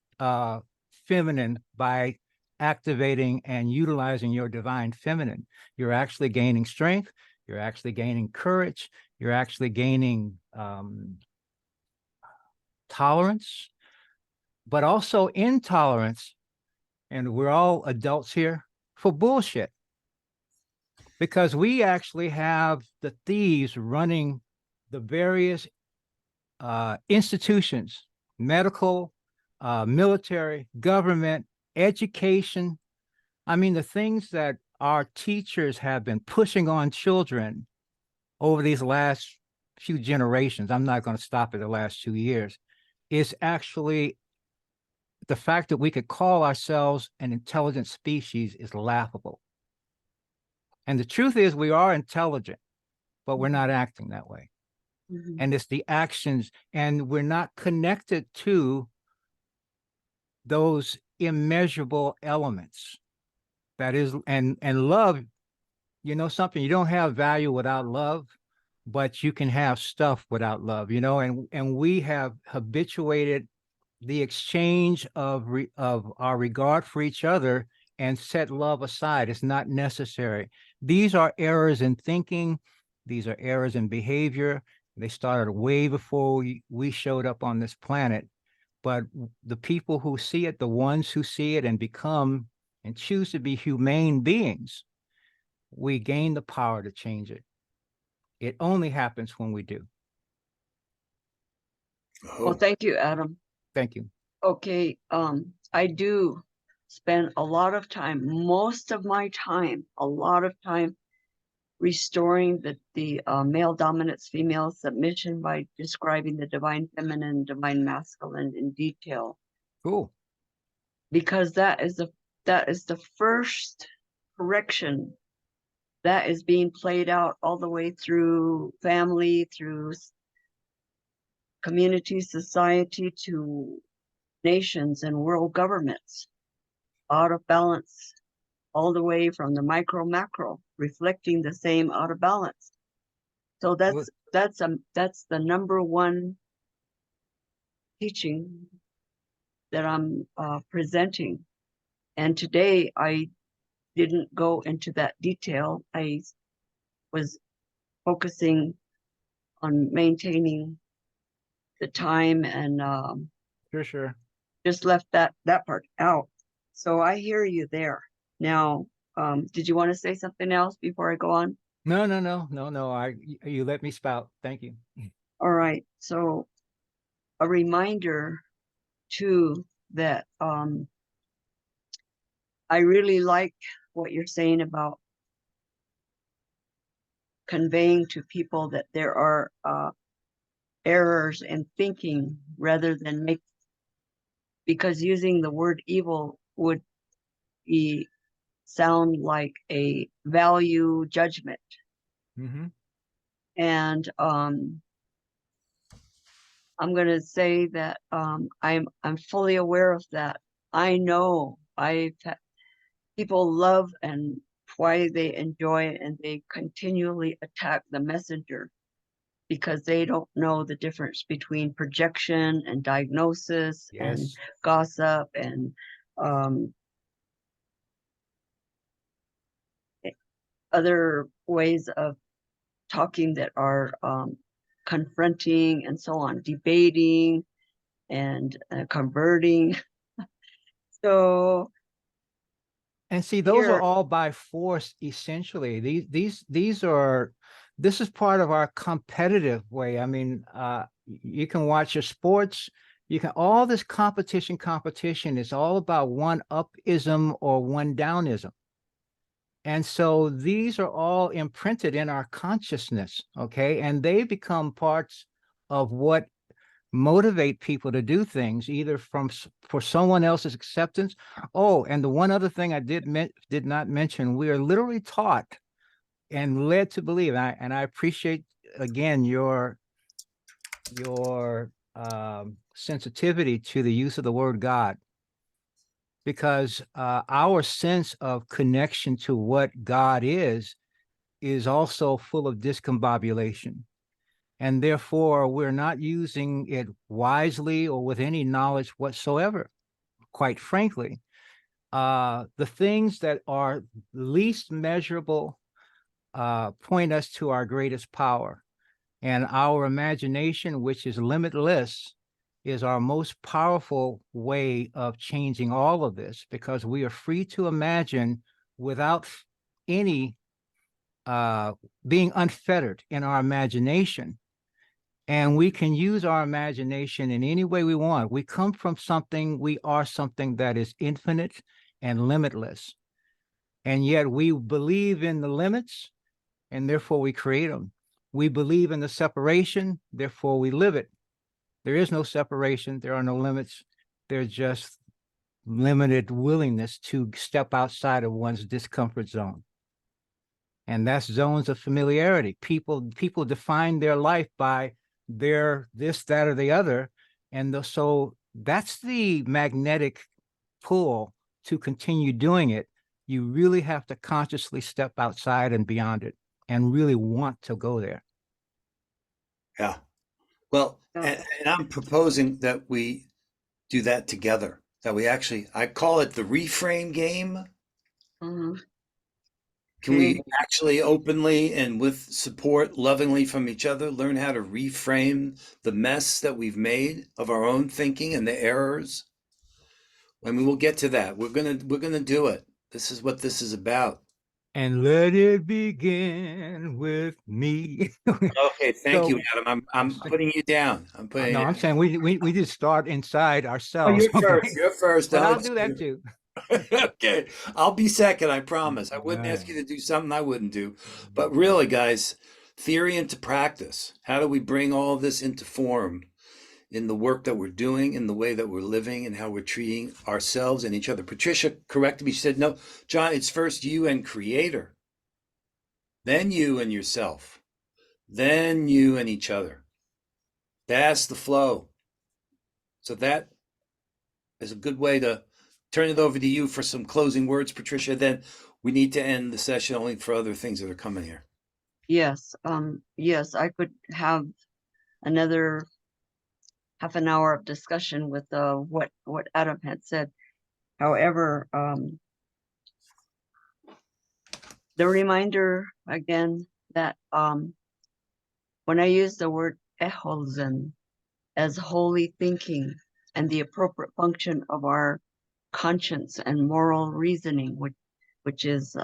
feminine by activating and utilizing your divine feminine. You're actually gaining strength. You're actually gaining courage. You're actually gaining tolerance, but also intolerance. And we're all adults here for bullshit. Because we actually have the thieves running the various institutions, medical, military, government, education. I mean, the things that our teachers have been pushing on children over these last few generations, I'm not going to stop at the last 2 years, is actually the fact that we could call ourselves an intelligent species is laughable. And the truth is we are intelligent, but we're not acting that way. Mm-hmm. And it's the actions, and we're not connected to those immeasurable elements. That is, and love, you know something, you don't have value without love, but you can have stuff without love, you know, and we have habituated the exchange of our regard for each other and set love aside. It's not necessary. These are errors in thinking. These are errors in behavior. They started way before we showed up on this planet. But the people who see it, the ones who see it and become and choose to be humane beings, we gain the power to change it. It only happens when we do. Well, thank you, Adam. Thank you. Okay, I do spend a lot of time, most of my time, a lot of time restoring the male dominance, female submission by describing the divine feminine, divine masculine in detail. Cool. Because that is the first correction that is being played out all the way through family, through community, society, to nations and world governments, out of balance, all the way from the micro macro, reflecting the same out of balance. So that's the number one teaching that I'm presenting. And today I didn't go into that detail. I was focusing on maintaining the time and Sure. just left that part out. So I hear you there. Now, did you want to say something else before I go on? No. You let me spout. Thank you. All right. So a reminder too that I really like what you're saying about conveying to people that there are errors in thinking rather than because using the word evil would sound like a value judgment. Mm-hmm. And I'm going to say that I'm fully aware of that. I know people love and why they enjoy it, and they continually attack the messenger because they don't know the difference between projection and diagnosis and Yes. gossip and other ways of talking that are confronting and so on, debating and converting. So, And see, those are here, all by force, essentially. This is part of our competitive way. I mean, you can watch your sports, all this competition is all about one upism or one downism. And so these are all imprinted in our consciousness, okay? And they become parts of what motivate people to do things, either for someone else's acceptance. Oh, and the one other thing I did not mention, we are literally taught and led to believe, and I appreciate again your sensitivity to the use of the word God, because our sense of connection to what God is also full of discombobulation. And therefore, we're not using it wisely or with any knowledge whatsoever, quite frankly. The things that are least measurable point us to our greatest power. And our imagination, which is limitless, is our most powerful way of changing all of this, because we are free to imagine without any being unfettered in our imagination. And we can use our imagination in any way we want. We come from something, we are something that is infinite and limitless. And yet we believe in the limits, and therefore we create them. We believe in the separation, therefore we live it. There is no separation, there are no limits. There's just limited willingness to step outside of one's discomfort zone. And that's zones of familiarity. People define their life by their this, that, or the other. And so that's the magnetic pull to continue doing it. You really have to consciously step outside and beyond it and really want to go there. Yeah. Well, and I'm proposing that we do that together, that we actually, I call it the reframe game. Mhm. Can we actually openly and with support lovingly from each other learn how to reframe the mess that we've made of our own thinking and the errors? I mean, we'll get to that. We're gonna do it. This is what this is about. And let it begin with me. Okay, thank you, So, Adam. I'm putting you down. I'm putting no, you I'm down. saying we just start inside Oh, ourselves. you're first. You're first. But I'll do that too. Okay, I'll be second, I promise. I wouldn't ask Right. you to do something I wouldn't do. But really, guys, theory into practice. How do we bring all this into form in the work that we're doing, in the way that we're living, and how we're treating ourselves and each other? Patricia corrected me. She said, no, John, it's first you and creator, then you and yourself, then you and each other. That's the flow. So that is a good way to turn it over to you for some closing words, Patricia. Then we need to end the session only for other things that are coming here. Yes, yes, I could have another half an hour of discussion with what Adam had said. However, the reminder again that when I use the word eholzen as holy thinking and the appropriate function of our conscience and moral reasoning, which is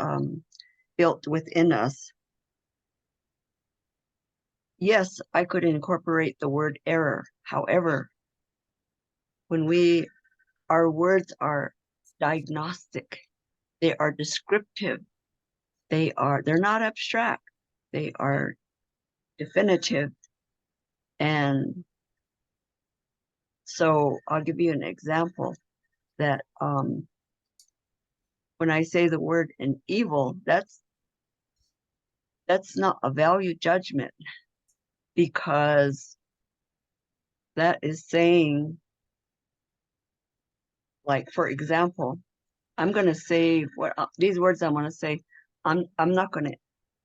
built within us. Yes, I could incorporate the word error. However, when our words are diagnostic, they are descriptive, they're not abstract, they are definitive. And so I'll give you an example that when I say the word an evil, that's not a value judgment, because that is saying, like, for example, I'm going to say what these words I'm going to say, I'm not going to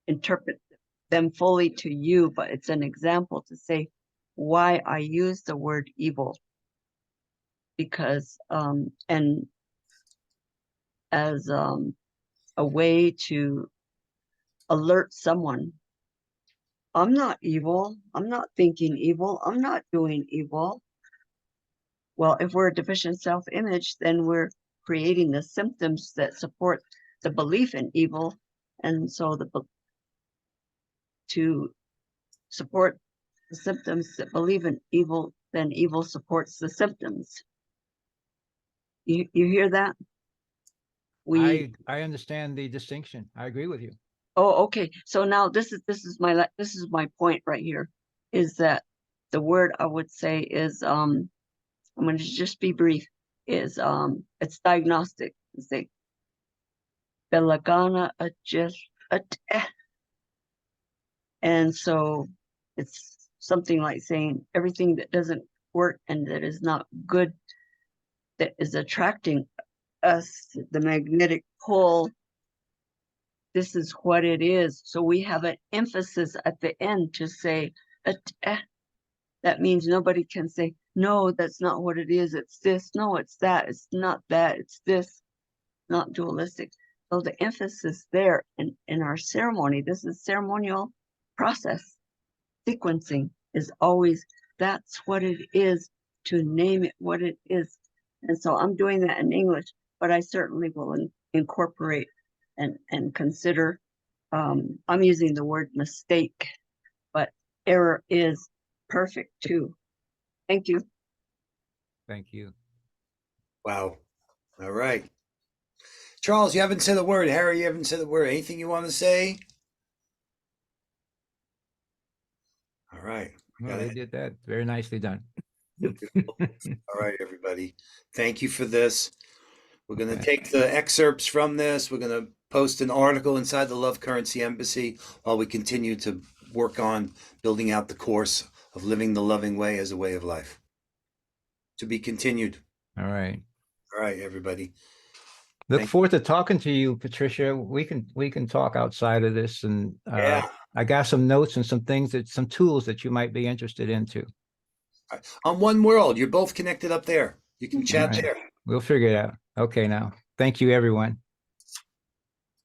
interpret them fully to you, but it's an example to say why I use the word evil. Because and as a way to alert someone, I'm not evil, I'm not thinking evil, I'm not doing evil. Well, if we're a deficient self-image, then we're creating the symptoms that support the belief in evil. And so to support the symptoms that believe in evil, then evil supports the symptoms. You hear that? I understand the distinction. I agree with you. Oh, okay. So now this is my point right here, is that the word I would say is I'm going to just be brief, is it's diagnostic. Say belagana adjust, and so it's something like saying everything that doesn't work and that is not good, that is attracting us, the magnetic pull, this is what it is. So we have an emphasis at the end to say, that means nobody can say, no, that's not what it is, it's this, no, it's that, it's not that, it's this, not dualistic. So the emphasis there in our ceremony, this is ceremonial process, sequencing is always, that's what it is, to name it what it is. And so I'm doing that in English, but I certainly will incorporate and consider, I'm using the word mistake, but error is perfect too. Thank you. Thank you. Wow. All right. Charles, you haven't said a word. Harry, you haven't said a word. Anything you want to say? All right. Well, they did that. Very nicely done. All right, everybody. Thank you for this. We're going to take the excerpts from this. We're going to post an article inside the Love Currency Embassy while we continue to work on building out the course of living the loving way as a way of life. To be continued. All right. All right, everybody. Look forward to talking to you, Patricia. We can talk outside of this, and I got some notes and some tools that you might be interested into. On One World, you're both connected up there. You can chat there. We'll figure it out. Okay, now. Thank you, everyone.